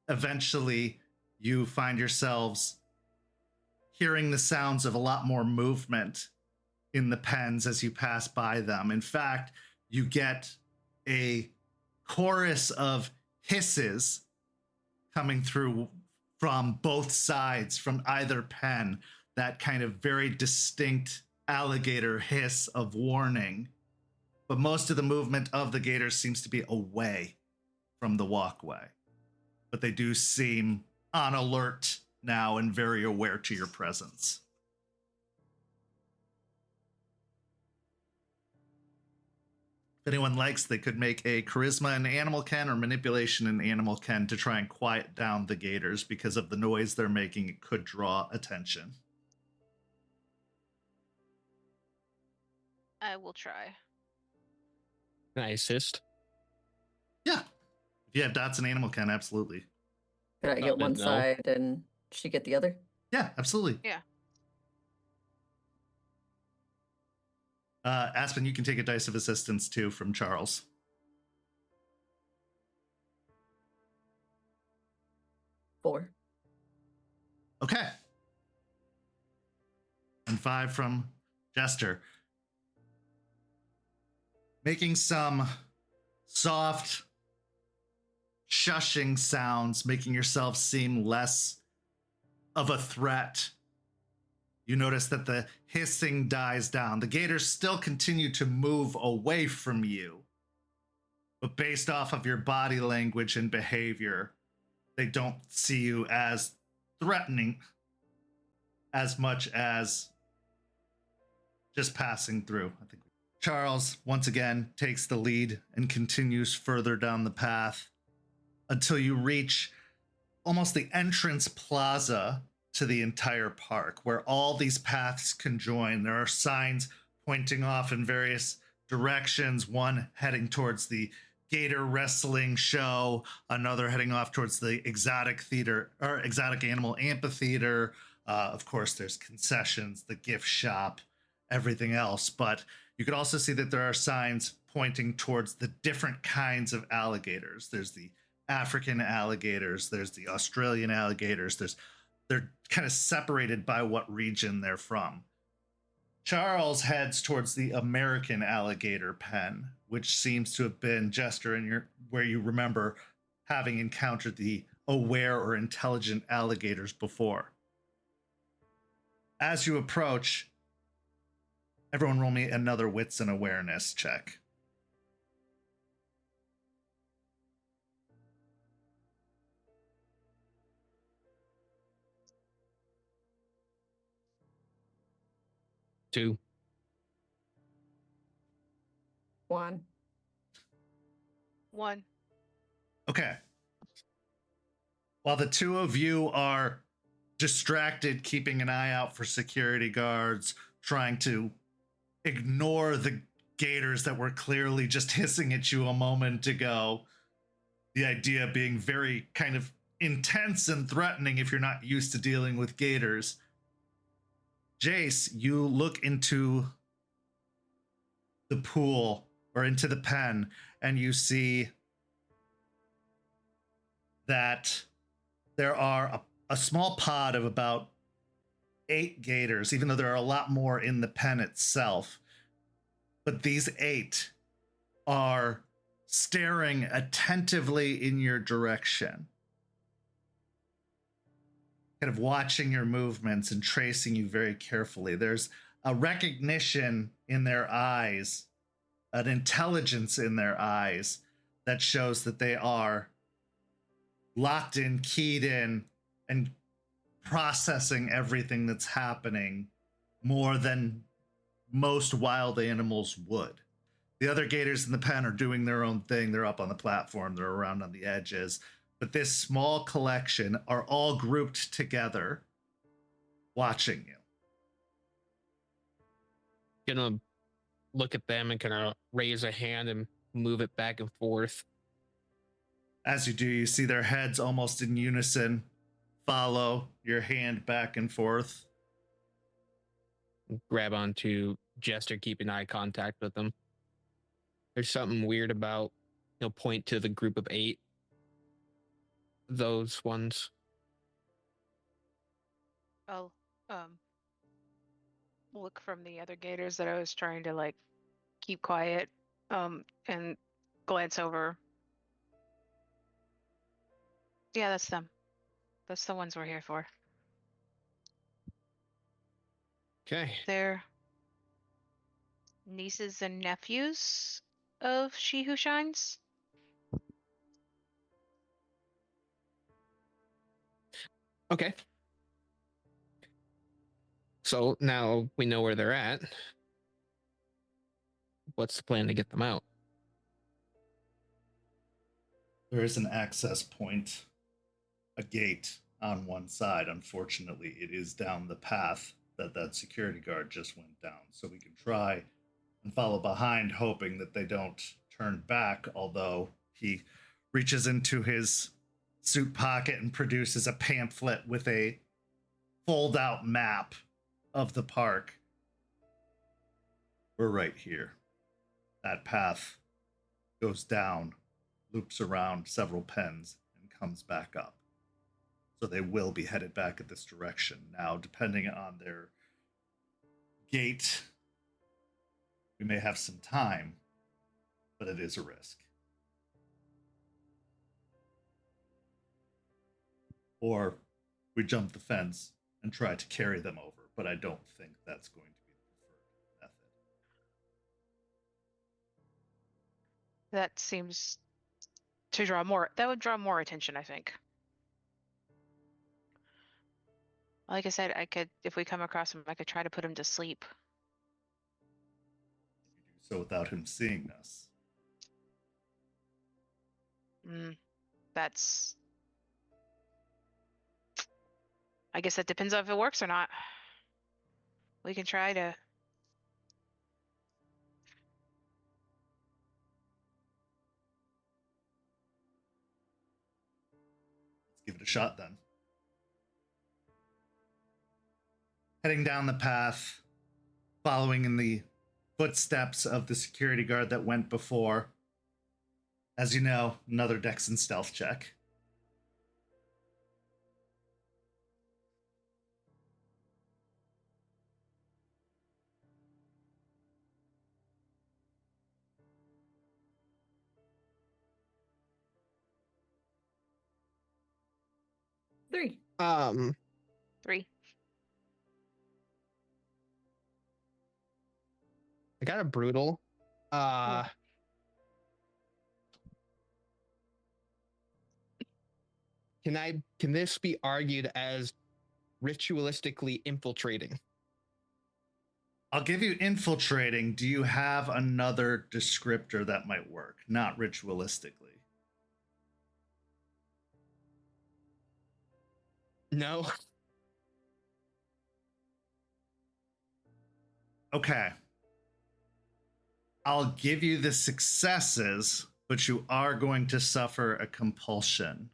Eventually, you find yourselves hearing the sounds of a lot more movement in the pens as you pass by them. In fact, you get a chorus of hisses coming through from both sides, from either pen, that kind of very distinct alligator hiss of warning. But most of the movement of the gators seems to be away from the walkway. But they do seem on alert now and very aware to your presence. If anyone likes, they could make a charisma in animal ken or manipulation in animal ken to try and quiet down the gators, because of the noise they're making. It could draw attention. I will try. Can I assist? Yeah. If you have dots in animal ken, absolutely. Could I get one no. side and she get the other? Yeah, absolutely. Yeah. Aspen, you can take a dice of assistance too from Charles. Four. Okay. And 5 from Jester. Making some soft shushing sounds, making yourself seem less of a threat. You notice that the hissing dies down. The gators still continue to move away from you, but based off of your body language and behavior, they don't see you as threatening as much as just passing through. I think Charles once again takes the lead and continues further down the path until you reach almost the entrance plaza to the entire park, where all these paths conjoin. There are signs pointing off in various directions, one heading towards the gator wrestling show, another heading off towards the exotic theater or exotic animal amphitheater. Of course, there's concessions, the gift shop, everything else. But you could also see that there are signs pointing towards the different kinds of alligators. There's the African alligators, there's the Australian alligators, they're kind of separated by what region they're from. Charles heads towards the American alligator pen, which seems to have been Jester in where you remember having encountered the aware or intelligent alligators before. As you approach, everyone roll me another wits and awareness check. Two. 1. 1. Okay. While the two of you are distracted, keeping an eye out for security guards, trying to ignore the gators that were clearly just hissing at you a moment ago. The idea being very kind of intense and threatening if you're not used to dealing with gators. Jace, you look into the pool or into the pen, and you see that there are a small pod of about 8 gators, even though there are a lot more in the pen itself. But these 8 are staring attentively in your direction, kind of watching your movements and tracing you very carefully. There's a recognition in their eyes, an intelligence in their eyes that shows that they are locked in, keyed in, and processing everything that's happening more than most wild animals would. The other gators in the pen are doing their own thing. They're up on the platform, they're around on the edges. But this small collection are all grouped together, watching you. Gonna look at them and kind of raise a hand and move it back and forth. As you do, you see their heads almost in unison follow your hand back and forth. Grab onto Jester, keeping eye contact with them. There's something weird about, point to the group of 8. Those ones. I'll look from the other gators that I was trying to keep quiet, and glance over. Yeah, that's them. That's the ones we're here for. Okay. They're nieces and nephews of She Who Shines. Okay. So now we know where they're at. What's the plan to get them out? There is an access point, a gate on one side. Unfortunately, it is down the path that security guard just went down. So we can try and follow behind, hoping that they don't turn back, although he reaches into his suit pocket and produces a pamphlet with a fold-out map of the park. We're right here. That path goes down, loops around several pens, and comes back up. So they will be headed back in this direction. Now, depending on their gait, we may have some time, but it is a risk. Or we jump the fence and try to carry them over, but I don't think that's going to be the preferred method. That seems to draw more. That would draw more attention, I think. Like I said, if we come across him, I could try to put him to sleep. You do so without him seeing us. That's... I guess that depends on if it works or not. We can try to... Let's give it a shot then. Heading down the path, following in the footsteps of the security guard that went before. As you know, another Dex and Stealth check. Three. 3. I got a brutal. Can this be argued as ritualistically infiltrating? I'll give you infiltrating. Do you have another descriptor that might work? Not ritualistically. No. Okay. I'll give you the successes, but you are going to suffer a compulsion.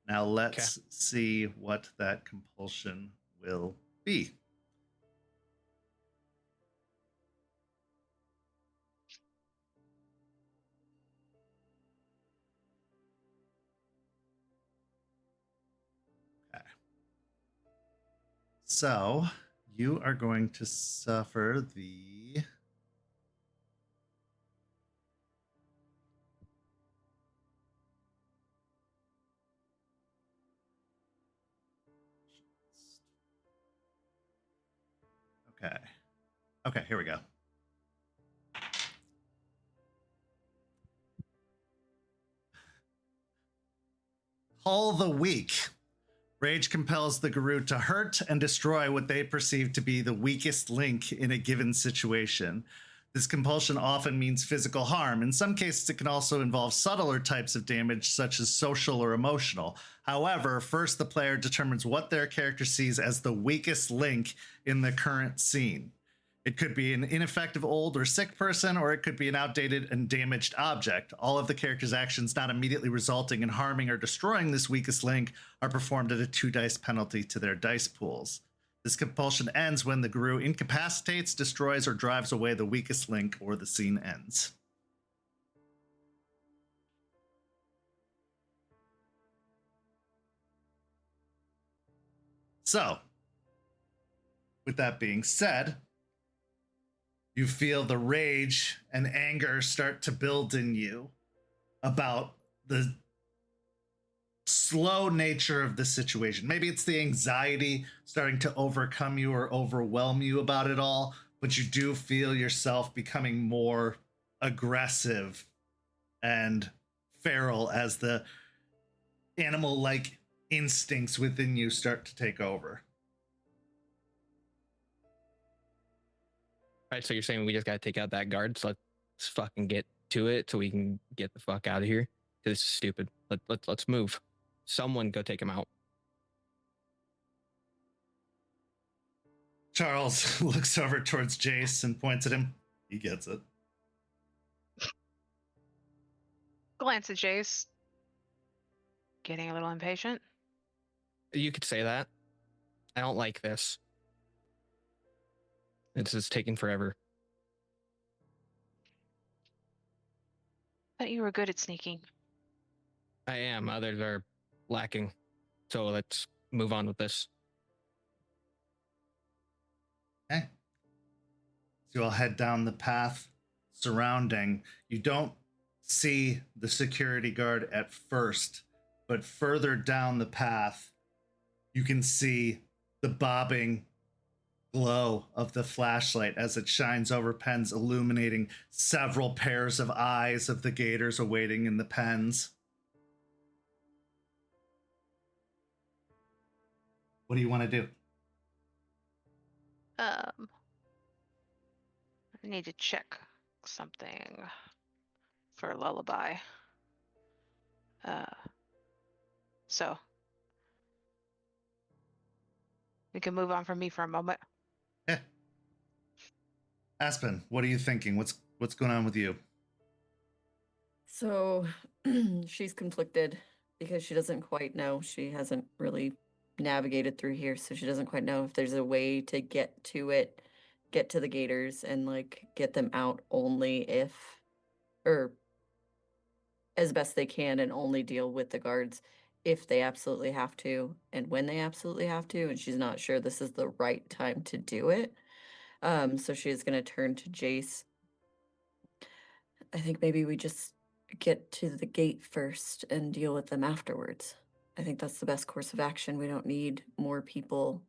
Now let's see what that compulsion will be. Okay. So you are going to suffer the Okay. Okay, here we go. Hull the Weak. Rage compels the Guru to hurt and destroy what they perceive to be the weakest link in a given situation. This compulsion often means physical harm. In some cases, it can also involve subtler types of damage, such as social or emotional. However, first the player determines what their character sees as the weakest link in the current scene. It could be an ineffective old or sick person, or it could be an outdated and damaged object. All of the character's actions not immediately resulting in harming or destroying this weakest link are performed at a 2 dice penalty to their dice pools. This compulsion ends when the Guru incapacitates, destroys, or drives away the weakest link, or the scene ends. So, with that being said, you feel the rage and anger start to build in you about the slow nature of the situation. Maybe it's the anxiety starting to overcome you or overwhelm you about it all, but you do feel yourself becoming more aggressive and feral as the animal-like instincts within you start to take over. Right, so you're saying we just gotta take out that guard, so let's fucking get to it so we can get the fuck out of here. This is stupid. Let's move. Someone go take him out. Charles looks over towards Jace and points at him. He gets it. Glance at Jace. Getting a little impatient. You could say that. I don't like this. This is taking forever. Thought you were good at sneaking. I am. Others are lacking. So let's move on with this. Okay. So you all head down the path surrounding. You don't see the security guard at first, but further down the path, you can see the bobbing glow of the flashlight as it shines over pens, illuminating several pairs of eyes of the gators awaiting in the pens. What do you want to do? I need to check something for a lullaby. So we can move on from me for a moment. Yeah. Aspen, what are you thinking? What's going on with you? So she's conflicted because she doesn't quite know. She hasn't really navigated through here, so she doesn't quite know if there's a way to get to it, get to the gators and like get them out only if, or as best they can, and only deal with the guards if they absolutely have to and when they absolutely have to, and she's not sure this is the right time to do it. So she's going to turn to Jace. I think maybe we just get to the gate first and deal with them afterwards. I think that's the best course of action. We don't need more people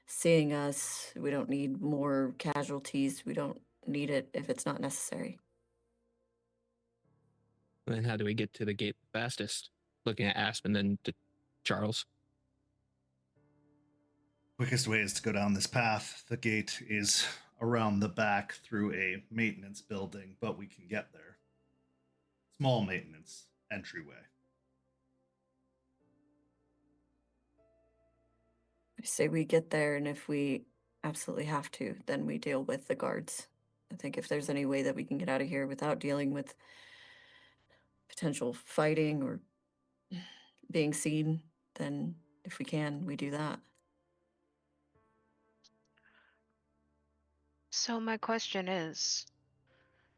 seeing us. We don't need more casualties. We don't need it if it's not necessary. Then how do we get to the gate fastest? Looking at Aspen, then to Charles. Quickest way is to go down this path. The gate is around the back through a maintenance building, but we can get there. Small maintenance entryway. I say we get there, and if we absolutely have to, then we deal with the guards. I think if there's any way that we can get out of here without dealing with potential fighting or being seen, then if we can, we do that. So my question is,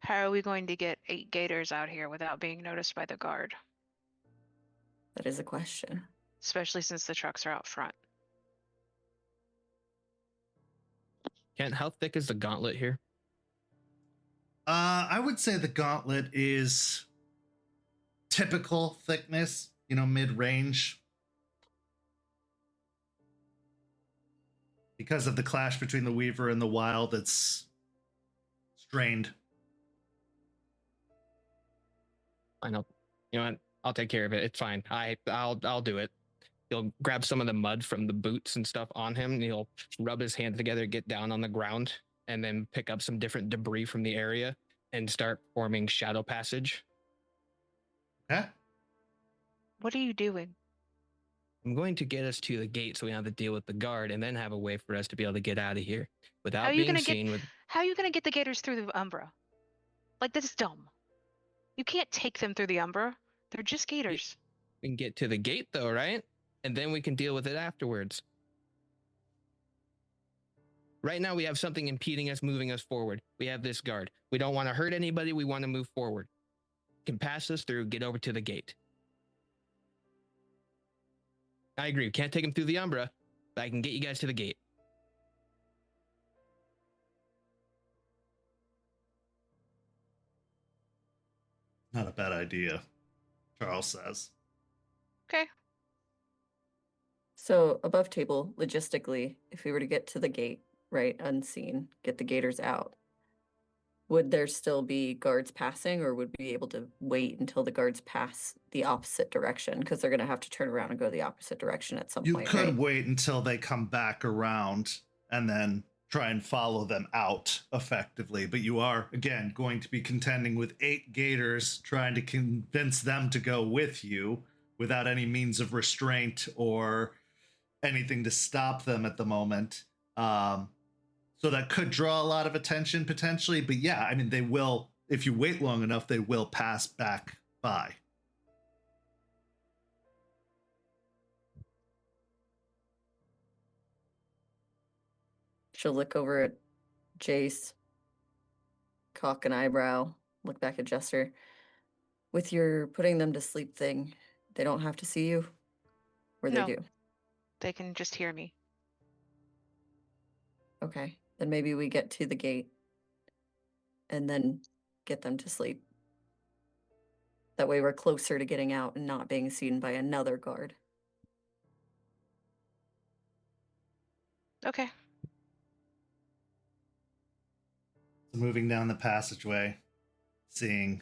how are we going to get 8 gators out here without being noticed by the guard? That is a question. Especially since the trucks are out front. Kent, how thick is the gauntlet here? I would say the gauntlet is typical thickness, mid-range. Because of the clash between the Weaver and the Wild, it's strained. I know. You know what? I'll take care of it. It's fine. I'll do it. He'll grab some of the mud from the boots and stuff on him, and he'll rub his hands together, get down on the ground, and then pick up some different debris from the area and start forming shadow passage. Okay. What are you doing? I'm going to get us to the gate so we don't have to deal with the guard, and then have a way for us to be able to get out of here without How are you being gonna seen. How are you gonna get the gators through the Umbra? Like, that's dumb. You can't take them through the Umbra. They're just gators. We can get to the gate though, right? And then we can deal with it afterwards. Right now we have something impeding us, moving us forward. We have this guard. We don't want to hurt anybody. We want to move forward. Can pass us through, get over to the gate. I agree. We can't take them through the Umbra, but I can get you guys to the gate. Not a bad idea, Charles says. Okay. So above table, logistically, if we were to get to the gate, right, unseen, get the gators out, would there still be guards passing, or would we be able to wait until the guards pass the opposite direction? Because they're going to have to turn around and go the opposite direction at some You point, could right? wait until they come back around and then try and follow them out effectively. But you are, again, going to be contending with 8 gators, trying to convince them to go with you without any means of restraint or anything to stop them at the moment. So that could draw a lot of attention potentially. But yeah, I mean, they will, if you wait long enough, they will pass back by. She'll look over at Jace, cock an eyebrow, look back at Jester. With your putting them to sleep thing, they don't have to see you? Or No. they do? They can just hear me. Okay. Then maybe we get to the gate and then get them to sleep. That way we're closer to getting out and not being seen by another guard. Okay. So moving down the passageway, seeing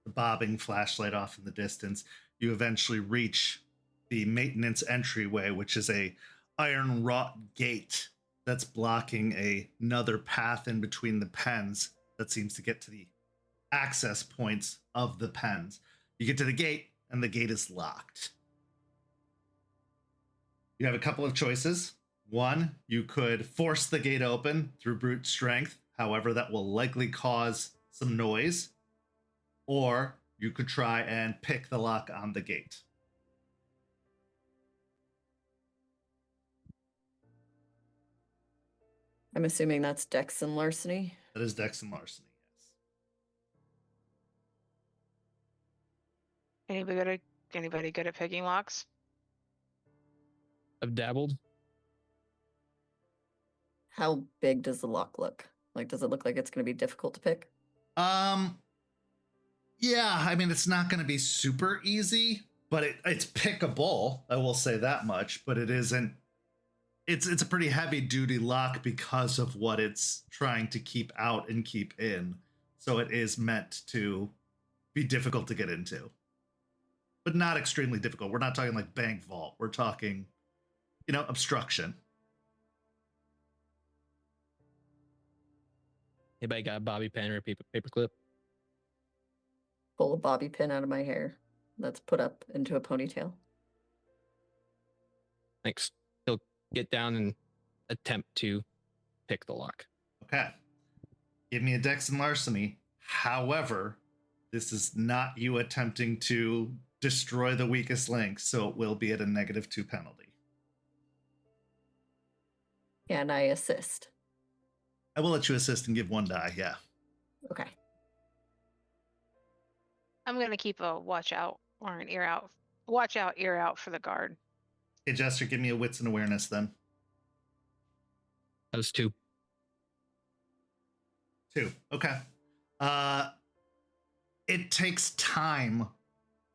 the bobbing flashlight off in the distance, you eventually reach the maintenance entryway, which is a iron wrought gate that's blocking another path in between the pens that seems to get to the access points of the pens. You get to the gate, and the gate is locked. You have a couple of choices. One, you could force the gate open through brute strength. However, that will likely cause some noise. Or you could try and pick the lock on the gate. I'm assuming that's Dex and Larceny. That is Dex and Larceny, yes. Anybody good at picking locks? I've dabbled. How big does the lock look? Like, does it look like it's going to be difficult to pick? Yeah, I mean, it's not going to be super easy, but it's pickable. I will say that much, but it isn't. It's a pretty heavy duty lock because of what it's trying to keep out and keep in. So it is meant to be difficult to get into, but not extremely difficult. We're not talking like bank vault. We're talking, obstruction. Anybody got a bobby pin or a paper clip? Pull a bobby pin out of my hair that's put up into a ponytail. Thanks. He'll get down and attempt to pick the lock. Okay. Give me a Dex and Larceny. However, this is not you attempting to destroy the weakest link, so it will be at a -2 penalty. Can I assist? I will let you assist and give 1 die, yeah. Okay. I'm gonna keep a watch out or an ear out. Watch out, ear out for the guard. Hey, Jester, give me a Wits and Awareness then. That was 2. 2. Okay. It takes time,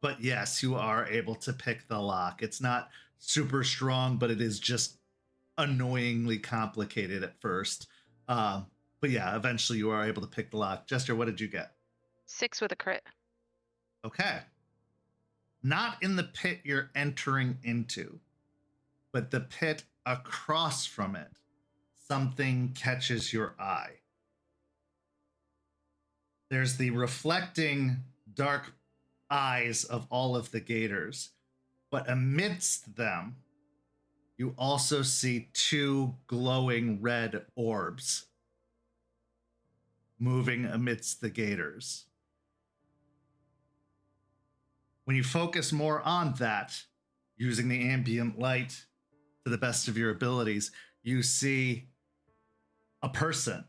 but yes, you are able to pick the lock. It's not super strong, but it is just annoyingly complicated at first. But yeah, eventually you are able to pick the lock. Jester, what did you get? 6 with a crit. Okay. Not in the pit you're entering into, but the pit across from it. Something catches your eye. There's the reflecting dark eyes of all of the gators, but amidst them, you also see 2 glowing red orbs moving amidst the gators. When you focus more on that, using the ambient light to the best of your abilities, you see a person,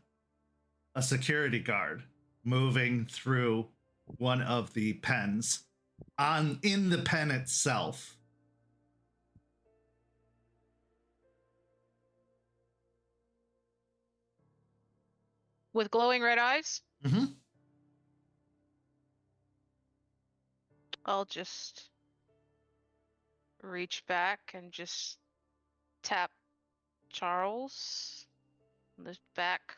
a security guard, moving through one of the pens in the pen itself. With glowing red eyes? Mm-hmm. I'll just reach back and just tap Charles on the back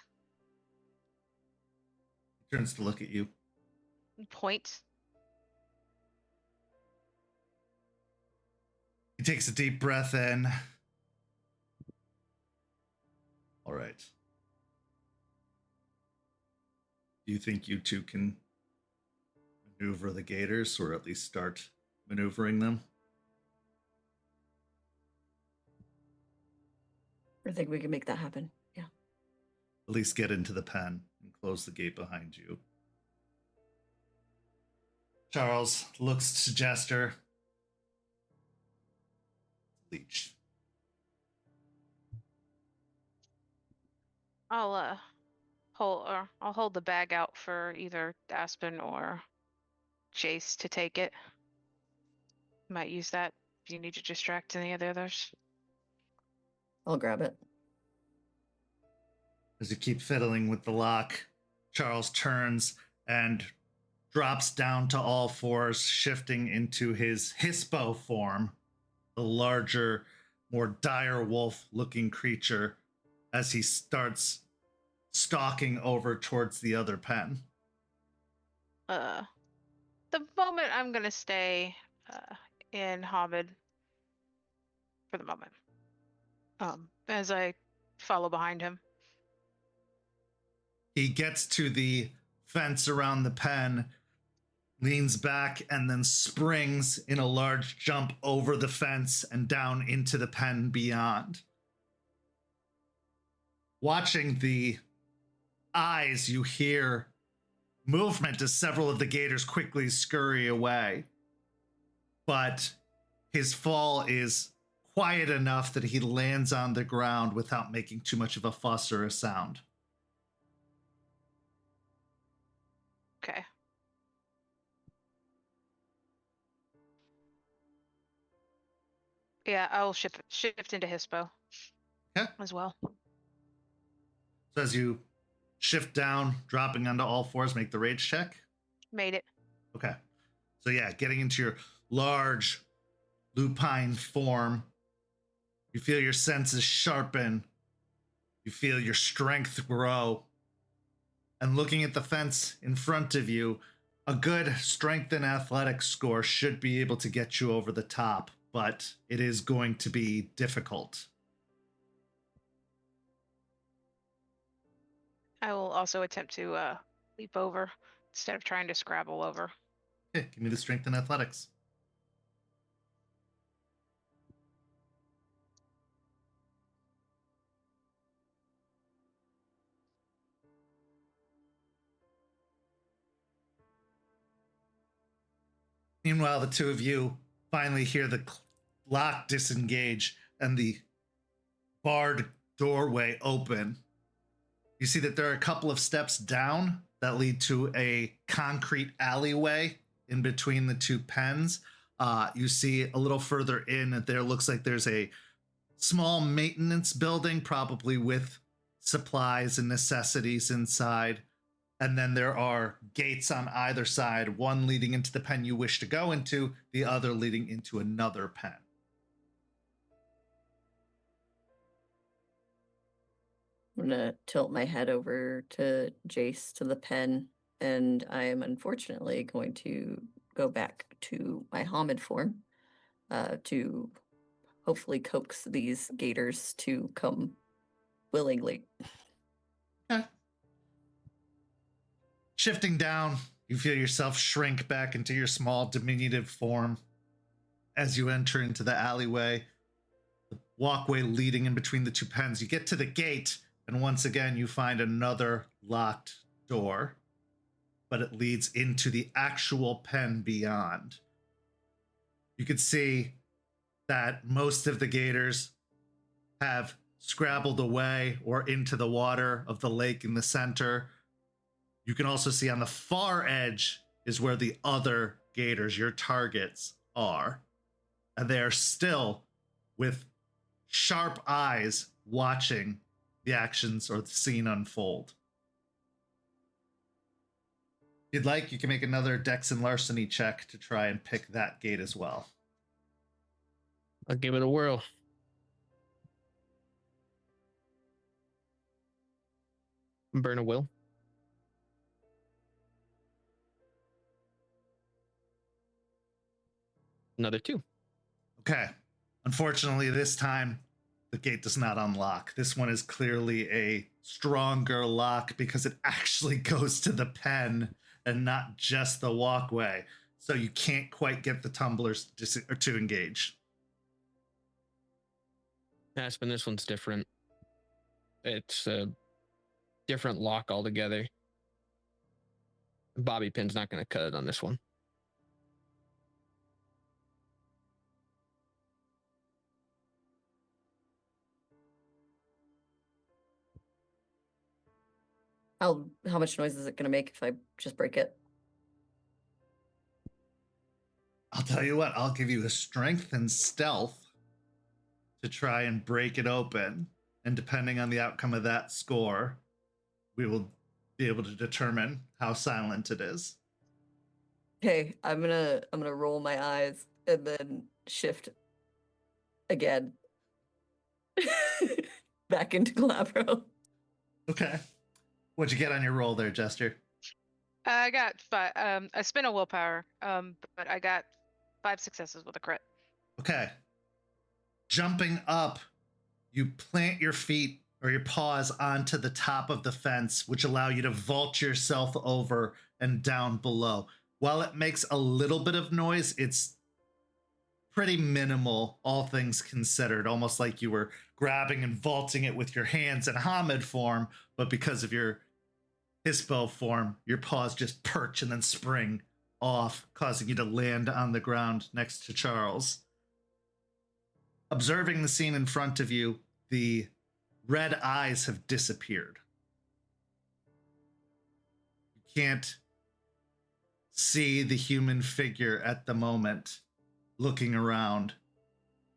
He turns to look at you. and point. He takes a deep breath in. All right. Do you think you two can maneuver the gators, or at least start maneuvering them? I think we can make that happen. Yeah. At least get into the pen and close the gate behind you. Charles looks to Jester. Leech. I'll hold the bag out for either Aspen or Jace to take it. Might use that if you need to distract any of the others. I'll grab it. As you keep fiddling with the lock, Charles turns and drops down to all fours, shifting into his Hispo form, the larger, more dire wolf-looking creature, as he starts stalking over towards the other pen. The moment I'm gonna stay in Hamid for the moment. As I follow behind him. He gets to the fence around the pen, leans back, and then springs in a large jump over the fence and down into the pen beyond. Watching the eyes, you hear movement as several of the gators quickly scurry away. But his fall is quiet enough that he lands on the ground without making too much of a fuss or a sound. Okay. Yeah, I'll shift into Hispo. Okay. As well. So as you shift down, dropping onto all fours, make the rage check. Made it. Okay. So yeah, getting into your large lupine form, you feel your senses sharpen. You feel your strength grow. And looking at the fence in front of you, a good strength and athletics score should be able to get you over the top, but it is going to be difficult. I will also attempt to leap over instead of trying to scrabble over. Okay, give me the strength and athletics. Meanwhile, the two of you finally hear the lock disengage and the barred doorway open. You see that there are a couple of steps down that lead to a concrete alleyway in between the two pens. You see a little further in that there looks like there's a small maintenance building, probably with supplies and necessities inside. And then there are gates on either side, one leading into the pen you wish to go into, the other leading into another pen. I'm gonna tilt my head over to Jace to the pen, and I am unfortunately going to go back to my Hamid form to hopefully coax these gators to come willingly. Okay. Shifting down, you feel yourself shrink back into your small diminutive form as you enter into the alleyway, the walkway leading in between the two pens. You get to the gate, and once again, you find another locked door, but it leads into the actual pen beyond. You can see that most of the gators have scrabbled away or into the water of the lake in the center. You can also see on the far edge is where the other gators, your targets, are. And they are still with sharp eyes watching the actions or the scene unfold. If you'd like, you can make another Dex and Larceny check to try and pick that gate as well. I'll give it a whirl. Burn a will. Another 2. Okay. Unfortunately, this time, the gate does not unlock. This one is clearly a stronger lock because it actually goes to the pen and not just the walkway. So you can't quite get the tumblers to engage. Aspen, this one's different. It's a different lock altogether. Bobby pin's not going to cut it on this one. How much noise is it going to make if I just break it? I'll tell you what, I'll give you a strength and stealth to try and break it open. And depending on the outcome of that score, we will be able to determine how silent it is. Okay, I'm gonna roll my eyes and then shift again back into Glabro. Okay. What'd you get on your roll there, Jester? I got 5. I spent a willpower, but I got 5 successes with a crit. Okay. Jumping up, you plant your feet or your paws onto the top of the fence, which allow you to vault yourself over and down below. While it makes a little bit of noise, it's pretty minimal, all things considered, almost like you were grabbing and vaulting it with your hands in Hamid form, but because of your Hispo form, your paws just perch and then spring off, causing you to land on the ground next to Charles. Observing the scene in front of you, the red eyes have disappeared. You can't see the human figure at the moment looking around,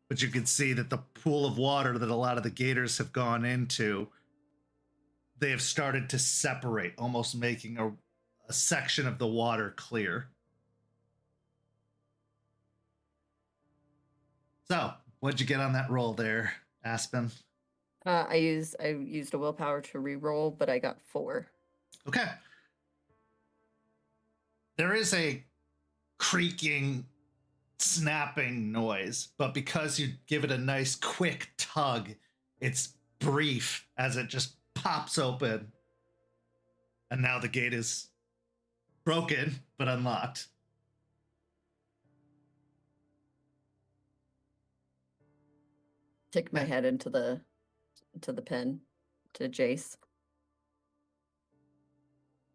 but you can see that the pool of water that a lot of the gators have gone into, they have started to separate, almost making a section of the water clear. So, what'd you get on that roll there, Aspen? I used a willpower to re-roll, but I got 4. Okay. There is a creaking, snapping noise, but because you give it a nice quick tug, it's brief as it just pops open. And now the gate is broken, but unlocked. Stick my head into the pen to Jace.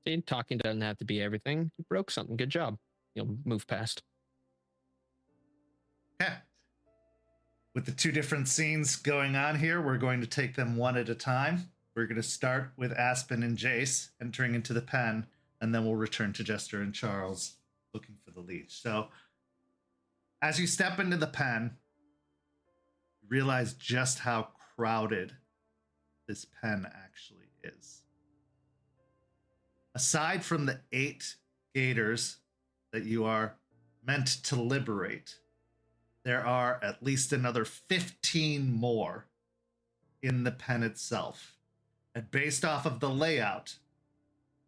See, talking doesn't have to be everything. You broke something. Good job. You'll move past. With the two different scenes going on here, we're going to take them one at a time. We're going to start with Aspen and Jace entering into the pen, and then we'll return to Jester and Charles looking for the leash. So as you step into the pen, you realize just how crowded this pen actually is. Aside from the 8 gators that you are meant to liberate, there are at least another 15 more in the pen itself. And based off of the layout,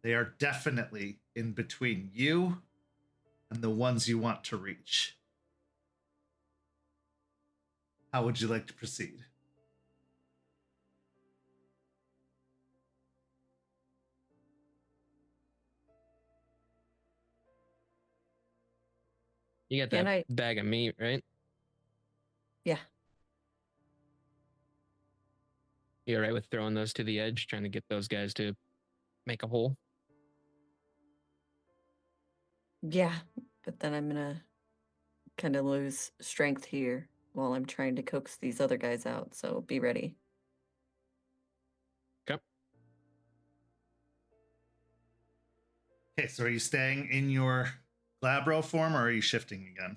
they are definitely in between you and the ones you want to reach. How would you like to proceed? You got that bag of meat, right? Yeah. You all right with throwing those to the edge, trying to get those guys to make a hole? Yeah, but then I'm gonna kind of lose strength here while I'm trying to coax these other guys out, so be ready. Okay, so are you staying in your Glabro form, or are you shifting again?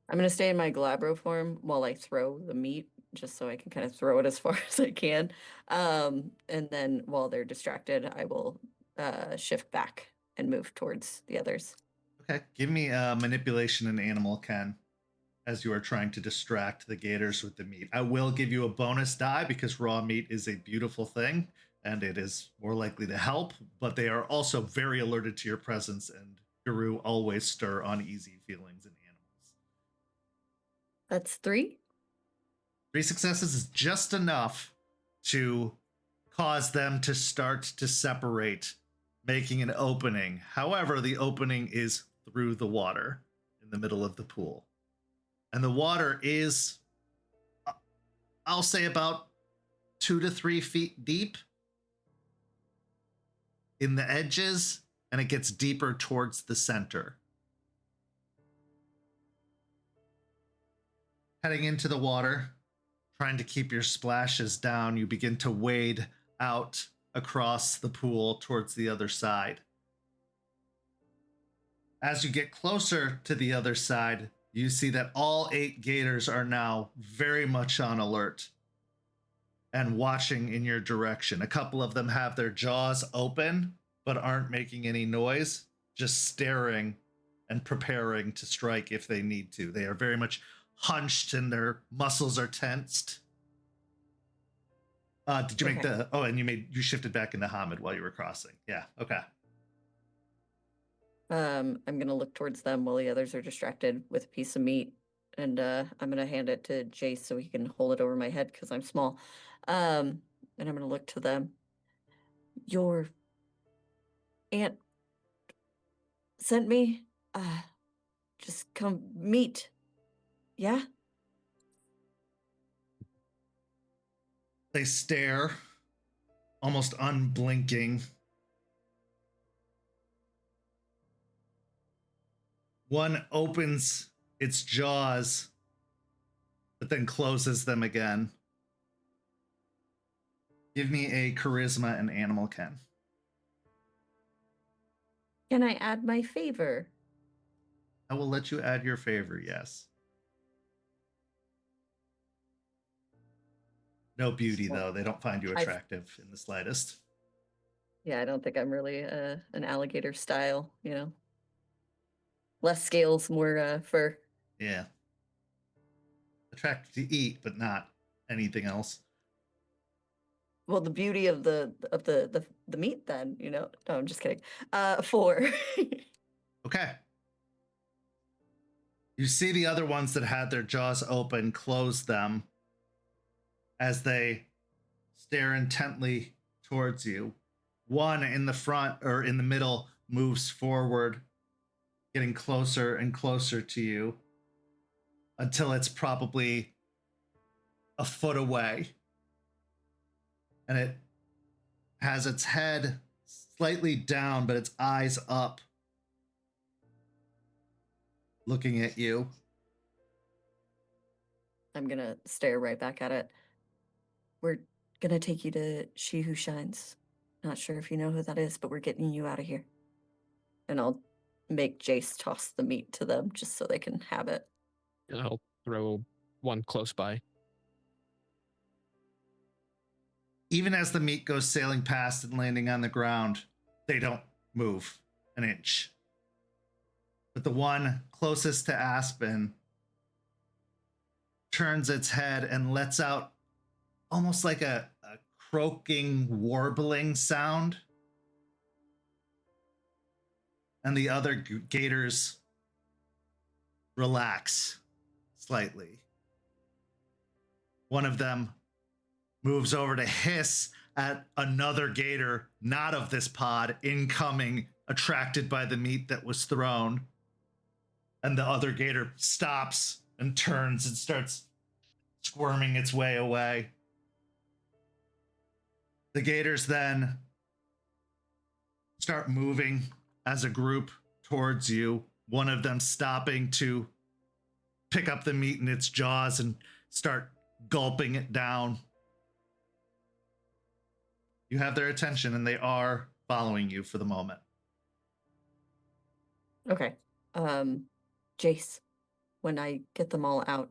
I'm gonna stay in my Glabro form while I throw the meat, just so I can kind of throw it as far as I can. And then while they're distracted, I will shift back and move towards the others. Okay, give me manipulation and animal ken as you are trying to distract the gators with the meat. I will give you a bonus die because raw meat is a beautiful thing and it is more likely to help, but they are also very alerted to your presence, and Guru always stir uneasy feelings in animals. That's 3. 3 successes is just enough to cause them to start to separate, making an opening. However, the opening is through the water in the middle of the pool. And the water is, I'll say, about 2 to 3 feet deep in the edges, and it gets deeper towards the center. Heading into the water, trying to keep your splashes down, you begin to wade out across the pool towards the other side. As you get closer to the other side, you see that all 8 gators are now very much on alert and watching in your direction. A couple of them have their jaws open, but aren't making any noise, just staring and preparing to strike if they need to. They are very much hunched and their muscles are tensed. Did you make the, oh, and you shifted back into Hamid while you were crossing. Yeah, okay. I'm gonna look towards them while the others are distracted with a piece of meat, and I'm gonna hand it to Jace so he can hold it over my head because I'm small. And I'm gonna look to them. Your aunt sent me. Just come meet. Yeah? They stare, almost unblinking. One opens its jaws, but then closes them again. Give me a charisma and animal ken. Can I add my favor? I will let you add your favor, yes. No beauty, though. They don't find you attractive in the slightest. Yeah, I don't think I'm really an alligator style, you know. Less scales, more fur. Yeah. Attractive to eat, but not anything else. Well, the beauty of the meat, then, you know. No, I'm just kidding. 4. Okay. You see the other ones that had their jaws open close them as they stare intently towards you. One in the front or in the middle moves forward, getting closer and closer to you until it's probably a foot away. And it has its head slightly down, but its eyes up, looking at you. I'm gonna stare right back at it. We're gonna take you to She Who Shines. Not sure if you know who that is, but we're getting you out of here. And I'll make Jace toss the meat to them just so they can have it. And I'll throw one close by. Even as the meat goes sailing past and landing on the ground, they don't move an inch. But the one closest to Aspen turns its head and lets out almost like a croaking, warbling sound. And the other gators relax slightly. One of them moves over to hiss at another gator, not of this pod, incoming, attracted by the meat that was thrown. And the other gator stops and turns and starts squirming its way away. The gators then start moving as a group towards you, one of them stopping to pick up the meat in its jaws and start gulping it down. You have their attention and they are following you for the moment. Okay. Jace, when I get them all out,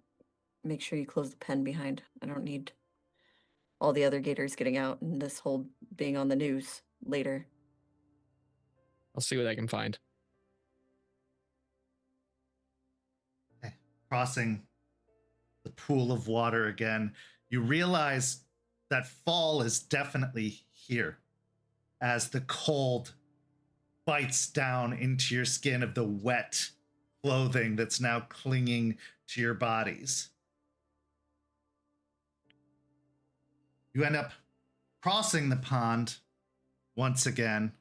make sure you close the pen behind. I don't need all the other gators getting out and this whole being on the news later. I'll see what I can find. Okay. Crossing the pool of water again, you realize that fall is definitely here as the cold bites down into your skin of the wet clothing that's now clinging to your bodies. You end up crossing the pond once again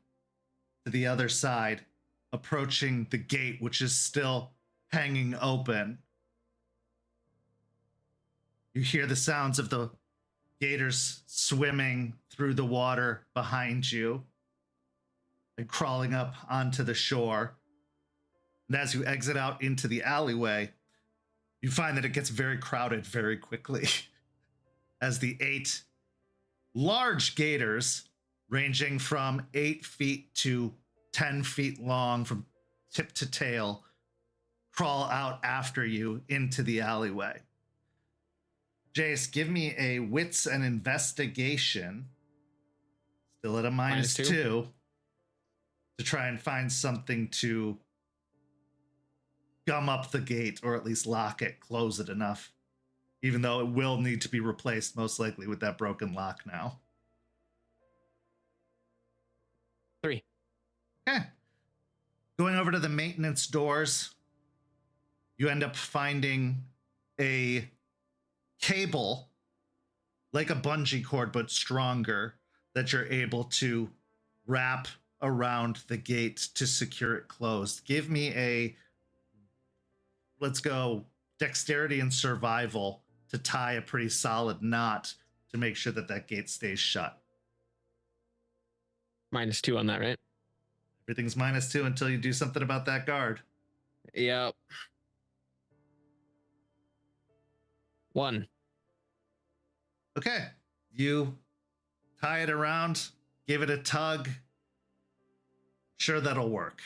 to the other side, approaching the gate, which is still hanging open. You hear the sounds of the gators swimming through the water behind you and crawling up onto the shore. And as you exit out into the alleyway, you find that it gets very crowded very quickly as the 8 large gators, ranging from 8 feet to 10 feet long from tip to tail, crawl out after you into the alleyway. Jace, give me a wits and investigation, still at a minus two, to try and find something to gum up the gate, or at least lock it, close it enough, even though it will need to be replaced most likely with that broken lock now. 3. Okay. Going over to the maintenance doors, you end up finding a cable, like a bungee cord, but stronger, that you're able to wrap around the gate to secure it closed. Give me a, let's go, dexterity and survival to tie a pretty solid knot to make sure that that gate stays shut. -2 on that, right? Everything's -2 until you do something about that guard. Yep. 1. Okay. You tie it around, give it a tug. Sure, that'll work.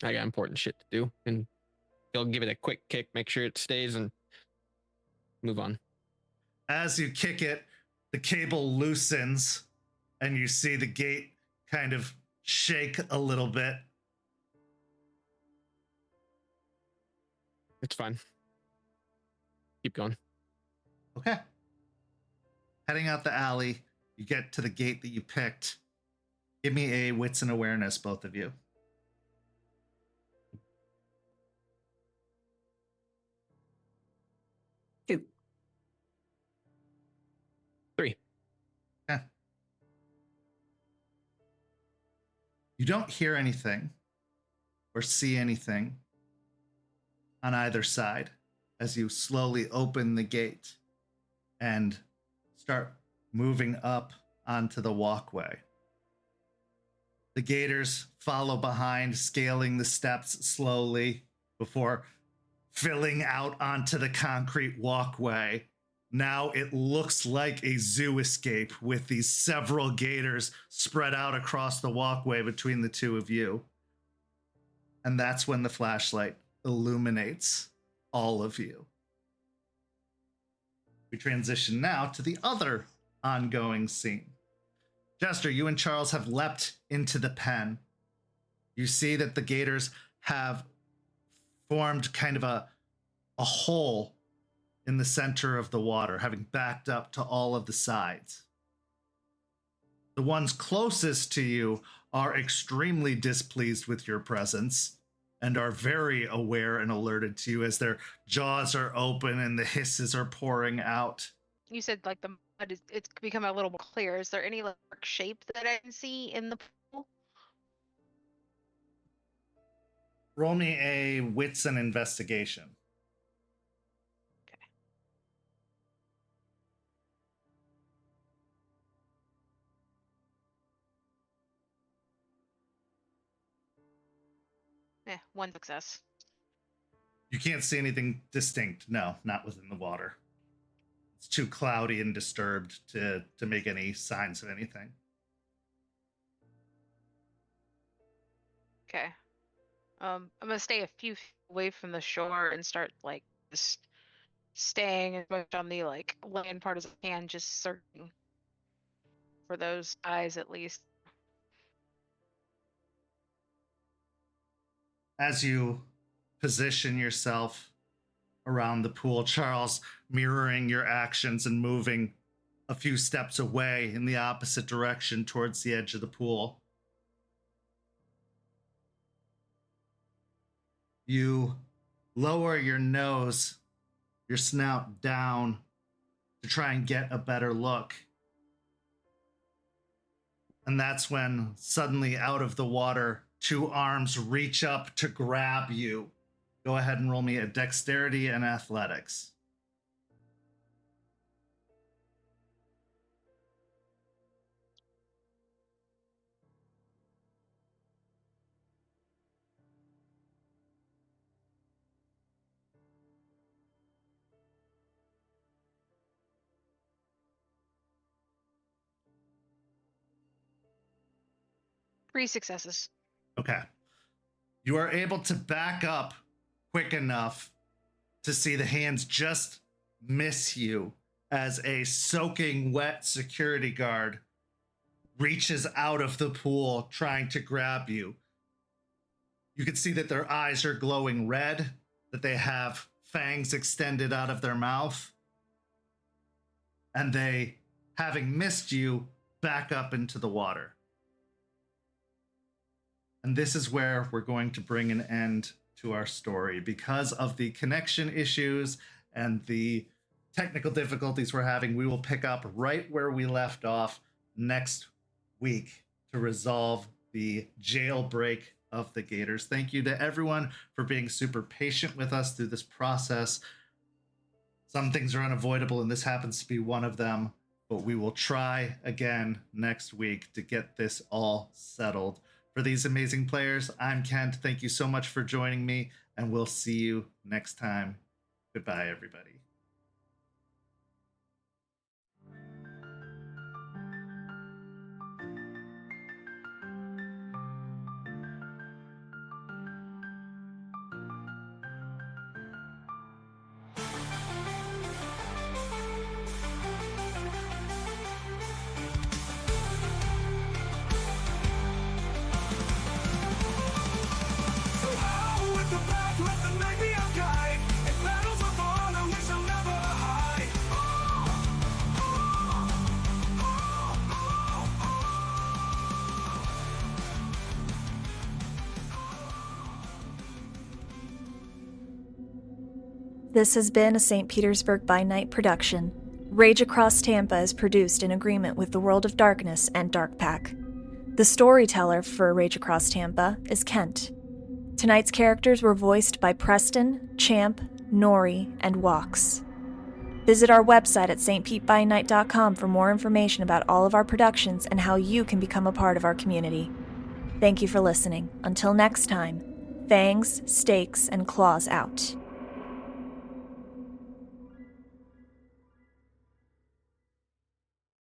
I got important shit to do, and you'll give it a quick kick, make sure it stays, and move on. As you kick it, the cable loosens, and you see the gate kind of shake a little bit. It's fine. Keep going. Okay. Heading out the alley, you get to the gate that you picked. Give me a wits and awareness, both of you. 2. 3. Okay. You don't hear anything or see anything on either side as you slowly open the gate and start moving up onto the walkway. The gators follow behind, scaling the steps slowly before filling out onto the concrete walkway. Now it looks like a zoo escape with these several gators spread out across the walkway between the two of you. And that's when the flashlight illuminates all of you. We transition now to the other ongoing scene. Jester, you and Charles have leapt into the pen. You see that the gators have formed kind of a hole in the center of the water, having backed up to all of the sides. The ones closest to you are extremely displeased with your presence and are very aware and alerted to you as their jaws are open and the hisses are pouring out. You said like the mud is, it's become a little more clear. Is there any like shape that I can see in the pool? Roll me a wits and investigation. One success. You can't see anything distinct. No, not within the water. It's too cloudy and disturbed to make any signs of anything. Okay. I'm gonna stay a few feet away from the shore and start like just staying as much on the like land part as I can, just searching for those eyes at least. As you position yourself around the pool, Charles mirroring your actions and moving a few steps away in the opposite direction towards the edge of the pool. You lower your nose, your snout down to try and get a better look. And that's when suddenly out of the water, two arms reach up to grab you. Go ahead and roll me a dexterity and athletics. Three successes. Okay. You are able to back up quick enough to see the hands just miss you as a soaking wet security guard reaches out of the pool trying to grab you. You can see that their eyes are glowing red, that they have fangs extended out of their mouth, and they, having missed you, back up into the water. And this is where we're going to bring an end to our story. Because of the connection issues and the technical difficulties we're having, we will pick up right where we left off next week to resolve the jailbreak of the gators. Thank you to everyone for being super patient with us through this process. Some things are unavoidable, and this happens to be one of them, but we will try again next week to get this all settled. For these amazing players, I'm Kent. Thank you so much for joining me, and we'll see you next time. Goodbye, everybody. This has been a St. Petersburg by Night production. Rage Across Tampa is produced in agreement with the World of Darkness and Dark Pack. The storyteller for Rage Across Tampa is Kent. Tonight's characters were voiced by Preston, Champ, Noree, and Weiss. Visit our website at stpbnight.com for more information about all of our productions and how you can become a part of our community. Thank you for listening. Until next time, fangs, stakes, and claws out.